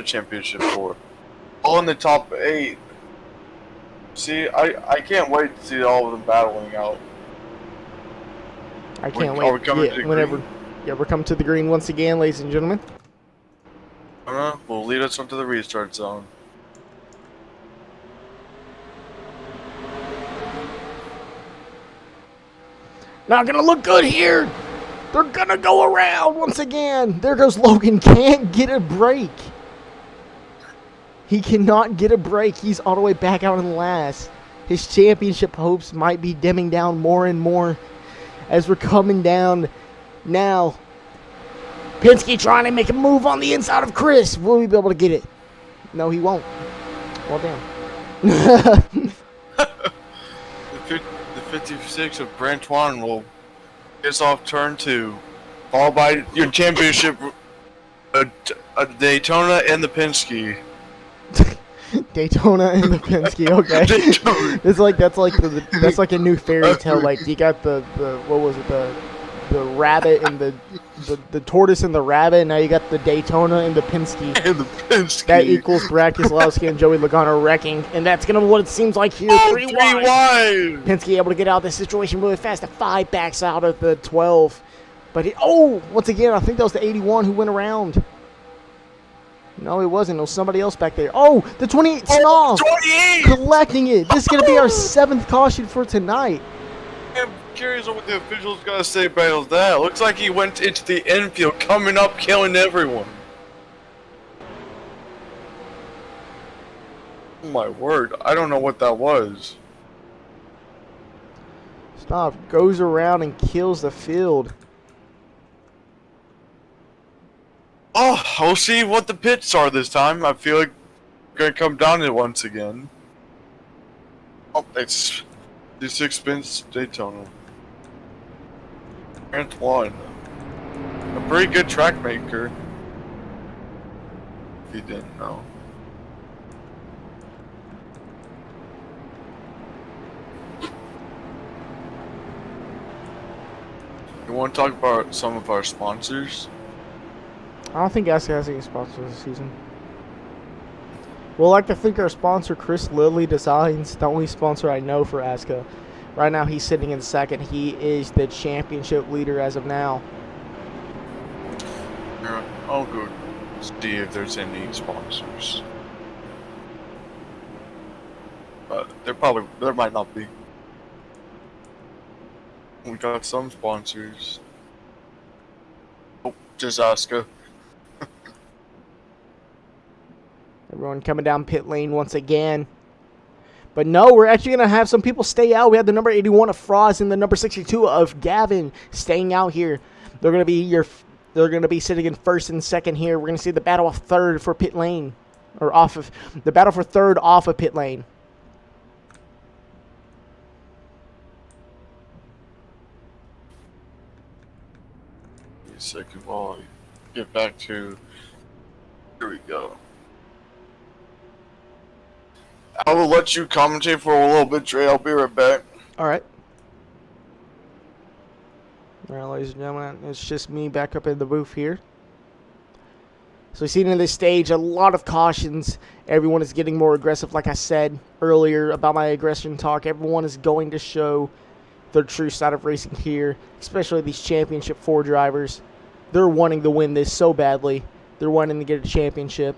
championship 4. All in the top 8. See, I can't wait to see all of them battling out. I can't wait. We're coming to the green once again, ladies and gentlemen. Will lead us onto the restart zone. Not gonna look good here. They're gonna go around once again. There goes Logan. Can't get a break. He cannot get a break. He's all the way back out in last. His championship hopes might be dimming down more and more as we're coming down now. Penske trying to make a move on the inside of Chris. Will he be able to get it? No, he won't. Well, damn. The 56 of Brantuan will get us off turn 2, followed by your championship, a Daytona and the Penske. Daytona and the Penske. Okay. That's like a new fairy tale. Like you got the what was it, the rabbit and the tortoise and the rabbit, and now you got the Daytona and the Penske. And the Penske. That equals Brad Keselowski and Joey Logano wrecking, and that's gonna be what it seems like here. Oh, 3 3 wide. wide. Penske able to get out of this situation really fast. The 5 backs out of the 12, but once again, I think that was the 81 who went around. No, it wasn't. It was somebody else back there. Oh, the 28 off. 28! Collecting it. This is going to be our 7th caution for tonight. I'm curious what the officials got to say about that. Looks like he went into the infield, coming up, killing everyone. Oh my word. I don't know what that was. Stop. Goes around and kills the field. Oh, we'll see what the pits are this time. I feel like we're going to come down it once again. Oh, it's the 6 Daytona. Antoine. A pretty good track maker. If you didn't know. You want to talk about some of our sponsors? I don't think ASCA has any sponsors this season. We'll like to thank our sponsor, Chris Lilly Designs, the only sponsor I know for ASCA. Right now, he's sitting in second. He is the championship leader as of now. Yeah, I'll go see if there's any sponsors. But there might not be. We got some sponsors. Oh, just ASCA. Everyone coming down pit lane once again. But no, we're actually going to have some people stay out. We have the number 81 of Frost and the number 62 of Gavin staying out here. They're going to be sitting in first and second here. We're going to see the battle of third for pit lane. Or off of the battle for third off of pit lane. Second while I get back to. Here we go. I will let you commentate for a little bit, Trey. I'll be right back. All right. All right, ladies and gentlemen, it's just me back up in the booth here. So we've seen in this stage a lot of cautions. Everyone is getting more aggressive, like I said earlier about my aggression talk. Everyone is going to show their true side of racing here, especially these Championship 4 drivers. They're wanting to win this so badly. They're wanting to get a championship.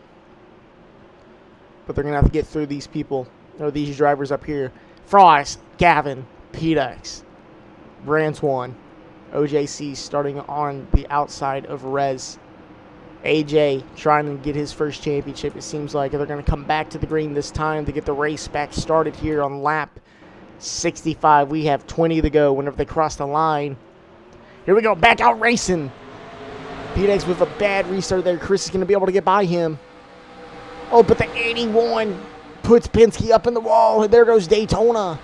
But they're going to have to get through these people, or these drivers up here. Frost, Gavin, P-Dex, Brantuan, OJC starting on the outside of Rez. AJ trying to get his first championship. It seems like they're going to come back to the green this time to get the race back started here on lap 65. We have 20 to go whenever they cross the line. Here we go, back out racing. P-Dex with a bad restart there. Chris is going to be able to get by him. Oh, but the 81 puts Penske up in the wall. And there goes Daytona.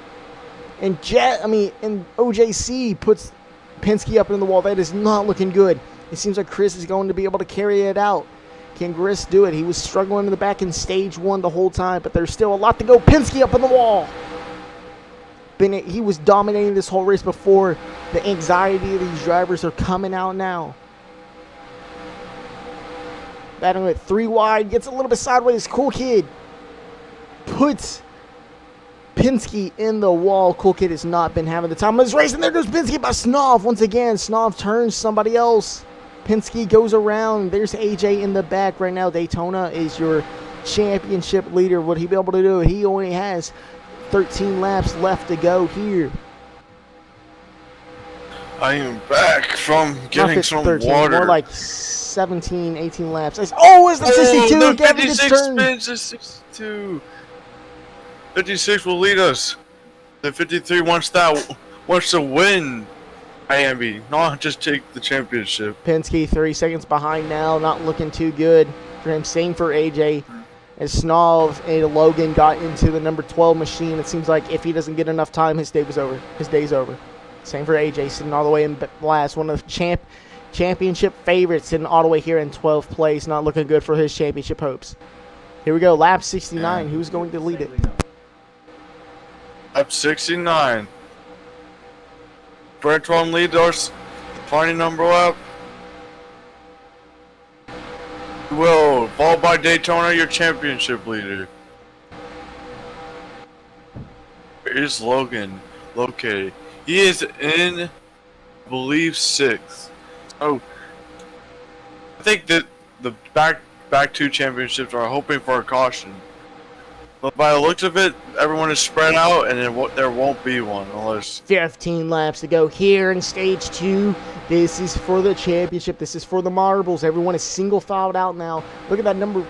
And OJC puts Penske up in the wall. That is not looking good. It seems like Chris is going to be able to carry it out. Can Chris do it? He was struggling in the back in stage 1 the whole time, but there's still a lot to go. Penske up in the wall. Bennett, he was dominating this whole race before. The anxiety of these drivers are coming out now. Battling it 3 wide, gets a little bit sideways. Cool Kid puts Penske in the wall. Cool Kid has not been having the time of his race, and there goes Penske by Snov once again. Snov turns somebody else. Penske goes around. There's AJ in the back right now. Daytona is your championship leader. Would he be able to do it? He only has 13 laps left to go here. I am back from getting some 13, water. More like 17, 18 laps. It's the 62. The Gavin gets 56 turned. spins is 62. 56 will lead us. The 53 wants to win Miami, not just take the championship. Penske 3 seconds behind now, not looking too good for him. Same for AJ. As Snov and Logan got into the number 12 machine, it seems like if he doesn't get enough time, his day's over. Same for AJ, sitting all the way in last. One of the championship favorites sitting all the way here in 12th place. Not looking good for his championship hopes. Here we go, lap 69. Who's going to lead it? Lap 69. Brantuan leads us. Final number lap. Will, followed by Daytona, your championship leader. Where is Logan located? He is in, I believe, 6th. So, I think that the back 2 championships are hoping for a caution. But by the looks of it, everyone is spread out, and there won't be one unless... 15 laps to go here in stage 2. This is for the championship. This is for the marbles. Everyone is single filed out now. Look at that number.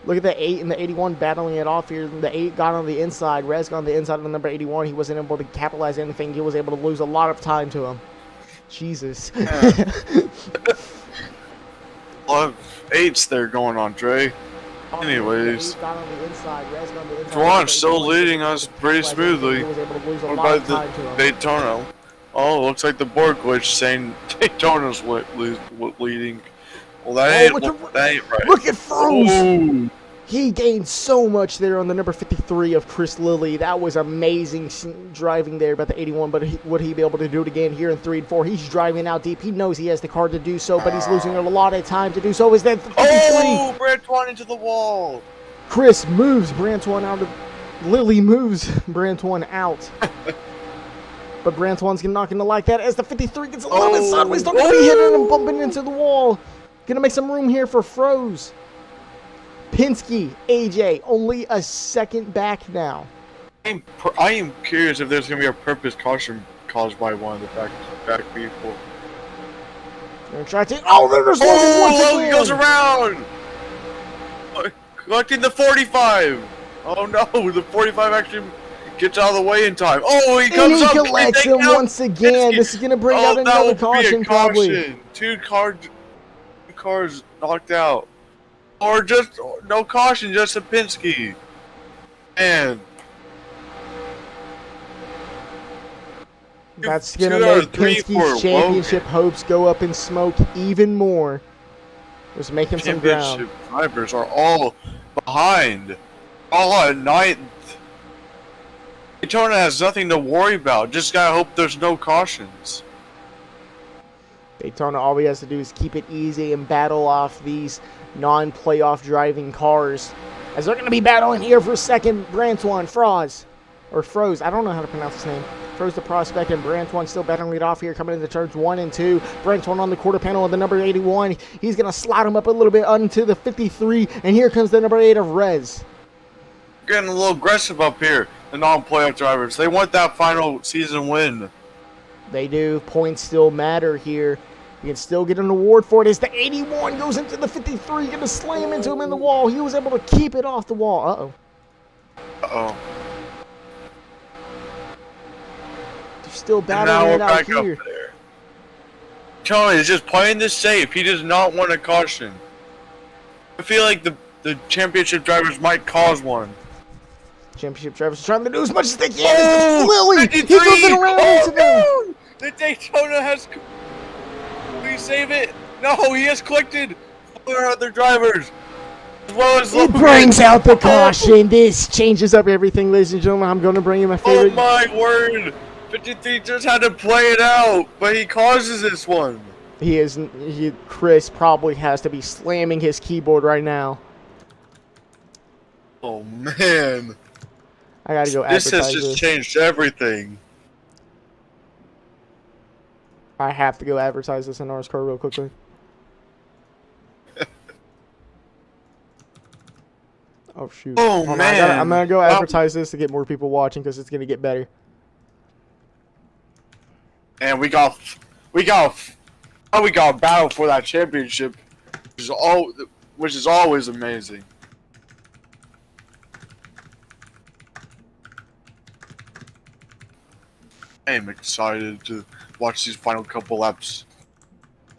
Look at the 8 and the 81 battling it off here. The 8 got on the inside. Rez got on the inside of the number 81. He wasn't able to capitalize anything. He was able to lose a lot of time to him. Jesus. Yeah. A lot of 8s there going on, Dre. Anyways, Juan's still leading us pretty smoothly. What about the Daytona? Oh, looks like the board glitch saying Daytona's leading. Well, that ain't right. Look at Froze! Ooh. He gained so much there on the number 53 of Chris Lilly. That was amazing driving there about the 81, but would he be able to do it again here in 3 and 4? He's driving out deep. He knows he has the car to do so, but he's losing a lot of time to do so. Is that 53? Oh, Brantuan into the wall. Chris moves Brantuan out of... Lilly moves Brantuan out. But Brantuan's not going to like that as the 53 gets a little bit sideways. Not going to be hitting and bumping into the wall. Going to make some room here for Froze. Penske, AJ, only a second back now. I am curious if there's going to be a purpose caution caused by one of the back people. They're trying to... Oh, there's Logan once again! Logan goes around! Collecting the 45! Oh no, the 45 actually gets out of the way in time. Oh, he comes And he up. collects him once again. This is going to bring out another caution, probably. Two cars knocked out. Or just, no caution, just a Penske. Man. That's going to make Penske's championship hopes go up in smoke even more. Just making some ground. Championship drivers are all behind. All on 9th. Daytona has nothing to worry about. Just gotta hope there's no cautions. Daytona, all he has to do is keep it easy and battle off these non-playoff driving cars. As they're going to be battling here for second, Brantuan Froze. I don't know how to pronounce his name. Froze the prospect, and Brantuan still battling it off here, coming into turns 1 and 2. Brantuan on the quarter panel of the number 81. He's going to slide him up a little bit onto the 53, and here comes the number 8 of Rez. Getting a little aggressive up here, the non-playoff drivers. They want that final season win. They do. Points still matter here. You can still get an award for it as the 81 goes into the 53, going to slam into him in the wall. He was able to keep it off the wall. Uh-oh. Uh-oh. They're still battling it out here. Up there. Tony is just playing this safe. He does not want a caution. I feel like the championship drivers might cause one. Championship drivers trying to do as much as they can. Oh, Lily! He throws it around into them. The Daytona has... Please save it. No, he has collected other drivers. As well as he brings out the caution. This changes up everything, ladies and gentlemen. I'm going to bring you my favorite. Oh my word. 53 just had to play it out, but he causes this one. Chris probably has to be slamming his keyboard right now. Oh man. I gotta go advertise this. Has just changed everything. I have to go advertise this in NASCAR real quickly. Oh shoot! Oh man! I'm gonna go advertise this to get more people watching because it's gonna get better. And we got a battle for that championship, which is always amazing. I am excited to watch these final couple laps.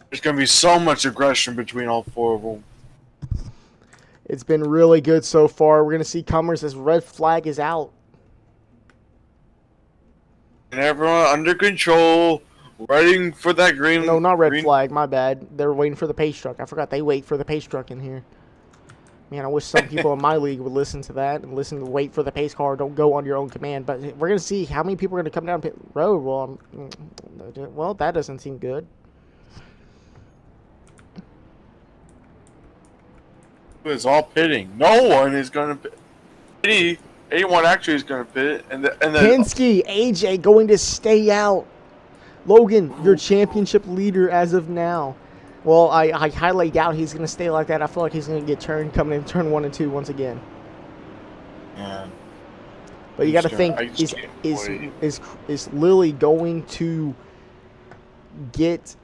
There's going to be so much aggression between all four of them. It's been really good so far. We're going to see comers as red flag is out. And everyone under control, waiting for that green... No, not red flag. My bad. They're waiting for the pace truck. I forgot they wait for the pace truck in here. Man, I wish some people in my league would listen to that and wait for the pace car. Don't go on your own command. But we're going to see how many people are going to come down pit road. Well, that doesn't seem good. It's all pitting. No one is going to pit. Anyone actually is going to pit. And then Penske, AJ going to stay out. Logan, your championship leader as of now. Well, I highly doubt he's going to stay like that. I feel like he's going to get turned coming in turn 1 and 2 once again. Yeah. But you got to think, is Lily going to get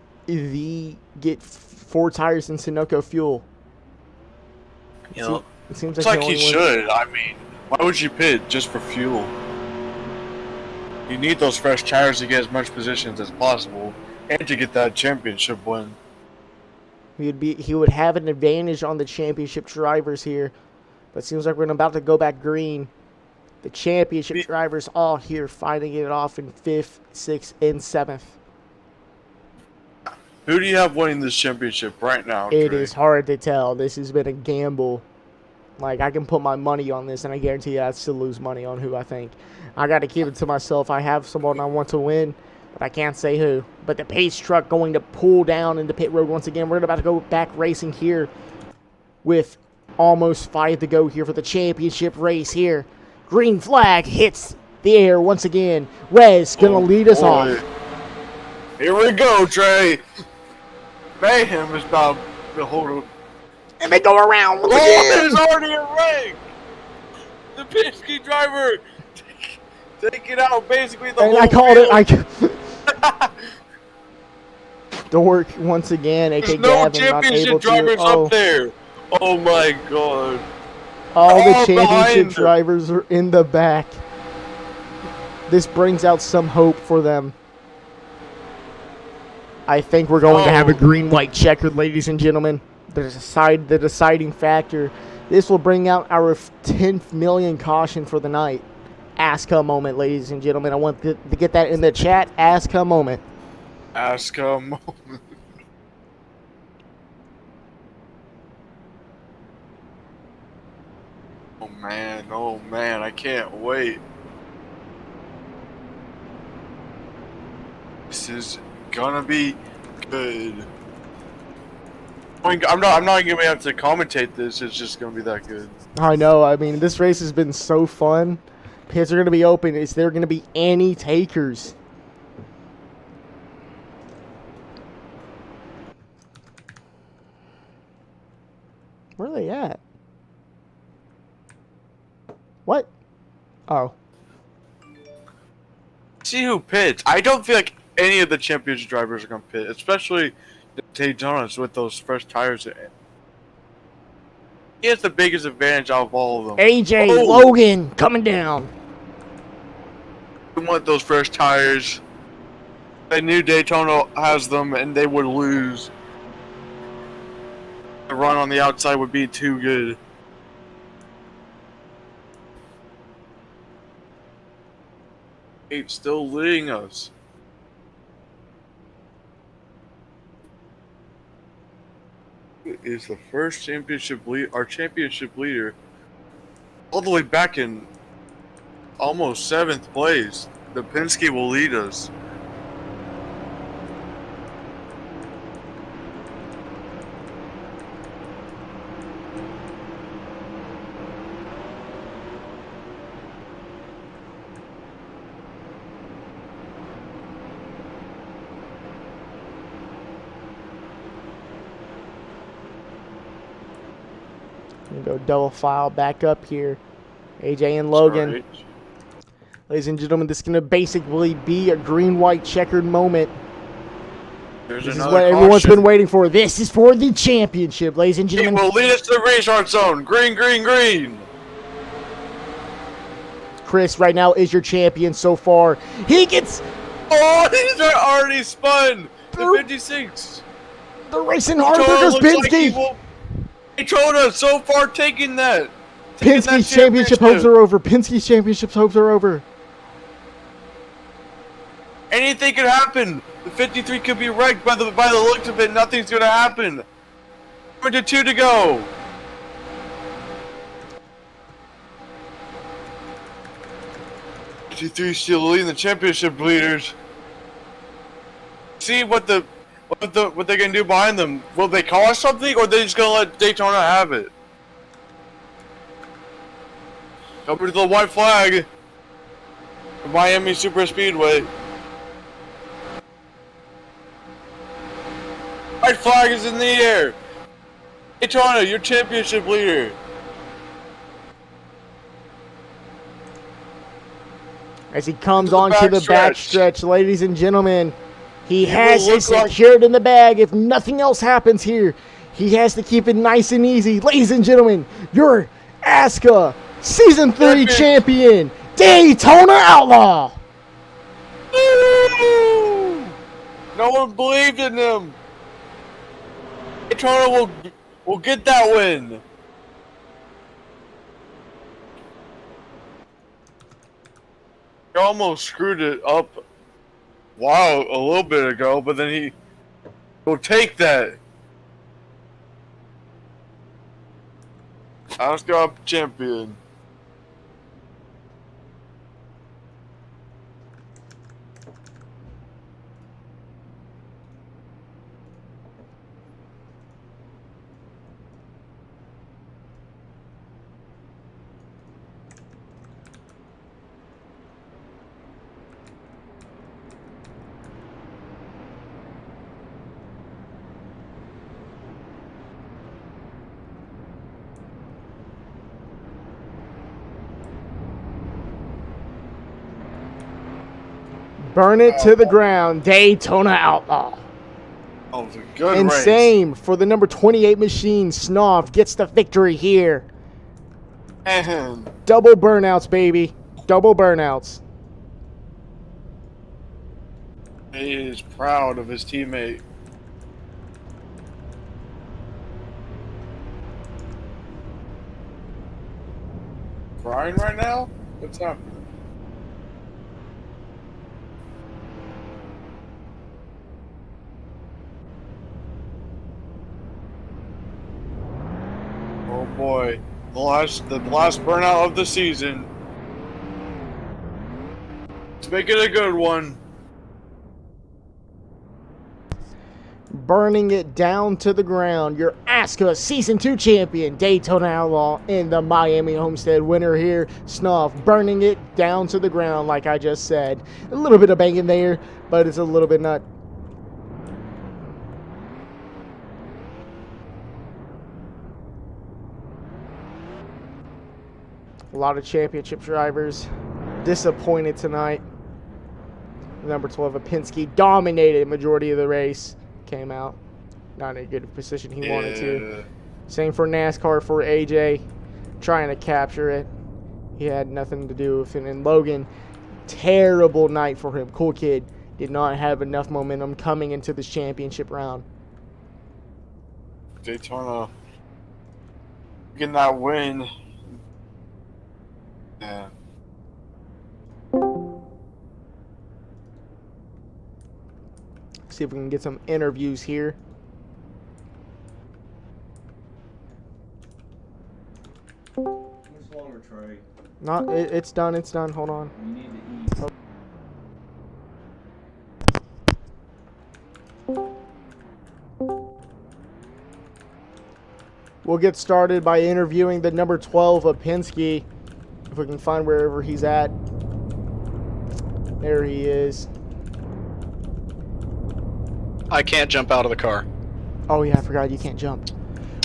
4 tires in Sunoco fuel? It seems like he should. I mean, why would you pit just for fuel? You need those fresh tires to get as much positions as possible and to get that championship win. He would have an advantage on the championship drivers here. But it seems like we're about to go back green. The championship drivers all here fighting it off in 5th, 6th, and 7th. Who do you have winning this championship right now, It is hard to tell. This has been a gamble. Like, I can put my money on this, and I guarantee you I'd still lose money on who I think. I got to keep it to myself. I have someone I want to win, but I can't say who. But the pace truck going to pull down into pit road once again. We're about to go back racing here with almost 5 to go here for the championship race here. Green flag hits the air once again. Rez going to lead us off. Here we go, Trey. Mayhem is about to hold up. And they go around once again. There's already a wreck. The Penske driver taking out basically the whole I called it. Dork once again, There's aka no Gavin, not able championship to. drivers up there. Oh my god. All the all championship behind. drivers are in the back. This brings out some hope for them. I think we're going to have a green-white checkered, ladies and gentlemen. The deciding factor. This will bring out our 10th million caution for the night. ASCA moment, ladies and gentlemen. I want to get that in the chat. ASCA moment. ASCA moment. Oh man, I can't wait. This is gonna be good. I'm not gonna have to commentate this. It's just gonna be that good. I know. I mean, this race has been so fun. Pits are gonna be open. Is there gonna be any takers? Where are they at? What? Oh. See who pits. I don't feel like any of the championship drivers are gonna pit, especially the Daytonas with those fresh tires. He has the biggest advantage out of all of them. AJ Logan coming down. We want those fresh tires. They knew Daytona has them, and they would lose. The run on the outside would be too good. It's still leading us. It is the first championship lead, our championship leader, all the way back in almost 7th place. The Penske will lead us. Go double file back up here. AJ and Logan. Right. Ladies and gentlemen, this is going to basically be a green-white checkered moment. There's this is another what everyone's caution. been waiting for. This is for the championship, ladies and It gentlemen. will lead us to the restart zone. Green, green, green. Chris right now is your champion so far. He gets... Oh, he's already spun. The 56. They're racing hard. There goes Penske. Daytona so far taking that. Penske's championship hopes are over. Penske's championship hopes are over. Anything could happen. The 53 could be wrecked by the looks of it. Nothing's gonna happen. 22 to go. T3 still leading the championship leaders. See what they're gonna do behind them. Will they cause something, or are they just gonna let Daytona have it? Over to the white flag. Miami Super Speedway. White flag is in the air. Daytona, your championship leader. As he comes onto the backstretch, ladies and gentlemen, he has it look like- secured in the bag. If nothing else happens here, he has to keep it nice and easy. Ladies and gentlemen, your ASCA Season 3 champion, Daytona Outlaw. No one believed in them. Daytona will get that win. He almost screwed it up. Wow, a little bit ago, but then he will take that. ASCA champion. Burn it to the ground, Daytona Outlaw. Oh, it was a good And race. same for the number 28 machine. Snov gets the victory here. Double burnouts, baby. Double burnouts. He is proud of his teammate. Crying right now? What's happening? Oh boy, the last burnout of the season. Let's make it a good one. Burning it down to the ground. Your ASCA Season 2 champion, Daytona Outlaw, and the Miami Homestead winner here, Snuff. Burning it down to the ground, like I just said. A little bit of banging there, but it's a little bit not. A lot of championship drivers disappointed tonight. Number 12, Penske, dominated majority of the race. Came out not in a good position he wanted to. Same for NASCAR for AJ, trying to capture it. He had nothing to do with it. And Logan, terrible night for him. Cool kid, did not have enough momentum coming into this championship round. Daytona getting that win. Yeah. See if we can get some interviews here. What's longer, Trey? No, it's done. It's done. Hold on. You need to eat. We'll get started by interviewing the number 12 of Penske. If we can find wherever he's at. There he is. I can't jump out of the car. Oh, yeah, I forgot you can't jump.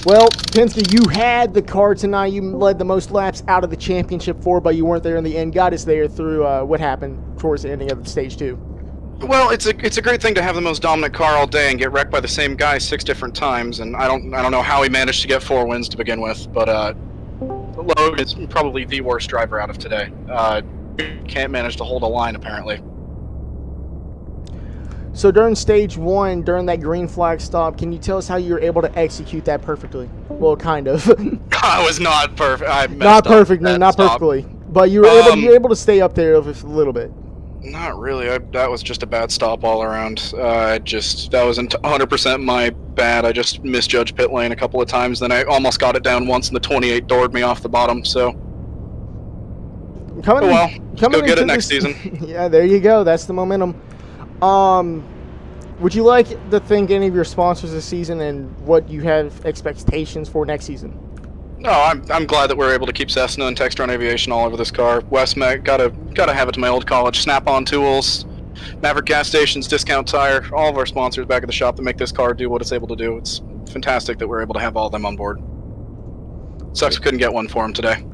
Well, Penske, you had the car tonight. You led the most laps out of the championship four, but you weren't there in the end. Got us there through what happened towards the ending of the stage 2. Well, it's a great thing to have the most dominant car all day and get wrecked by the same guy 6 different times, and I don't know how he managed to get 4 wins to begin with, but Logan is probably the worst driver out of today. Can't manage to hold a line apparently. So during stage 1, during that green flag stop, can you tell us how you were able to execute that perfectly? Well, kind of. I was not perfect. I messed not up perfect, no, not stop. perfectly. But you were able to stay up there with a little bit. Not really. That was just a bad stop all around. That wasn't 100% my bad. I just misjudged pit lane a couple of times. Then I almost got it down once, and the 28 doored me off the bottom. So, go get it next season. Yeah, there you go. That's the momentum. Would you like to thank any of your sponsors this season and what you have expectations for next season? No, I'm glad that we're able to keep Cessna and Textron Aviation all over this car. Westmec, gotta have it to my old college. Snap-on Tools, Maverick Gas Stations, Discount Tire, all of our sponsors back at the shop that make this car do what it's able to do. It's fantastic that we're able to have all of them on board. Sucks we couldn't get one for them today.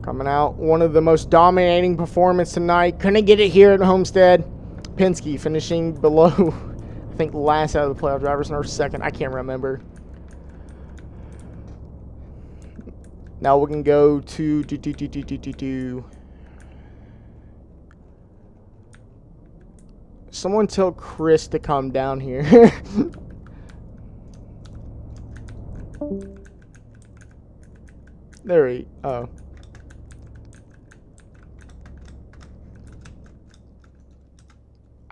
Coming out, one of the most dominating performance tonight. Couldn't get it here at Homestead. Penske finishing below, I think, last out of the playoff drivers, or second. I can't remember. Now we can go to someone tell Chris to come down here. There he. Oh.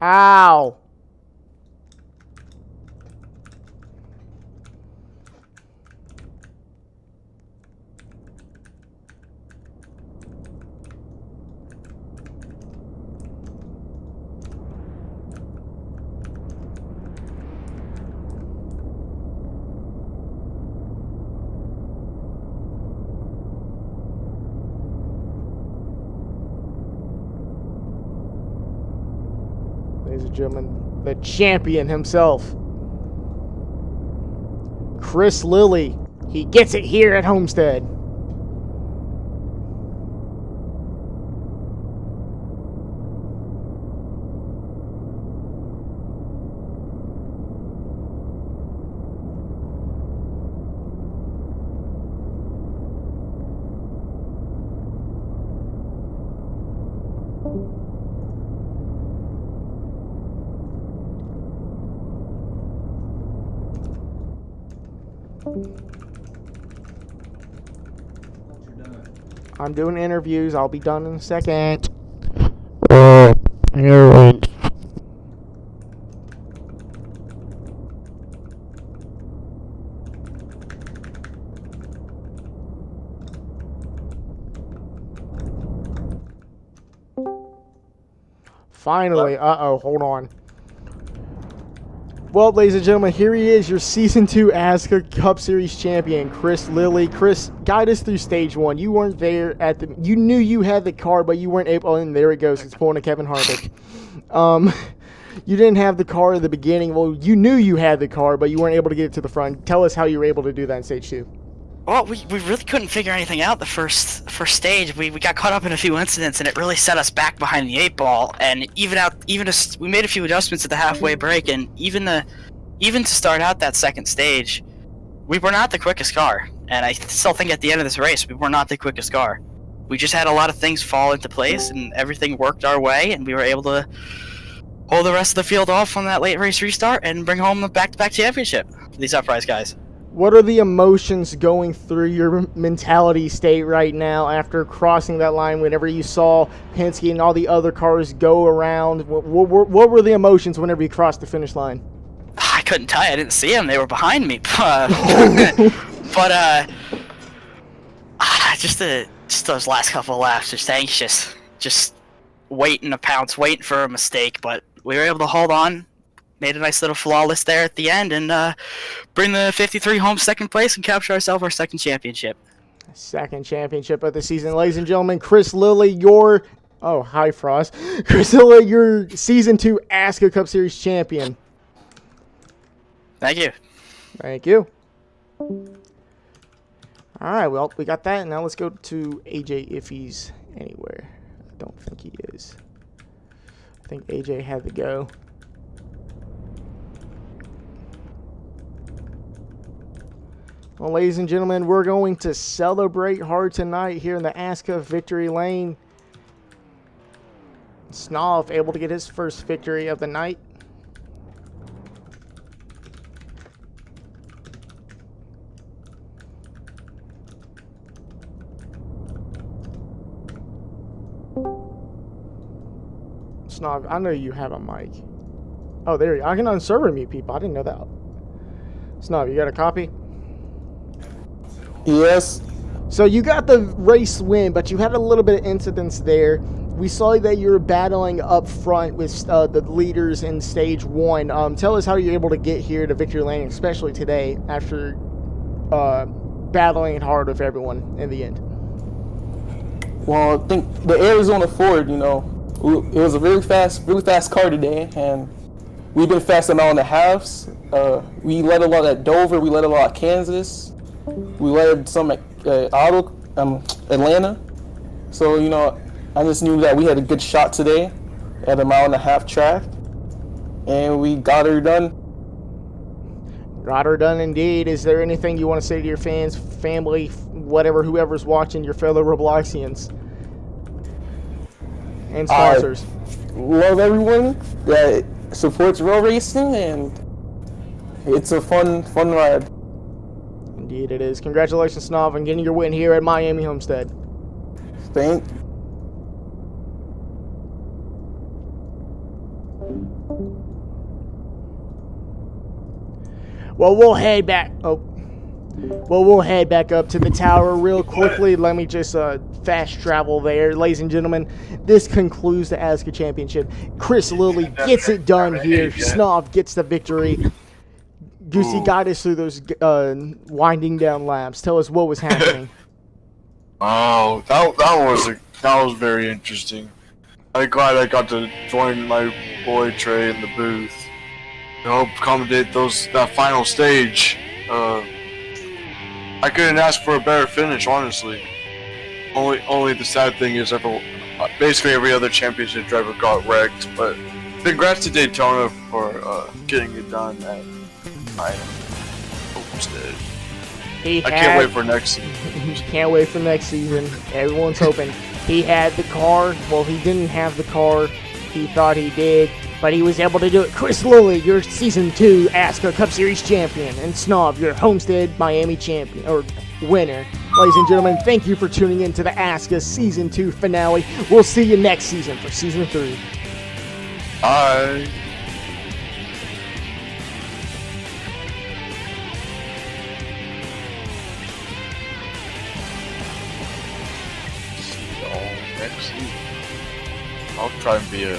Ow. Ladies and gentlemen, the champion himself, Chris Lilly. He gets it here at Homestead. I'm doing interviews. I'll be done in a second. Finally. Uh-oh, hold on. Well, ladies and gentlemen, here he is, your Season 2 ASCA Cup Series champion, Chris Lilly. Chris, guide us through Stage 1. You weren't there at the... You knew you had the car, but you weren't able... And there it goes. It's pulling a Kevin Harvick. You didn't have the car at the beginning. Well, you knew you had the car, but you weren't able to get it to the front. Tell us how you were able to do that in Stage 2. Well, we really couldn't figure anything out the first stage. We got caught up in a few incidents, and it really set us back behind the 8-ball. And we made a few adjustments at the halfway break, and even to start out that second stage, we were not the quickest car. And I still think at the end of this race, we were not the quickest car. We just had a lot of things fall into place, and everything worked our way, and we were able to hold the rest of the field off on that late race restart and bring home the back-to-back championship for these Uprise guys. What are the emotions going through your mentality state right now after crossing that line whenever you saw Penske and all the other cars go around? What were the emotions whenever you crossed the finish line? I couldn't tell you. I didn't see them. They were behind me. Just those last couple of laps, just anxious. Just waiting to pounce, waiting for a mistake. But we were able to hold on. Made a nice little flawless there at the end and bring the 53 home second place and capture ourselves our second championship. Second championship of the season. Ladies and gentlemen, Chris Lilly, your... Oh, hi, Frost. Chris Lilly, your Season 2 ASCA Cup Series champion. Thank you. Thank you. All right, well, we got that. Now let's go to AJ if he's anywhere. I don't think he is. I think AJ had to go. Well, ladies and gentlemen, we're going to celebrate hard tonight here in the ASCA Victory Lane. Snov able to get his first victory of the night. Snov, I know you have a mic. Oh, there you go. I can unserver mute people. I didn't know that. Snov, you got a copy? Yes. So you got the race win, but you had a little bit of incidents there. We saw that you were battling up front with the leaders in Stage 1. Tell us how you're able to get here to Victory Lane, especially today, after battling it hard with everyone in the end. Well, I think the Arizona Ford, it was a really fast car today, and we've been fast in all in the halves. We led a lot at Dover, we led a lot at Kansas. We led some at Atlanta. So, I just knew that we had a good shot today at a 1.5 mile track. And we got her done. Got her done indeed. Is there anything you want to say to your fans, family, whatever, whoever's watching, your fellow Robloxians and sponsors? I love everyone that supports road racing, and it's a fun ride. Indeed it is. Congratulations, Snov, on getting your win here at Miami Homestead. Thank you. Well, we'll head back. We'll head back up to the tower real quickly. Let me just fast travel there. Ladies and gentlemen, this concludes the ASCA Championship. Chris Lilly gets it done here. Snov gets the victory. Goosey, guide us through those winding down laps. Tell us what was happening. Oh, that was very interesting. I'm glad I got to join my boy Trey in the booth to help accommodate that final stage. I couldn't ask for a better finish, honestly. Only the sad thing is basically every other championship driver got wrecked. But congrats to Daytona for getting it done at Homestead. I can't wait for next season. Can't wait for next season. Everyone's hoping. He had the car. Well, he didn't have the car. He thought he did. but he was able to do it. Chris Lilly, your Season 2 ASCA Cup Series champion, and Snob, your Homestead Miami champion, or winner. Ladies and gentlemen, thank you for tuning in to the ASCA Season 2 finale. We'll see you next season for Season 3. Bye. See y'all next season. I'll try and be a